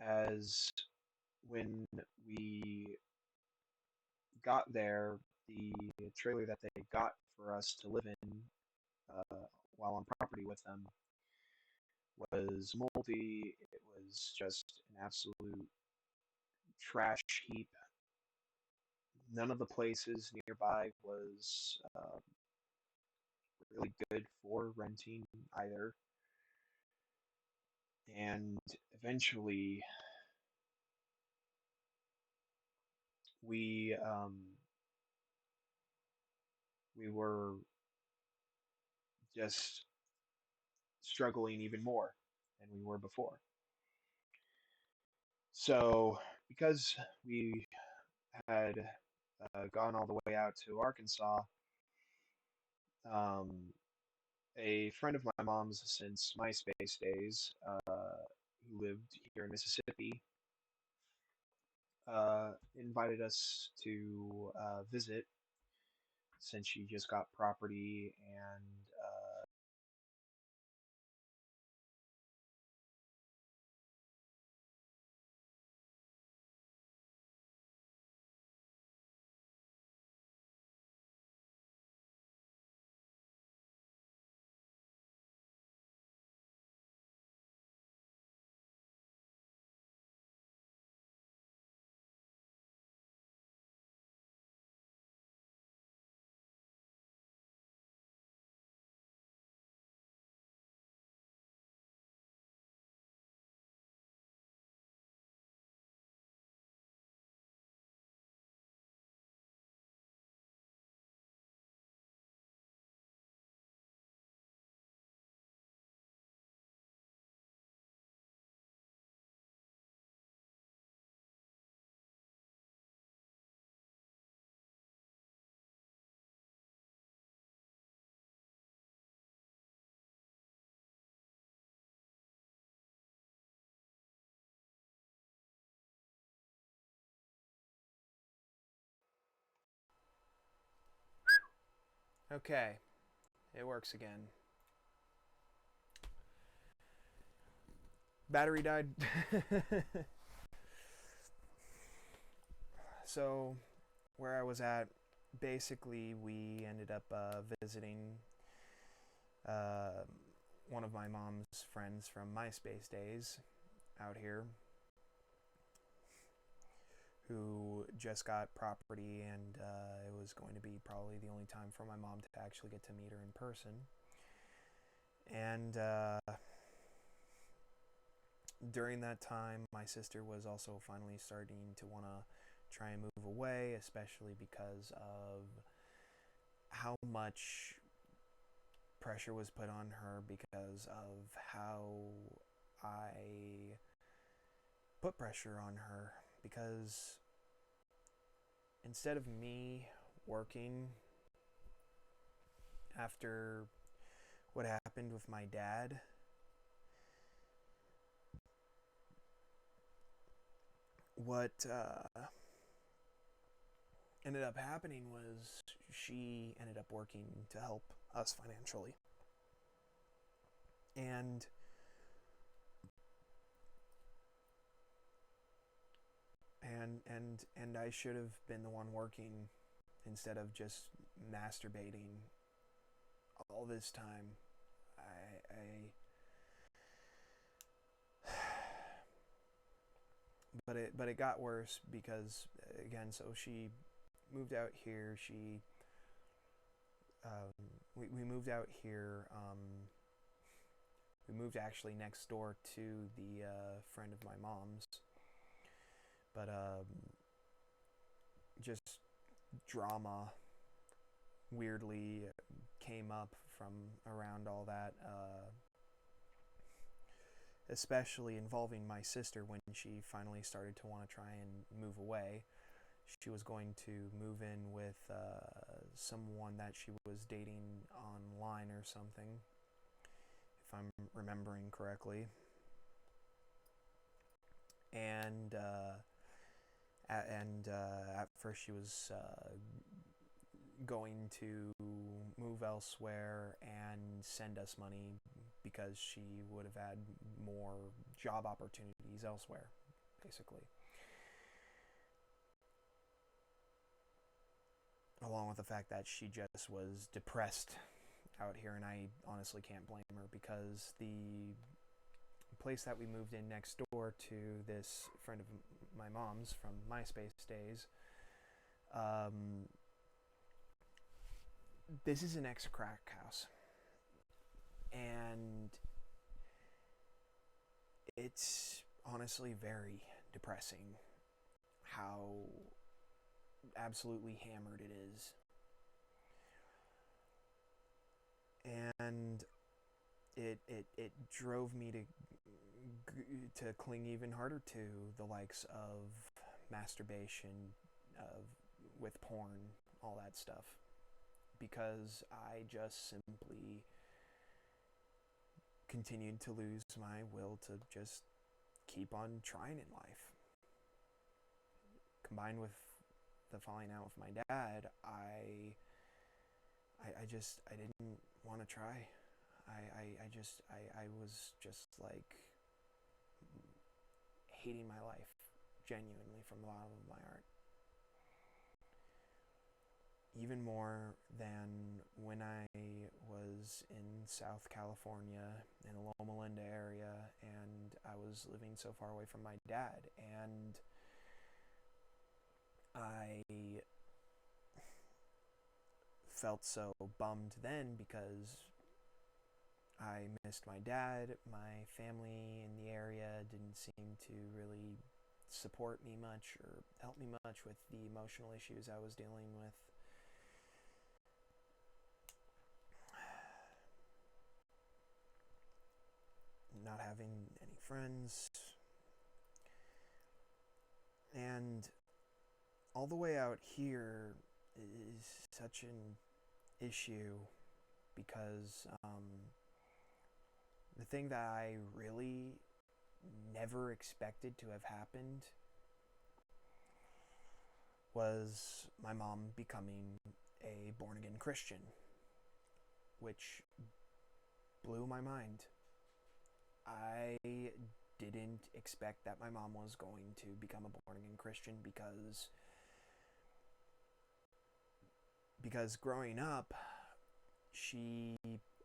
As when we got there, the trailer that they got for us to live in while on property with them was moldy. It was just an absolute trash heap. None of the places nearby was really good for renting either. And eventually, we we were just struggling even more than we were before. So, because we had gone all the way out to Arkansas, um, a friend of my mom's since MySpace days, who lived here in Mississippi, invited us to visit since she just got property and okay, it works again. Battery died. So, where I was at, basically, we ended up visiting uh, one of my mom's friends from MySpace days out here, who just got property, and it was going to be probably the only time for my mom to actually get to meet her in person. And during that time, my sister was also finally starting to want to try and move away, especially because of how much pressure was put on her because of how I put pressure on her. Because instead of me working after what happened with my dad, what ended up happening was she ended up working to help us financially. And I should have been the one working instead of just masturbating all this time. But it got worse because, again, so she moved out here. We moved out here. We moved actually next door to the friend of my mom's, but just drama weirdly came up from around all that, especially involving my sister when she finally started to want to try and move away. She was going to move in with someone that she was dating online or something, if I'm remembering correctly. And at first she was going to move elsewhere and send us money because she would have had more job opportunities elsewhere, basically. Along with the fact that she just was depressed out here, and I honestly can't blame her, because the place that we moved in next door to this friend of my mom's from MySpace days, this is an ex-crack house, and it's honestly very depressing how absolutely hammered it is. And it drove me to cling even harder to the likes of masturbation, of with porn, all that stuff, because I just simply continued to lose my will to just keep on trying in life. Combined with the falling out with my dad, I didn't want to try. I was just like hating my life genuinely from the bottom of my heart. Even more than when I was in South California in the Loma Linda area, and I was living so far away from my dad, and I felt so bummed then because I missed my dad. My family in the area didn't seem to really support me much or help me much with the emotional issues I was dealing with. Not having any friends. And all the way out here is such an issue because the thing that I really never expected to have happened was my mom becoming a born-again Christian, which blew my mind. I didn't expect that my mom was going to become a born-again Christian because growing up, she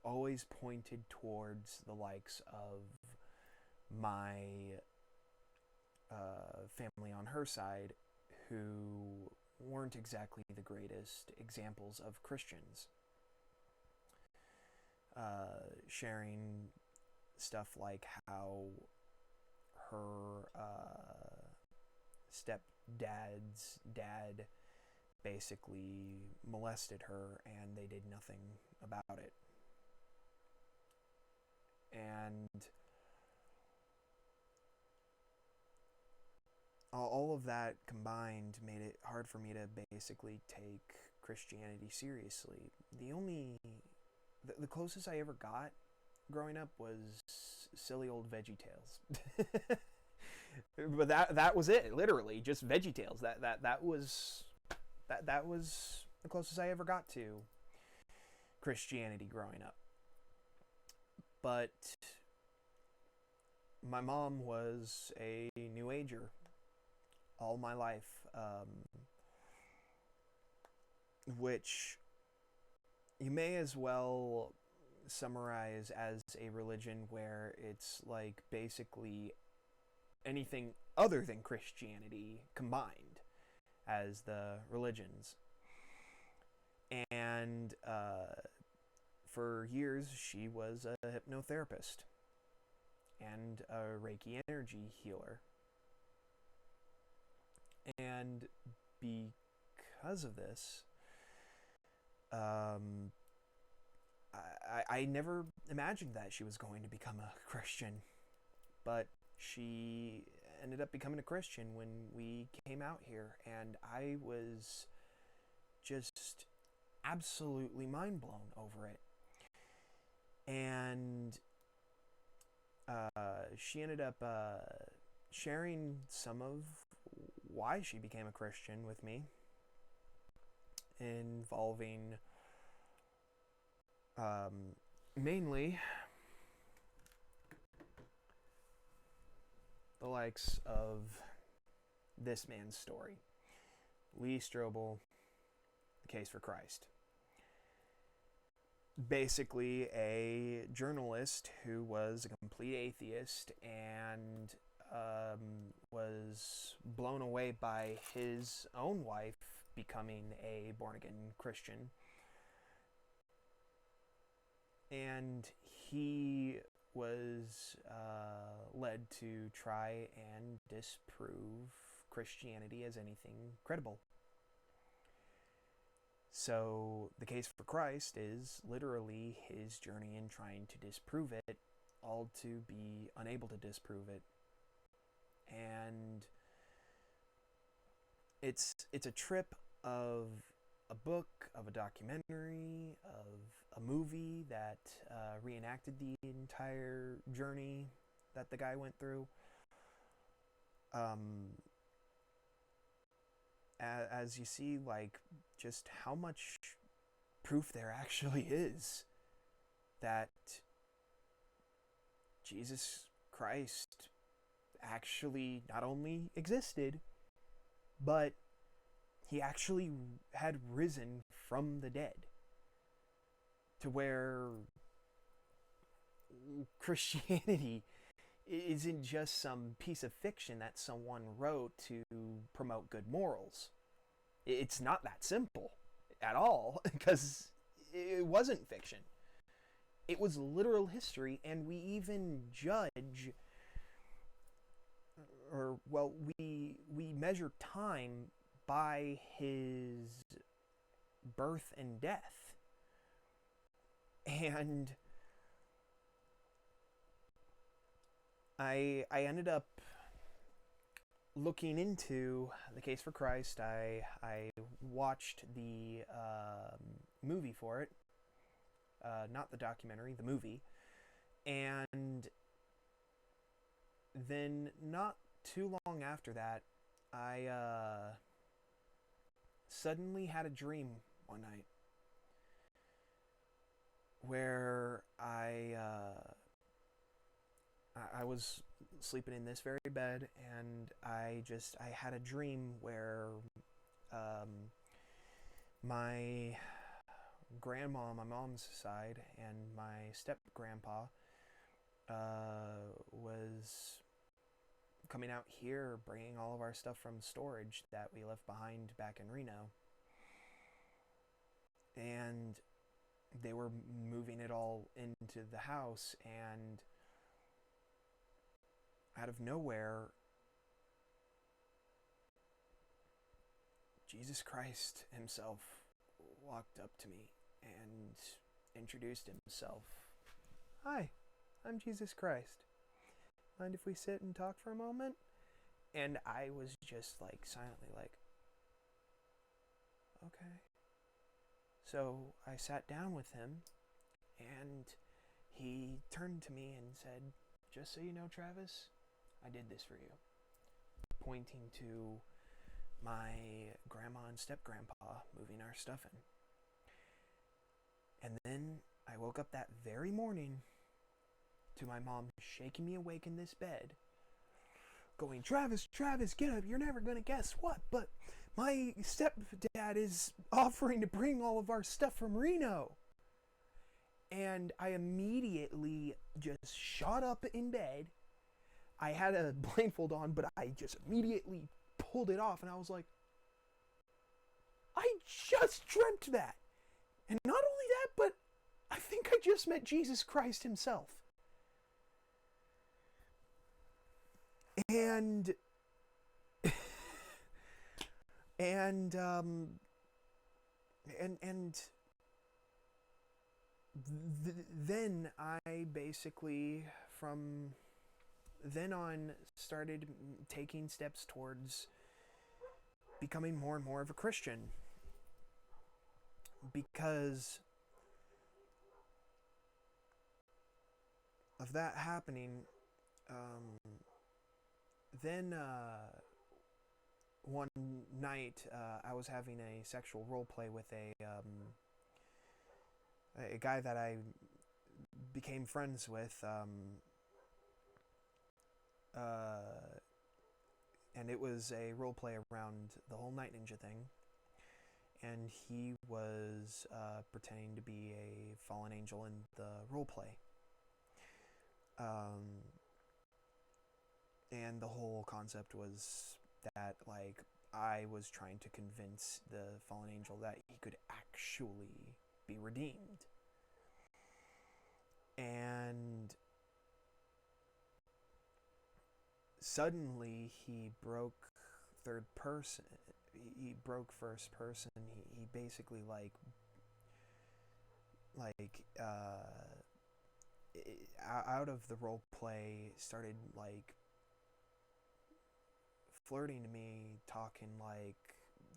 always pointed towards the likes of my family on her side, who weren't exactly the greatest examples of Christians, sharing stuff like how her stepdad's dad basically molested her and they did nothing about it. And all of that combined made it hard for me to basically take Christianity seriously. The closest I ever got growing up was silly old Veggie Tales. But that was it, literally, just Veggie Tales. That was the closest I ever got to Christianity growing up. But my mom was a New Ager all my life, which you may as well summarize as a religion where it's like basically anything other than Christianity combined as the religions. And for years, she was a hypnotherapist and a Reiki energy healer. And because of this, I never imagined that she was going to become a Christian. But she ended up becoming a Christian when we came out here. And I was just absolutely mind blown over it. And she ended up sharing some of why she became a Christian with me, involving mainly the likes of this man's story, Lee Strobel, The Case for Christ. Basically a journalist who was a complete atheist and was blown away by his own wife becoming a born-again Christian. And he was led to try and disprove Christianity as anything credible. So The Case for Christ is literally his journey in trying to disprove it, all to be unable to disprove it. And it's a trip of a book, of a documentary, of a movie that reenacted the entire journey that the guy went through. As you see, like, just how much proof there actually is that Jesus Christ actually not only existed, but he actually had risen from the dead, to where Christianity isn't just some piece of fiction that someone wrote to promote good morals. It's not that simple at all, because it wasn't fiction. It was literal history, and we even judge, or, well, we measure time by his birth and death. And I ended up looking into The Case for Christ. I watched the movie for it, not the documentary, the movie. And then not too long after that, I suddenly had a dream one night where I was sleeping in this very bed, and I had a dream where my grandma on my mom's side and my step grandpa was coming out here, bringing all of our stuff from storage that we left behind back in Reno. And they were moving it all into the house, and out of nowhere, Jesus Christ himself walked up to me and introduced himself. Hi, I'm Jesus Christ. Mind if we sit and talk for a moment? And I was just like silently like, okay. So I sat down with him, and he turned to me and said, just so you know, Travis, I did this for you. Pointing to my grandma and step-grandpa moving our stuff in. And then I woke up that very morning to my mom shaking me awake in this bed, going, Travis, get up, you're never gonna guess what, but my stepdad is offering to bring all of our stuff from Reno. And I immediately just shot up in bed. I had a blindfold on, but I just immediately pulled it off, and I was like, I just dreamt that. And not only that, but I think I just met Jesus Christ himself. And then I basically, from then on, started taking steps towards becoming more and more of a Christian. Because of that happening, then one night I was having a sexual role play with a guy that I became friends with, and it was a role play around the whole Night Ninja thing, and he was pretending to be a fallen angel in the role play. And the whole concept was that, like, I was trying to convince the fallen angel that he could actually be redeemed. And suddenly he broke third person. He broke first person. He basically out of the role play started like flirting to me, talking like,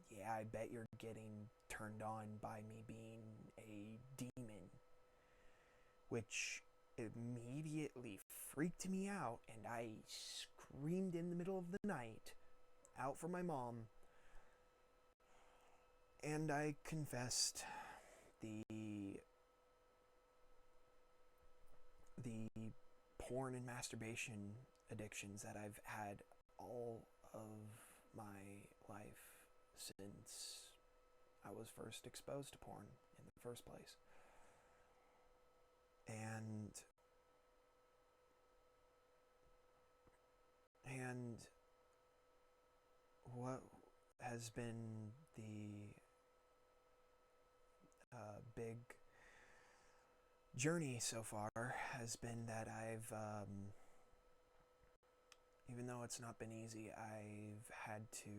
yeah, I bet you're getting turned on by me being a demon, which immediately freaked me out, and I screamed in the middle of the night out for my mom, and I confessed the porn and masturbation addictions that I've had all of my life since I was first exposed to porn in the first place. And what has been the big journey so far has been that I've, even though it's not been easy, I've had to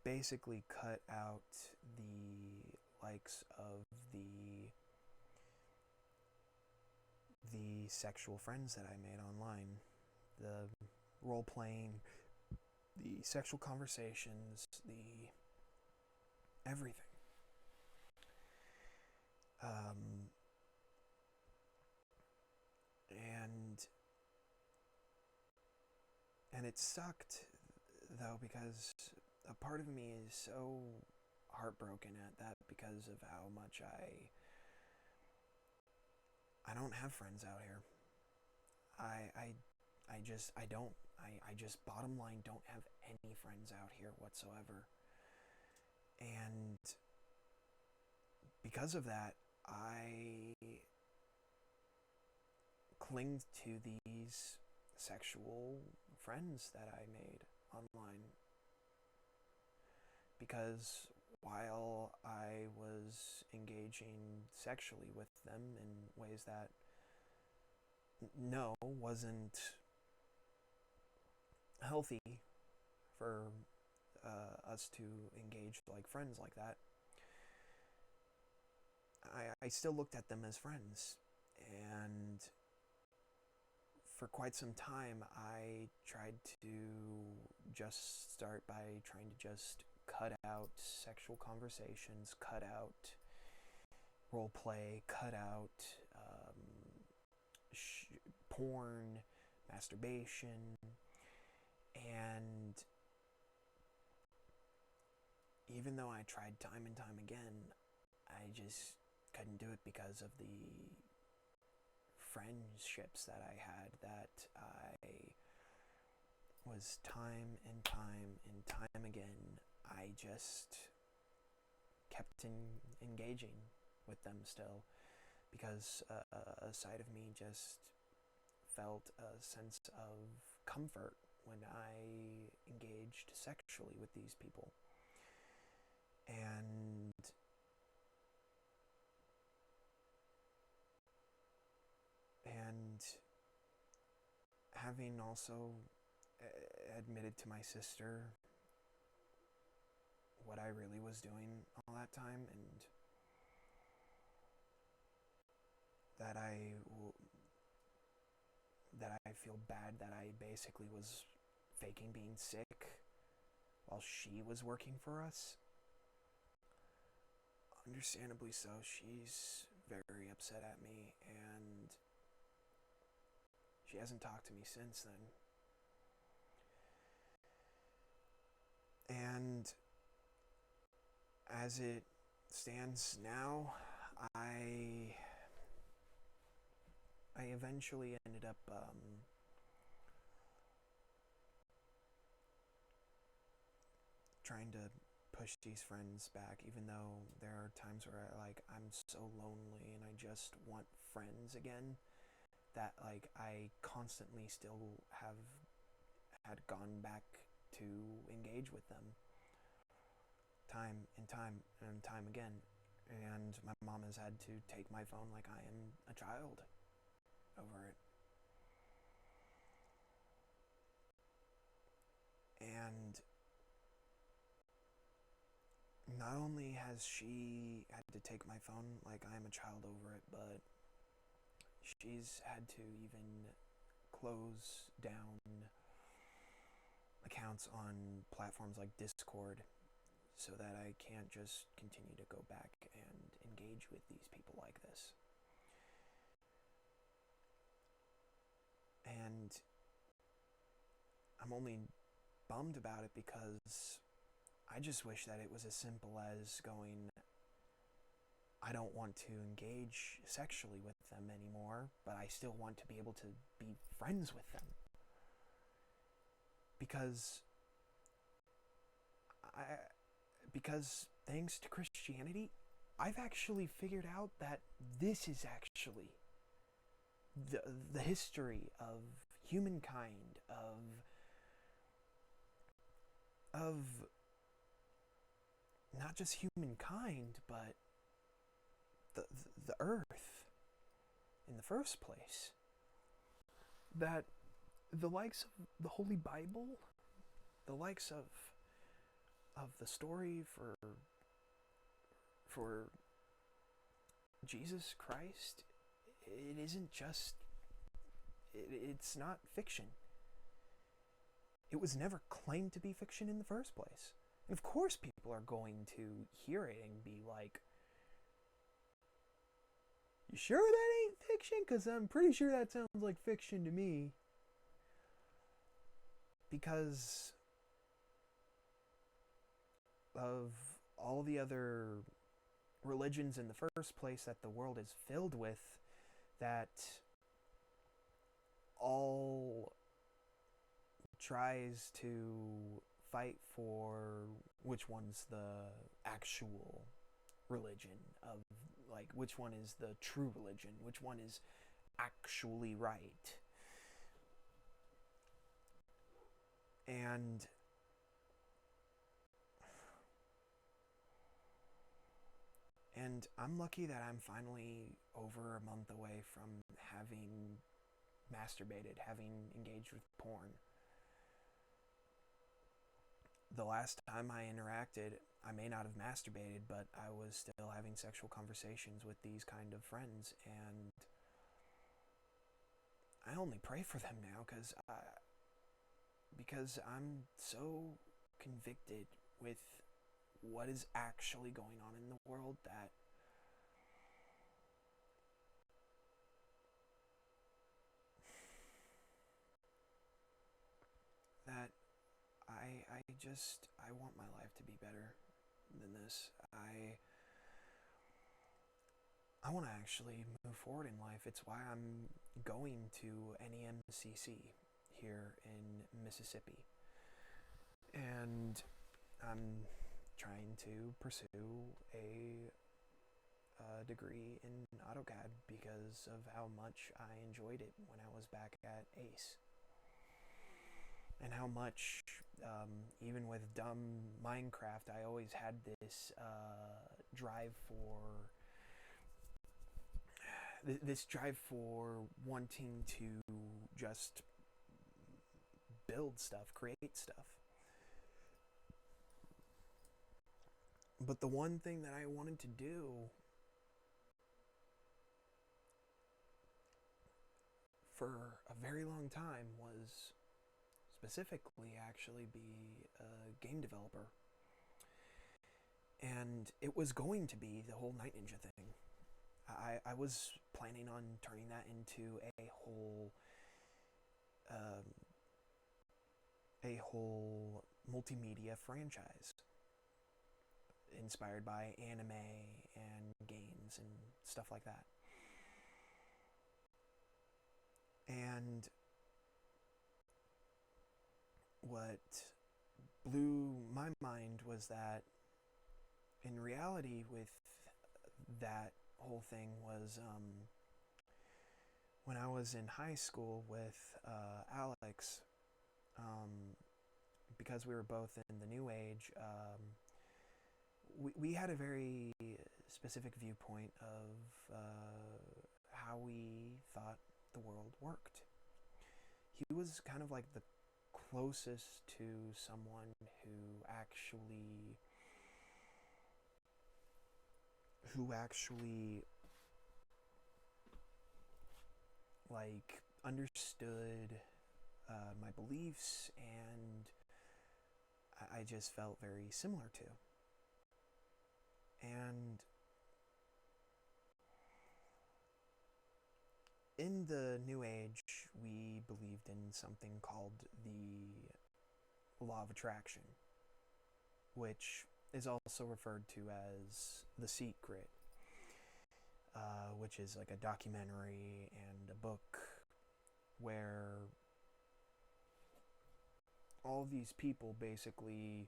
basically cut out the likes of the sexual friends that I made online, the role playing, the sexual conversations, the everything. And it sucked though, because a part of me is so heartbroken at that because of how much I don't have friends out here. I just bottom line don't have any friends out here whatsoever. And because of that, I cling to these sexual friends that I made online, because while I was engaging sexually with them in ways that no wasn't healthy for us to engage like friends like that, I still looked at them as friends. And for quite some time, I tried to just start by trying to just cut out sexual conversations, cut out role play, cut out porn, masturbation, and even though I tried time and time again, I just couldn't do it because of the friendships that I had, that I was time and time and time again, I just kept engaging with them still, because a side of me just felt a sense of comfort when I engaged sexually with these people. And having also admitted to my sister what I really was doing all that time, and that I feel bad that I basically was faking being sick while she was working for us. Understandably so, she's very upset at me, and she hasn't talked to me since then. And as it stands now, I eventually ended up trying to push these friends back, even though there are times where I'm so lonely and I just want friends again, that I constantly still had gone back to engage with them time and time and time again. And my mom has had to take my phone like I am a child over it. And not only has she had to take my phone like I am a child over it, but she's had to even close down accounts on platforms like Discord, so that I can't just continue to go back and engage with these people like this. And I'm only bummed about it because I just wish that it was as simple as going, I don't want to engage sexually with them anymore, but I still want to be able to be friends with them. Because thanks to Christianity, I've actually figured out that this is actually the history of humankind, of not just humankind, but the earth in the first place. That the likes of the Holy Bible, the likes of the story for Jesus Christ, it isn't just, it's not fiction. It was never claimed to be fiction in the first place. And of course people are going to hear it and be like, you sure that ain't fiction? Because I'm pretty sure that sounds like fiction to me. Because of all the other religions in the first place that the world is filled with, that all tries to fight for which one's the actual religion, of which one is the true religion, which one is actually right. And I'm lucky that I'm finally over a month away from having masturbated, having engaged with porn. The last time I interacted, I may not have masturbated, but I was still having sexual conversations with these kind of friends, and I only pray for them now because I'm so convicted with what is actually going on in the world that I want my life to be better than this. I want to actually move forward in life. It's why I'm going to NEMCC here in Mississippi. And I'm trying to pursue a degree in AutoCAD because of how much I enjoyed it when I was back at ACE. And how much, even with dumb Minecraft, I always had this drive for wanting to just build stuff, create stuff. But the one thing that I wanted to do for a very long time was specifically actually be a game developer. And it was going to be the whole Night Ninja thing. I was planning on turning that into a whole multimedia franchise inspired by anime and games and stuff like that. And what blew my mind was that in reality with that whole thing was when I was in high school with Alex, because we were both in the new age, we had a very specific viewpoint of how we thought the world worked. He was kind of like the closest to someone who actually like understood my beliefs, and I just felt very similar to. And in the New Age, we believed in something called the Law of Attraction, which is also referred to as The Secret, which is like a documentary and a book where all these people basically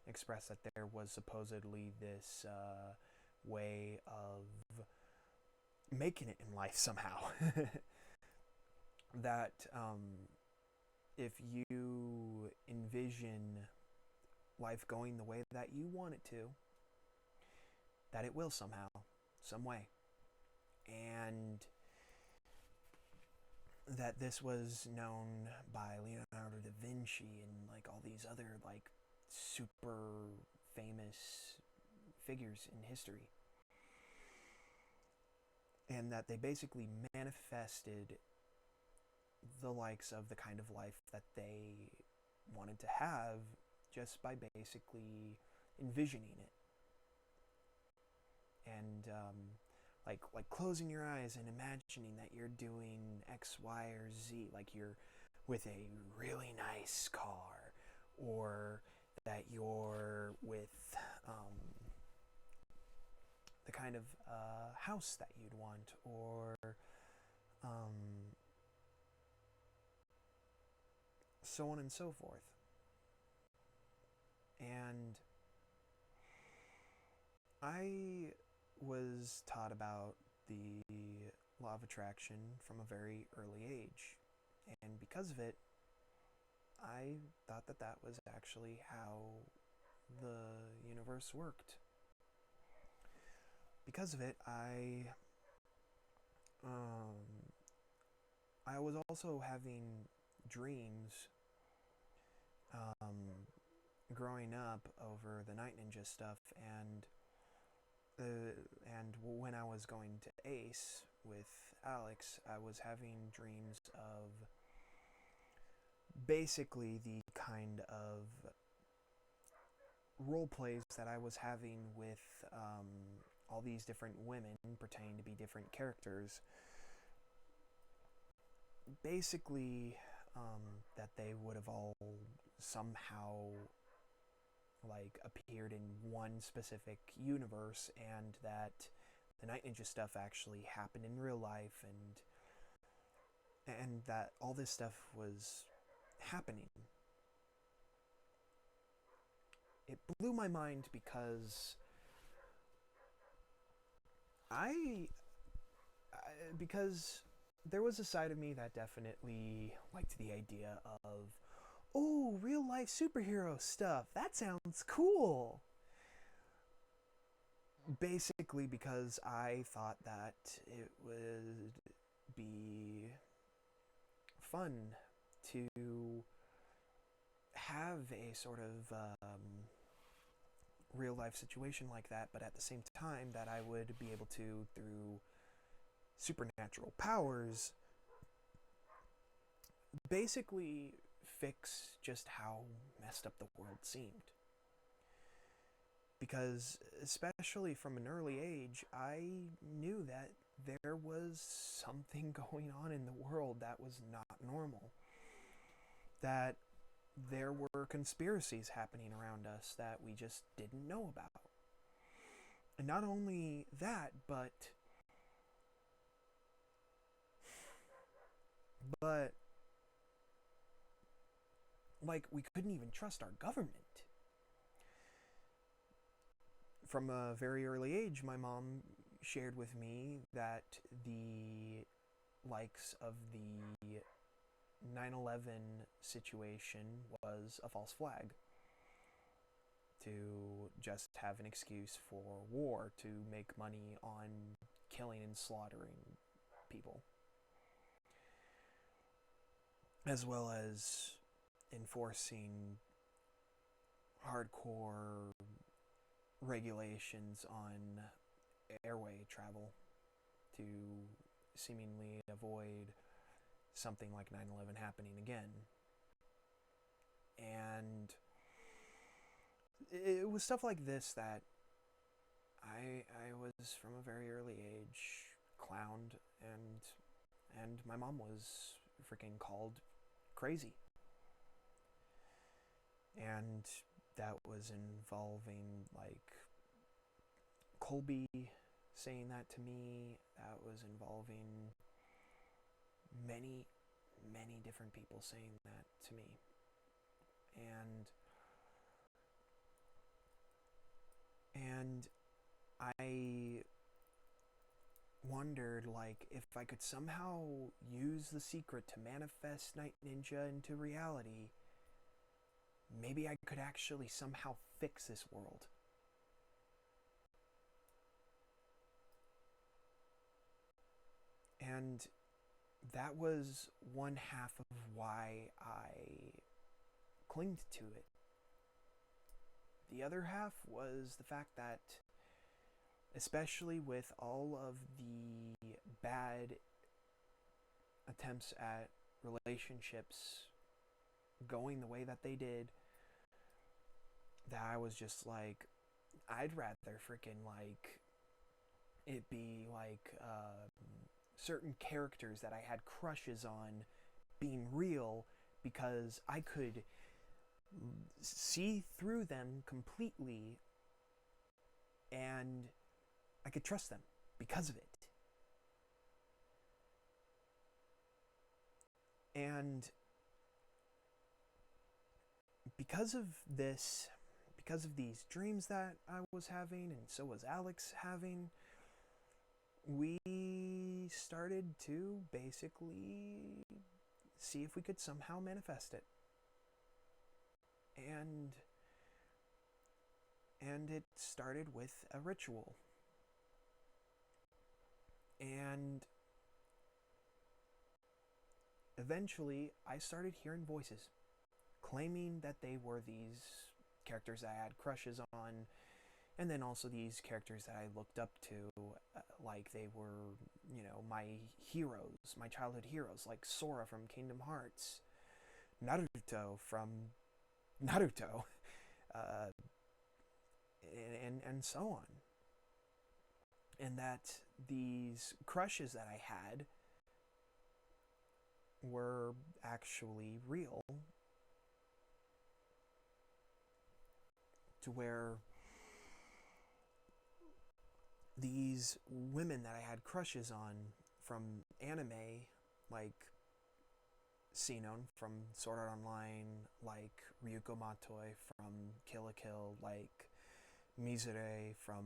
expressed that there was supposedly this way of making it in life somehow. That if you envision life going the way that you want it to, that it will somehow, some way. And that this was known by Leonardo da Vinci and like all these other like super famous figures in history. And that they basically manifested the likes of the kind of life that they wanted to have just by basically envisioning it. And like closing your eyes and imagining that you're doing X, Y, or Z, like you're with a really nice car, or that you're with the kind of house that you'd want, or so on and so forth. And I was taught about the law of attraction from a very early age. And because of it, I thought that that was actually how the universe worked. Because of it, um, I was also having dreams um, growing up over the Night Ninja stuff, and when I was going to Ace with Alex, I was having dreams of basically the kind of role plays that I was having with all these different women pretending to be different characters. Basically, that they would have all somehow like appeared in one specific universe, and that the Night Ninja stuff actually happened in real life, and that all this stuff was happening. It blew my mind because I, because there was a side of me that definitely liked the idea of, oh, real life superhero stuff. That sounds cool. Basically, because I thought that it would be fun to have a sort of real life situation like that, but at the same time, that I would be able to, through supernatural powers, basically fix just how messed up the world seemed. Because, especially from an early age, I knew that there was something going on in the world that was not normal. That there were conspiracies happening around us that we just didn't know about. And not only that, but like, we couldn't even trust our government. From a very early age, my mom shared with me that the likes of the 9/11 situation was a false flag to just have an excuse for war, to make money on killing and slaughtering people, as well as enforcing hardcore regulations on airway travel to seemingly avoid something like 9/11 happening again. And it was stuff like this that I was, from a very early age, clowned, and my mom was freaking called crazy. And that was involving, like, Colby saying that to me. That was involving many, many different people saying that to me. And I wondered, like, if I could somehow use the secret to manifest Night Ninja into reality, maybe I could actually somehow fix this world. And that was one half of why I clinged to it. The other half was the fact that, especially with all of the bad attempts at relationships going the way that they did, that I was just like, I'd rather freaking, like, it be like certain characters that I had crushes on being real, because I could see through them completely, and I could trust them because of it. And because of this, because of these dreams that I was having, and so was Alex having, we started to basically see if we could somehow manifest it. And it started with a ritual. And eventually I started hearing voices claiming that they were these characters I had crushes on, and then also these characters that I looked up to, like they were, my heroes, my childhood heroes, like Sora from Kingdom Hearts, Naruto from Naruto, uh, and so on. And that these crushes that I had were actually real, to where these women that I had crushes on from anime, like Sinon from Sword Art Online, like Ryuko Matoi from Kill la Kill, like Mizure from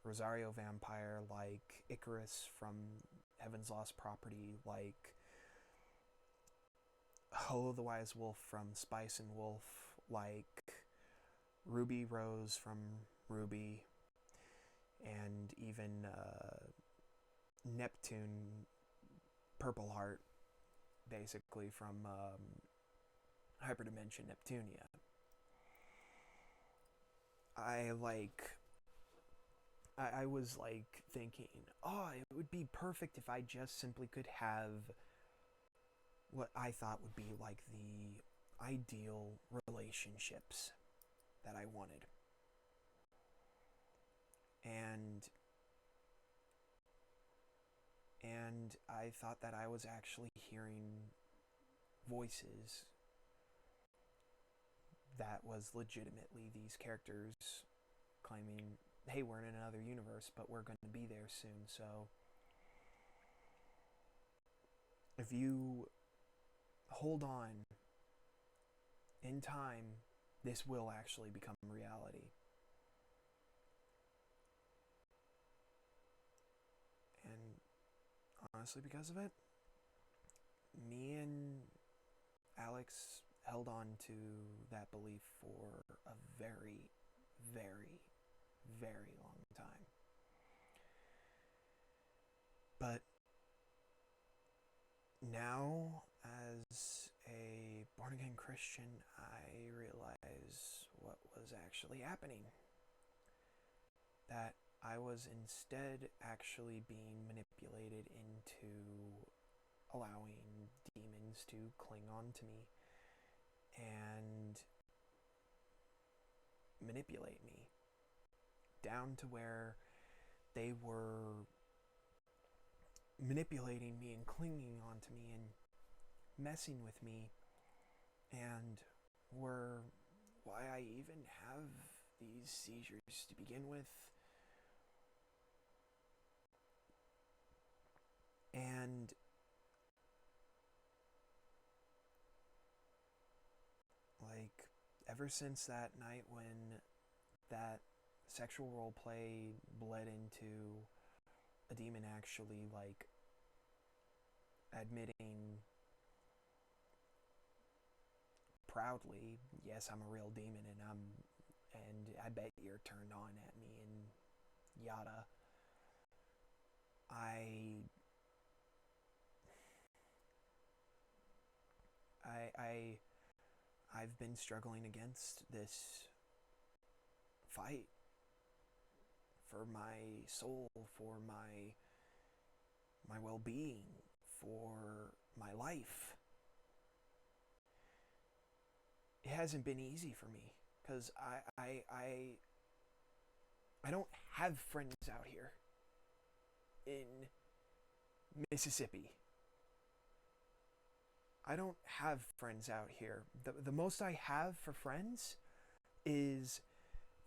Rosario Vampire, like Icarus from Heaven's Lost Property, like Ho the Wise Wolf from Spice and Wolf, like Ruby Rose from Ruby, and even Neptune Purple Heart, basically from Hyperdimension Neptunia. I was like thinking, oh, it would be perfect if I just simply could have what I thought would be like the ideal relationships that I wanted. And I thought that I was actually hearing voices that was legitimately these characters claiming, hey, we're in another universe, but we're going to be there soon. So if you hold on, in time, this will actually become reality. And honestly, because of it, me and Alex held on to that belief for a very, very, very long time. But now, as a born again Christian, I realize what was actually happening. That I was instead actually being manipulated into allowing demons to cling on to me and manipulate me down to where they were manipulating me and clinging onto me and messing with me, and were why I even have these seizures to begin with. And like ever since that night when that sexual role play bled into a demon actually like admitting proudly, yes, I'm a real demon and I bet you're turned on at me and yada. I I've been struggling against this fight for my soul, for my well-being, for my life. It hasn't been easy for me because I don't have friends out here in Mississippi. I don't have friends out here. The most I have for friends is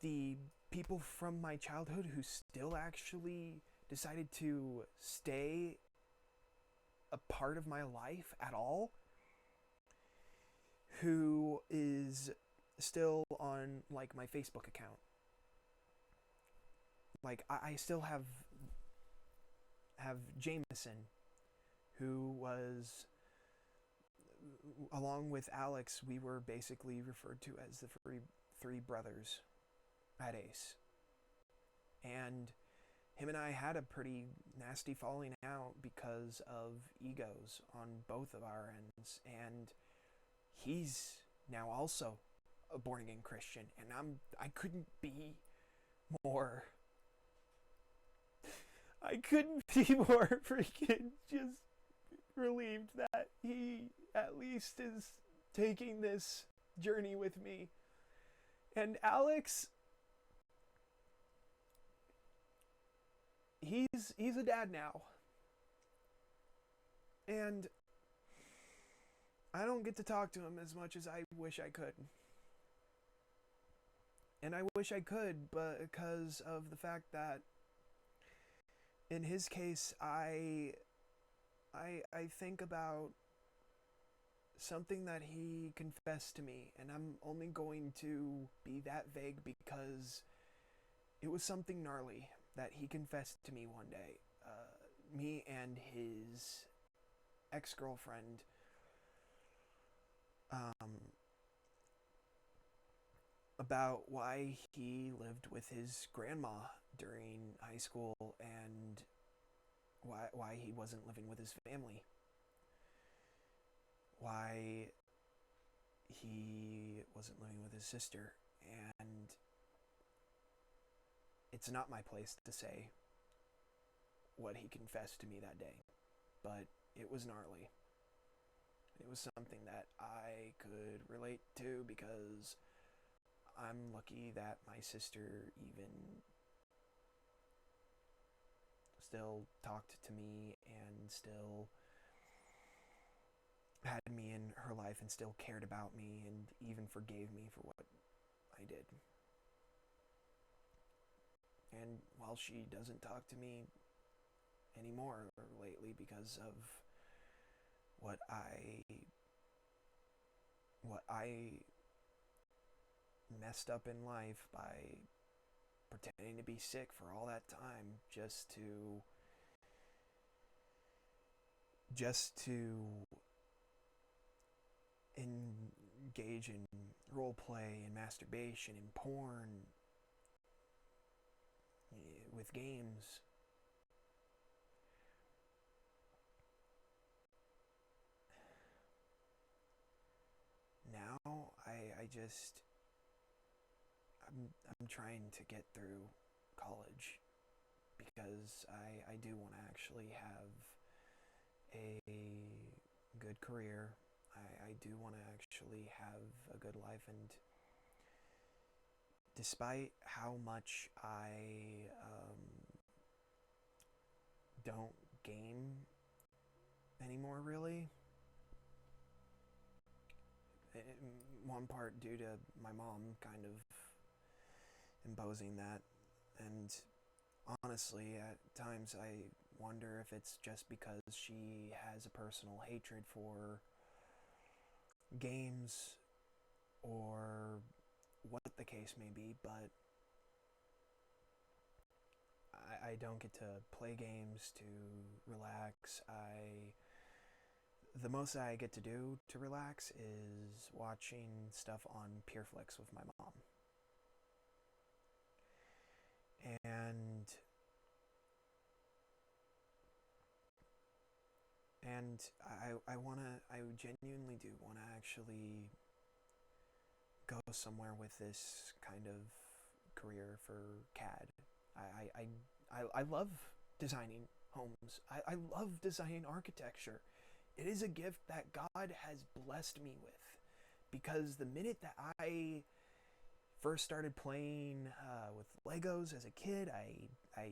the people from my childhood who still actually decided to stay a part of my life at all, who is still on like my Facebook account. Like I still have have Jameson, who was, along with Alex, we were basically referred to as the three brothers at Ace. And him and I had a pretty nasty falling out because of egos on both of our ends. And he's now also a born again Christian, and I couldn't be more I couldn't be more freaking just relieved that he at least is taking this journey with me. And Alex, he's a dad now. And I don't get to talk to him as much as I wish I could. And I wish I could, but because of the fact that in his case, I think about something that he confessed to me, and I'm only going to be that vague because it was something gnarly that he confessed to me one day. Me and his ex-girlfriend about why he lived with his grandma during high school and why he wasn't living with his family. Why he wasn't living with his sister. And it's not my place to say what he confessed to me that day, but it was gnarly. It was something that I could relate to because I'm lucky that my sister even still talked to me and still had me in her life and still cared about me and even forgave me for what I did. And while she doesn't talk to me anymore lately because of what I messed up in life by pretending to be sick for all that time just to engage in role play and masturbation and porn with games. Now I'm trying to get through college because I do want to actually have a good career. I do want to actually have a good life, and despite how much I don't game anymore, really, in one part due to my mom kind of imposing that, and honestly, at times I wonder if it's just because she has a personal hatred for games or what the case may be, but I don't get to play games to relax. The most I get to do to relax is watching stuff on PureFlix with my mom. And I genuinely do want to actually go somewhere with this kind of career for CAD. I love designing homes. I love designing architecture. It is a gift that God has blessed me with, because the minute that I first started playing with Legos as a kid, I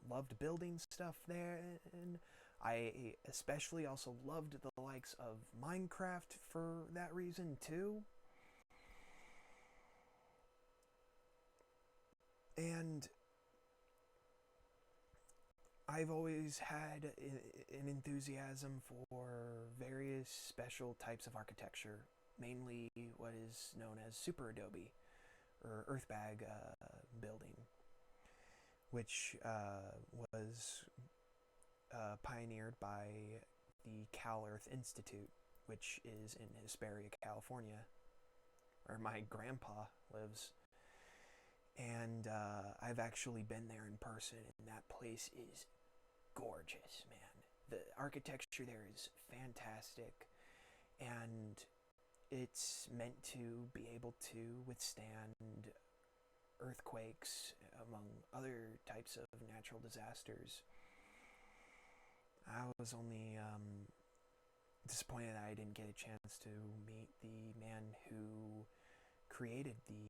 loved building stuff there, and I especially also loved the likes of Minecraft for that reason too. And I've always had an enthusiasm for various special types of architecture, mainly what is known as Super Adobe or Earthbag building, which was pioneered by the Cal Earth Institute, which is in Hesperia, California, where my grandpa lives. And I've actually been there in person, and that place is gorgeous, man. The architecture there is fantastic, and it's meant to be able to withstand earthquakes, among other types of natural disasters. I was only disappointed that I didn't get a chance to meet the man who created the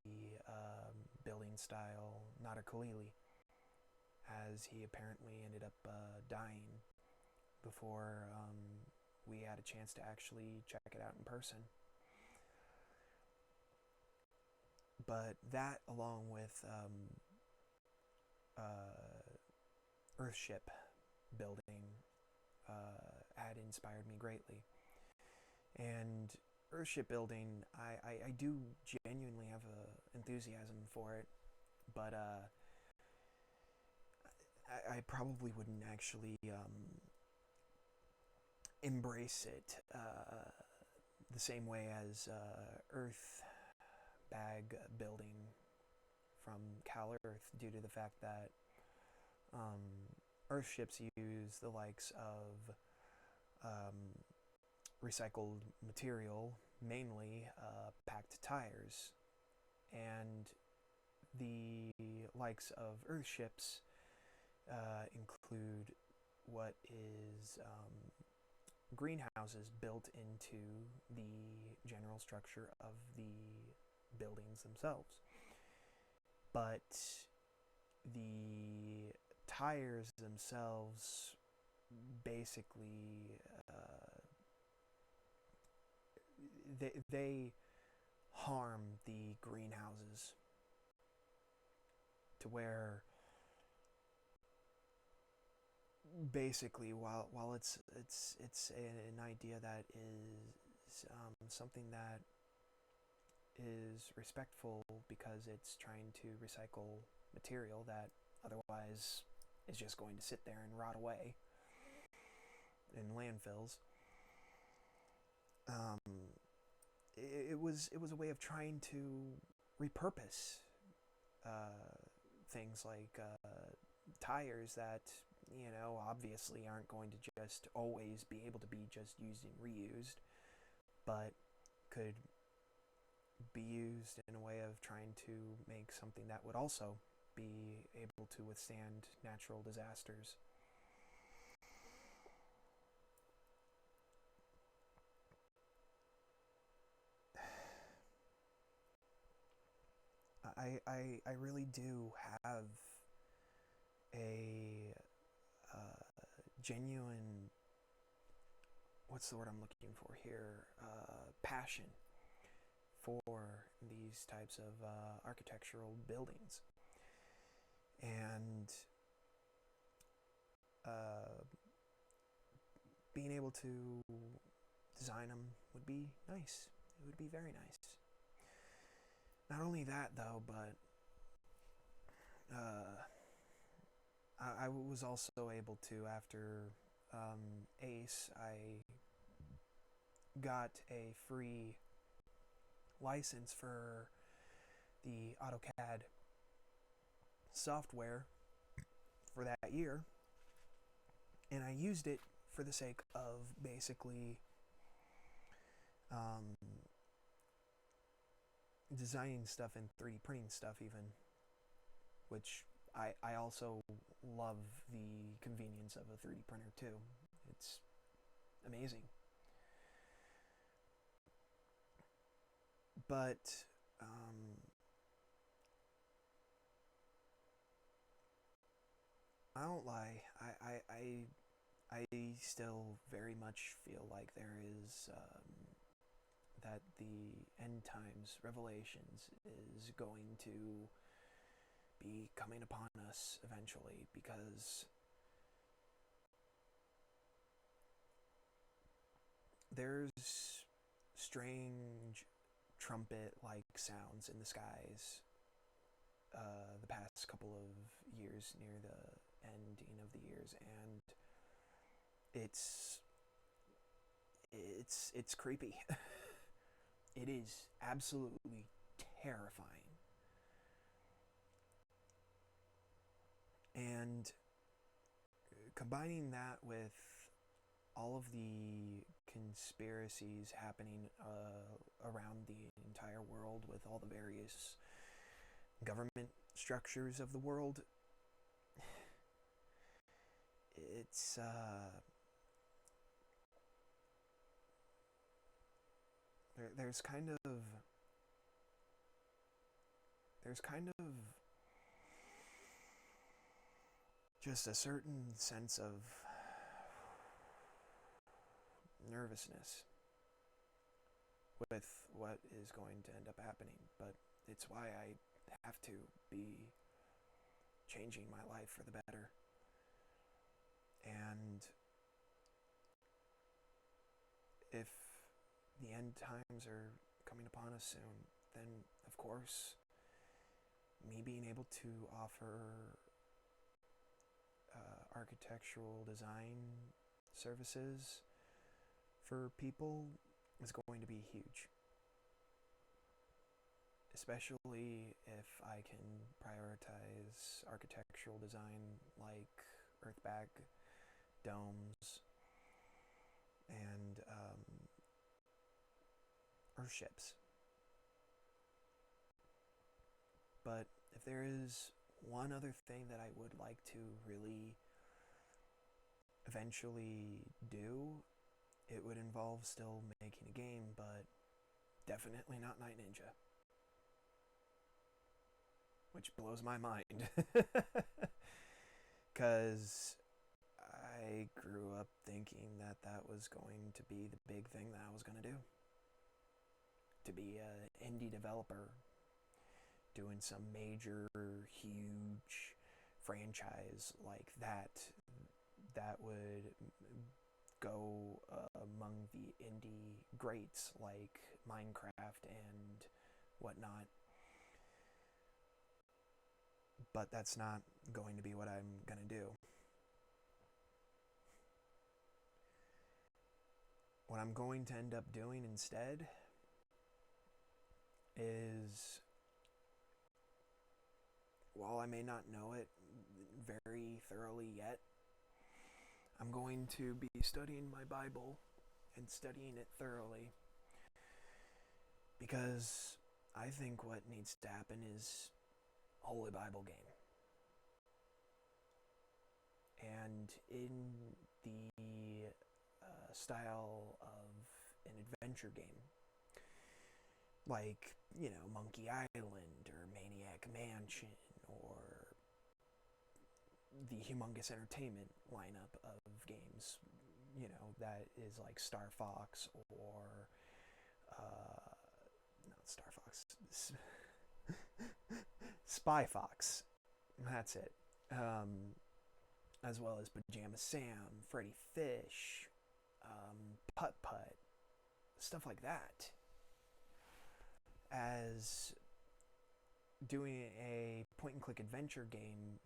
building style Nada Khalili, as he apparently ended up dying before we had a chance to actually check it out in person. But that, along with Earthship building, had inspired me greatly. And Earthship building, I do genuinely have a enthusiasm for it, but I probably wouldn't actually embrace it the same way as Earth bag building from Cal Earth, due to the fact that Earthships use the likes of recycled material, mainly packed tires, and the likes of Earthships include what is greenhouses built into the general structure of the buildings themselves. But the tires themselves basically they harm the greenhouses, to where basically while it's an idea that is something that is respectful, because it's trying to recycle material that otherwise is just going to sit there and rot away in landfills. It was a way of trying to repurpose things like tires that, obviously aren't going to just always be able to be just used and reused, but could be used in a way of trying to make something that would also be able to withstand natural disasters. I really do have a genuine, what's the word I'm looking for here, passion for these types of architectural buildings. And being able to design them would be nice. It would be very nice. Not only that, though, but I was also able to, after ACE, I got a free license for the AutoCAD software for that year, and I used it for the sake of basically designing stuff and 3D printing stuff even, which I also love the convenience of a 3D printer too. It's amazing. But I don't lie. I still very much feel like there is that the end times revelations is going to be coming upon us eventually, because there's strange trumpet-like sounds in the skies the past couple of years, near the ending of the years, and it's it's creepy. It is absolutely terrifying. And combining that with all of the conspiracies happening around the entire world with all the various government structures of the world, it's there's kind of just a certain sense of nervousness with what is going to end up happening, but it's why I have to be changing my life for the better. And if the end times are coming upon us soon, then of course, me being able to offer architectural design services for people is going to be huge. Especially if I can prioritize architectural design like earthbag domes and earthships. But if there is one other thing that I would like to really eventually do, it would involve still making a game, but definitely not Night Ninja. Which blows my mind. Because I grew up thinking that that was going to be the big thing that I was going to do. To be an indie developer doing some major, huge franchise like that would go among the indie greats like Minecraft and whatnot. But that's not going to be what I'm going to do. What I'm going to end up doing instead is, while I may not know it very thoroughly yet, I'm going to be studying my Bible and studying it thoroughly, because I think what needs to happen is a Holy Bible game. And in the style of an adventure game, like, Monkey Island or Maniac Mansion or the Humongous Entertainment lineup of games, that is like Star Fox or not Star Fox, Spy Fox, that's it, as well as Pajama Sam, Freddy Fish, Putt Putt, stuff like that, as doing a point-and-click adventure game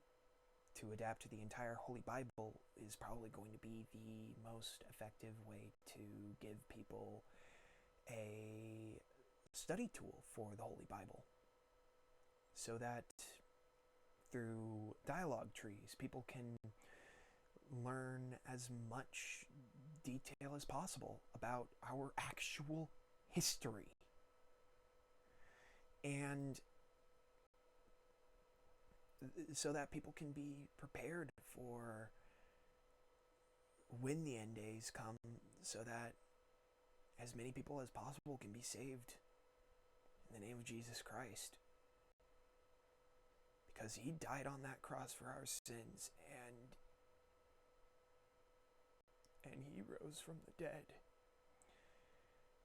to adapt to the entire Holy Bible is probably going to be the most effective way to give people a study tool for the Holy Bible, so that through dialogue trees, people can learn as much detail as possible about our actual history. And so that people can be prepared for when the end days come, so that as many people as possible can be saved in the name of Jesus Christ. Because he died on that cross for our sins, and he rose from the dead.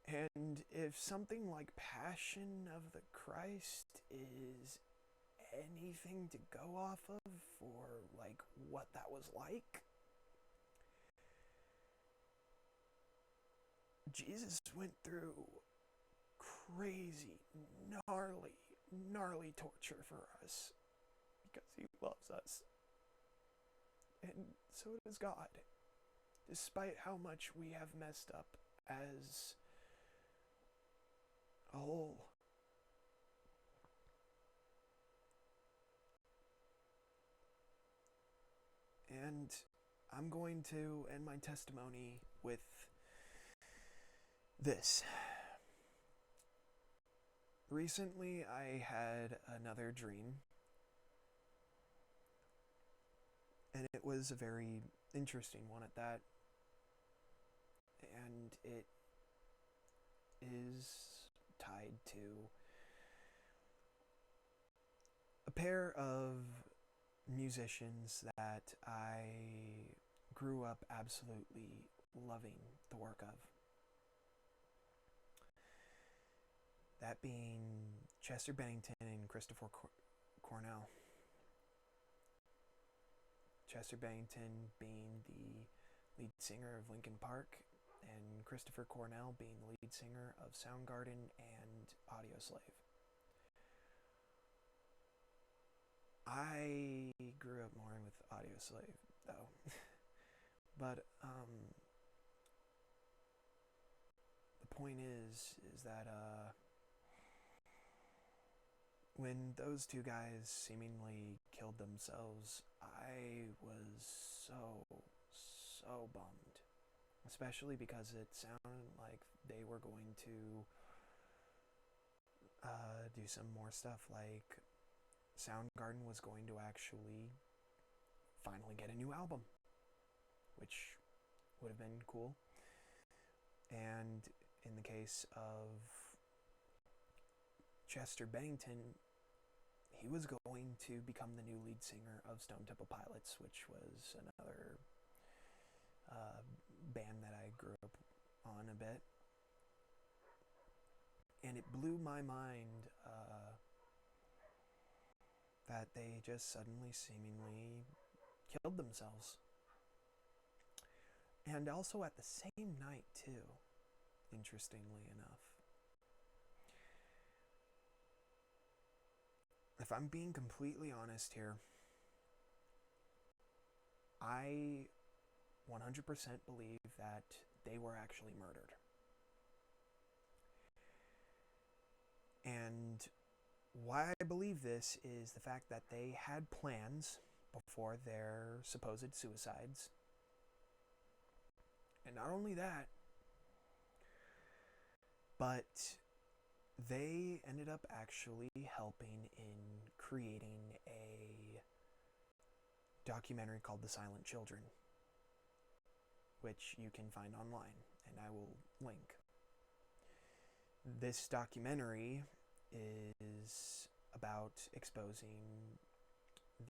And if something like Passion of the Christ is anything to go off of for like what that was like, Jesus went through crazy, gnarly torture for us because he loves us. And so does God. despite how much we have messed up as a whole. And I'm going to end my testimony with this. Recently, I had another dream, and it was a very interesting one at that. And it is tied to a pair of musicians that I grew up absolutely loving the work of. That being Chester Bennington and Christopher Cornell. Chester Bennington being the lead singer of Linkin Park, and Christopher Cornell being the lead singer of Soundgarden and Audioslave. I grew up more with Audioslave, though. But the point is that when those two guys seemingly killed themselves, I was so bummed. Especially because it sounded like they were going to do some more stuff. Like Soundgarden was going to actually finally get a new album, which would have been cool. And in the case of Chester Bennington, he was going to become the new lead singer of Stone Temple Pilots, which was another band that I grew up on a bit. And it blew my mind that they just suddenly seemingly killed themselves. And also at the same night, too, interestingly enough. If I'm being completely honest here, I 100% believe that they were actually murdered. And why I believe this is the fact that they had plans before their supposed suicides. And not only that, but they ended up actually helping in creating a documentary called The Silent Children, which you can find online, and I will link. This documentary is about exposing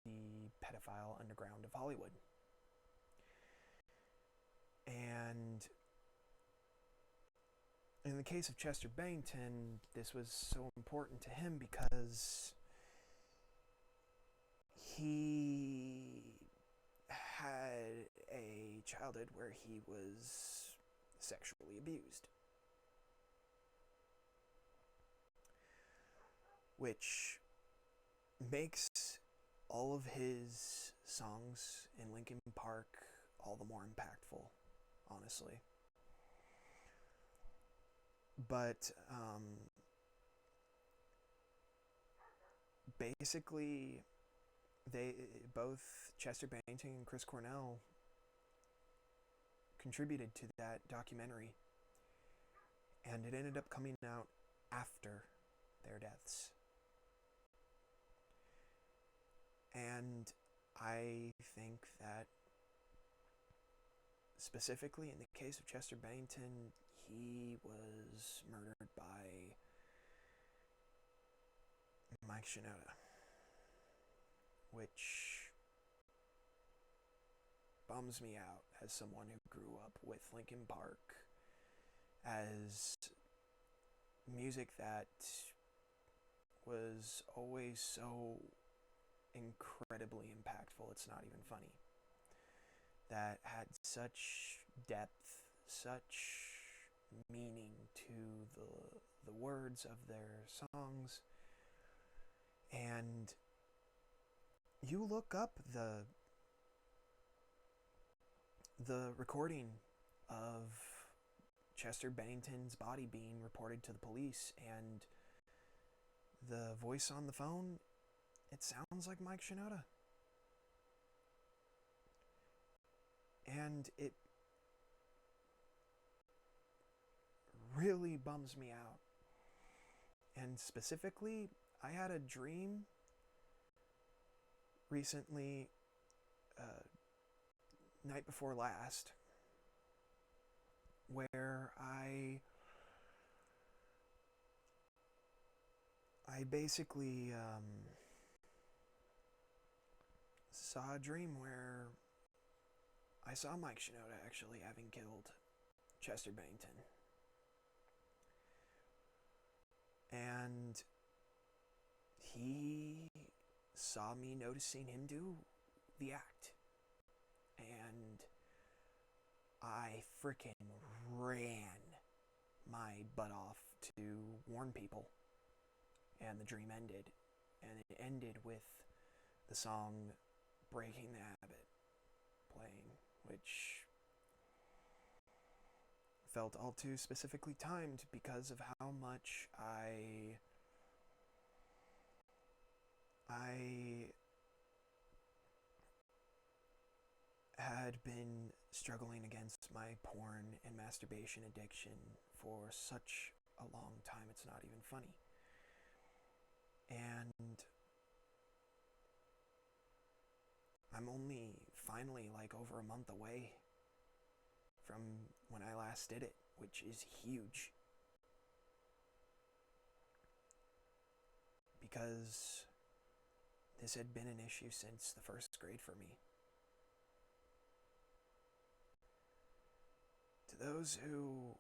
the pedophile underground of Hollywood. And in the case of Chester Bennington, this was so important to him because he had a childhood where he was sexually abused, which makes all of his songs in Linkin Park all the more impactful, honestly. But basically, they both Chester Bennington and Chris Cornell contributed to that documentary, and it ended up coming out after their deaths. And I think that specifically in the case of Chester Bennington, he was murdered by Mike Shinoda, which bums me out as someone who grew up with Linkin Park as music that was always so incredibly impactful. It's not even funny. That had such depth, such meaning to the words of their songs. And you look up the the recording of Chester Bennington's body being reported to the police, and the voice on the phone, it sounds like Mike Shinoda. And it really bums me out. And specifically, I had a dream recently, night before last, where I basically saw a dream where I saw Mike Shinoda actually having killed Chester Bennington. And he saw me noticing him do the act. And I frickin' ran my butt off to warn people. And the dream ended. And it ended with the song Breaking the Habit playing, which felt all too specifically timed because of how much I had been struggling against my porn and masturbation addiction for such a long time, it's not even funny. And I'm only finally like over a month away from when I last did it, which is huge. Because this had been an issue since the first grade for me. To those who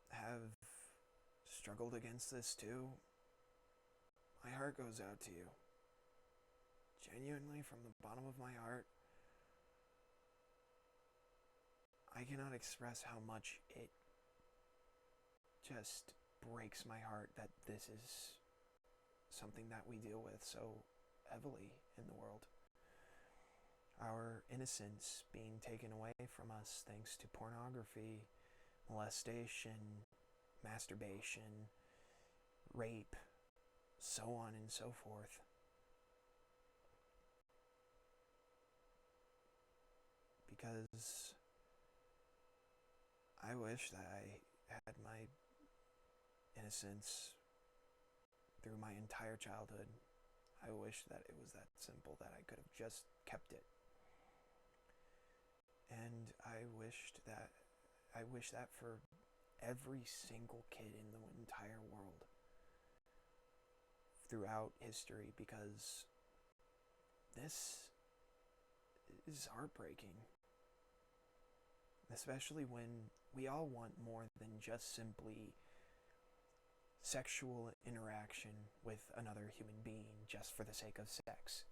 have struggled against this too, my heart goes out to you. Genuinely, from the bottom of my heart, I cannot express how much it just breaks my heart that this is something that we deal with so heavily in the world. Our innocence being taken away from us thanks to pornography, molestation, masturbation, rape, so on and so forth. Because I wish that I had my innocence through my entire childhood. I wish that it was that simple, that I could have just kept it. And I wish that for every single kid in the entire world throughout history, because this is heartbreaking. Especially when we all want more than just simply sexual interaction with another human being just for the sake of sex.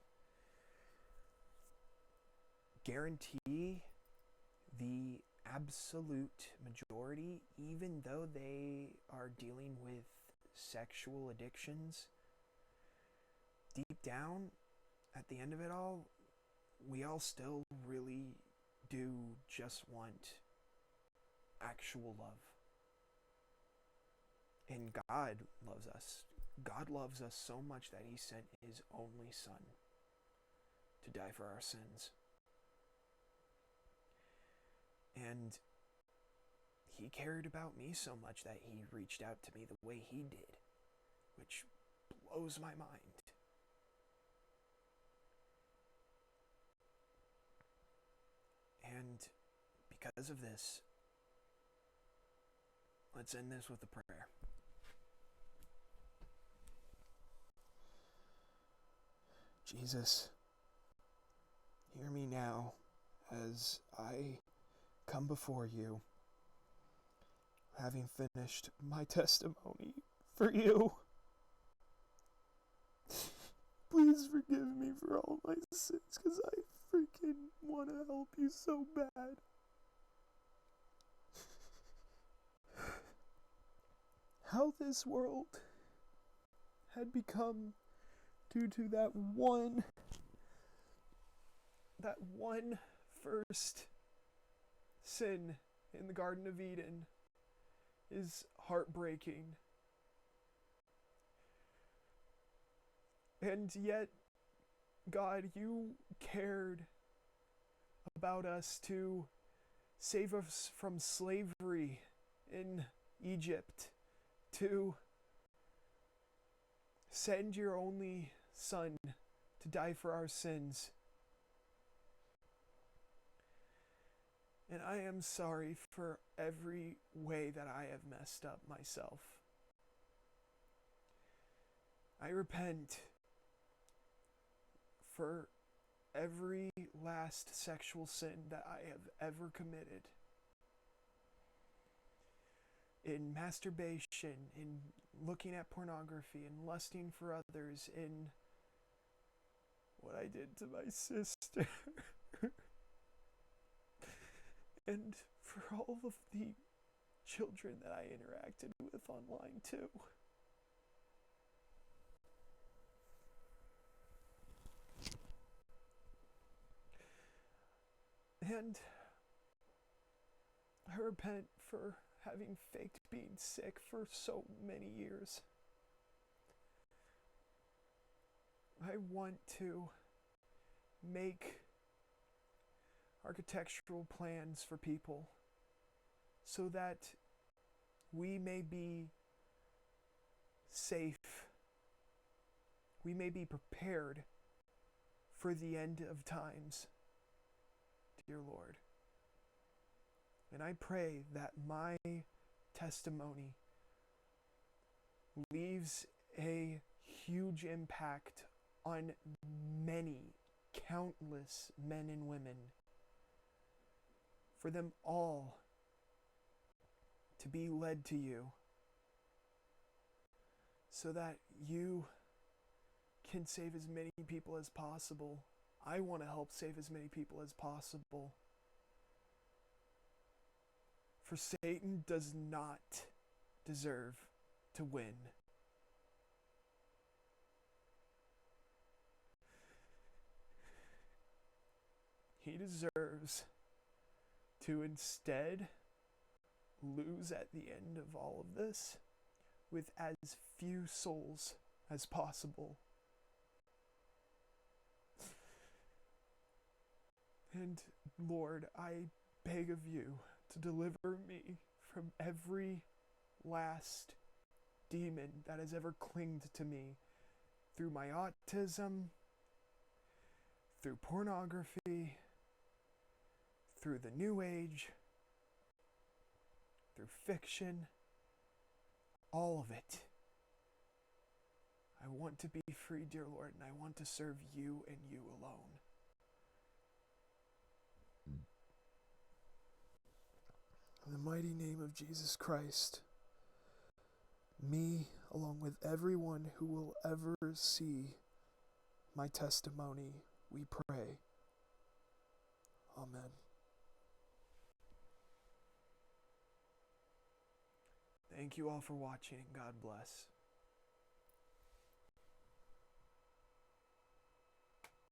Guarantee the absolute majority, even though they are dealing with sexual addictions, deep down, at the end of it all, we all still really do just want actual love. And God loves us. God loves us so much that He sent His only Son to die for our sins. And He cared about me so much that He reached out to me the way He did, which blows my mind. And because of this, let's end this with a prayer. Jesus, hear me now as I come before you, having finished my testimony for you. Please forgive me for all my sins, because I freaking want to help you so bad. How this world had become due to that one first sin in the Garden of Eden is heartbreaking. And yet, God, you cared about us to save us from slavery in Egypt, to send your only Son to die for our sins. And I am sorry for every way that I have messed up myself. I repent for every last sexual sin that I have ever committed. In masturbation, in looking at pornography, in lusting for others, in what I did to my sister. And for all of the children that I interacted with online too. And I repent for having faked being sick for so many years. I want to make architectural plans for people so that we may be safe, we may be prepared for the end of times, dear Lord. And I pray that my testimony leaves a huge impact on many, countless men and women, for them all to be led to you, so that you can save as many people as possible. I want to help save as many people as possible. For Satan does not deserve to win. He deserves to instead lose at the end of all of this with as few souls as possible. And Lord, I beg of you to deliver me from every last demon that has ever clinged to me through my autism, through pornography, through the New Age, through fiction, all of it. I want to be free, dear Lord, and I want to serve you and you alone. In the mighty name of Jesus Christ, me, along with everyone who will ever see my testimony, we pray. Amen. Thank you all for watching, and God bless.